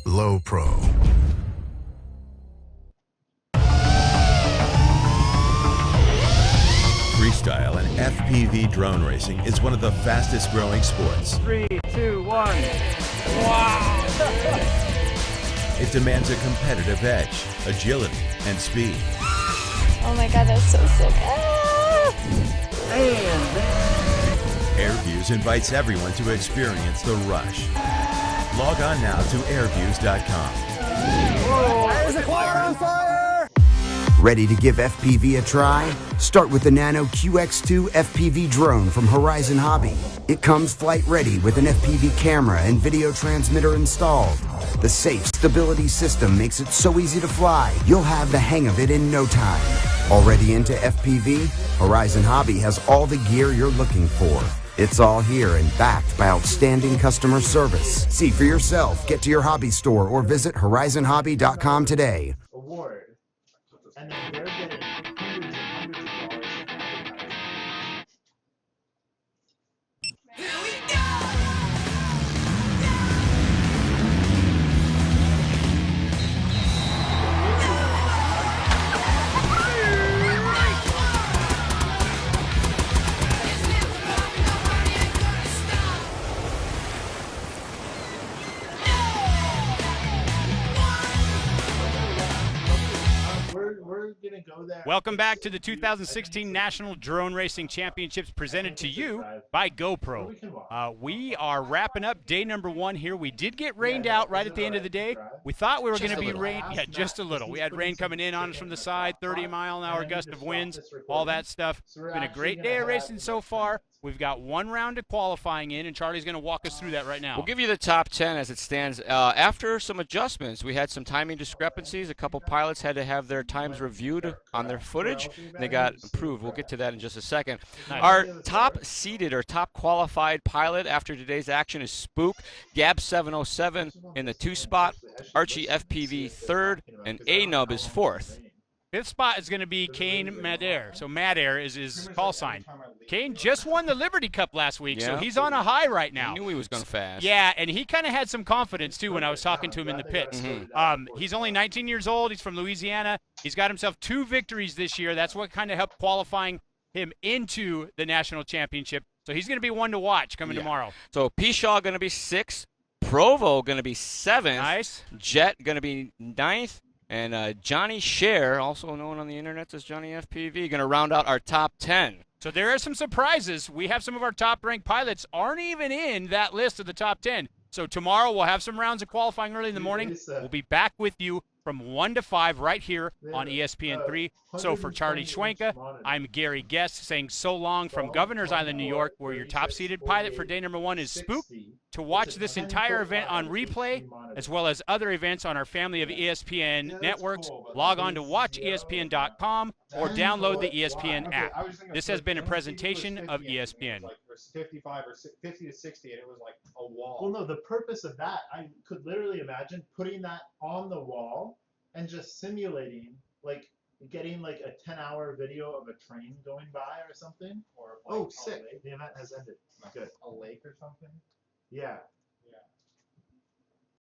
Low Pro. Freestyle and FPV drone racing is one of the fastest growing sports. 3, 2, 1. Wow! It demands a competitive edge, agility, and speed. Oh my god, that's so sick. Airviews invites everyone to experience the rush. Log on now to airviews.com. There's a car on fire! Ready to give FPV a try? Start with the Nano QX2 FPV drone from Horizon Hobby. It comes flight ready with an FPV camera and video transmitter installed. The safe stability system makes it so easy to fly, you'll have the hang of it in no time. Already into FPV? Horizon Hobby has all the gear you're looking for. It's all here and backed by outstanding customer service. See for yourself. Get to your hobby store or visit horizonhobby.com today. Award. And then they're getting hundreds and hundreds of dollars in advertising. We're gonna go there. Welcome back to the 2016 National Drone Racing Championships presented to you by GoPro. We are wrapping up day number 1 here. We did get rained out right at the end of the day. We thought we were going to be rained. Yeah, just a little. We had rain coming in on us from the side, 30-mile-an-hour gust of winds, all that stuff. It's been a great day of racing so far. We've got 1 round of qualifying in, and Charlie's going to walk us through that right now. We'll give you the top 10 as it stands. After some adjustments, we had some timing discrepancies. A couple pilots had to have their times reviewed on their footage. They got improved. We'll get to that in just a second. Nice. Our top seeded or top qualified pilot after today's action is Spook, Gab 707 in the 2 spot, Archie FPV 3rd, and A-Nub is 4th. 5th spot is going to be Kane Madair. So Madair is his call sign. Kane just won the Liberty Cup last week, so he's on a high right now. He knew he was going fast. Yeah, and he kind of had some confidence, too, when I was talking to him in the pits. He's only 19 years old. He's from Louisiana. He's got himself 2 victories this year. That's what kind of helped qualifying him into the national championship. So he's going to be one to watch coming tomorrow. So Pishaw going to be 6th, Provo going to be 7th. Nice. Jet going to be 9th. And Johnny Scher, also known on the internet as Johnny FPV, going to round out our top 10. So there are some surprises. We have some of our top-ranked pilots aren't even in that list of the top 10. So tomorrow we'll have some rounds of qualifying early in the morning. We'll be back with you from 1 to 5 right here on ESPN3. So for Charlie Schwenka, I'm Gary Guest saying so long from Governor's Island, New York, where your top-seeded pilot for day number 1 is Spook. To watch this entire event on replay, as well as other events on our family of ESPN networks, log on to watchespn.com or download the ESPN app. This has been a presentation of ESPN. 55 or 50 to 60, and it was like a wall. Well, no, the purpose of that, I could literally imagine putting that on the wall and just simulating, like, getting like a 10-hour video of a train going by or something. Or like sick. The event has ended. Good. A lake or something. Yeah.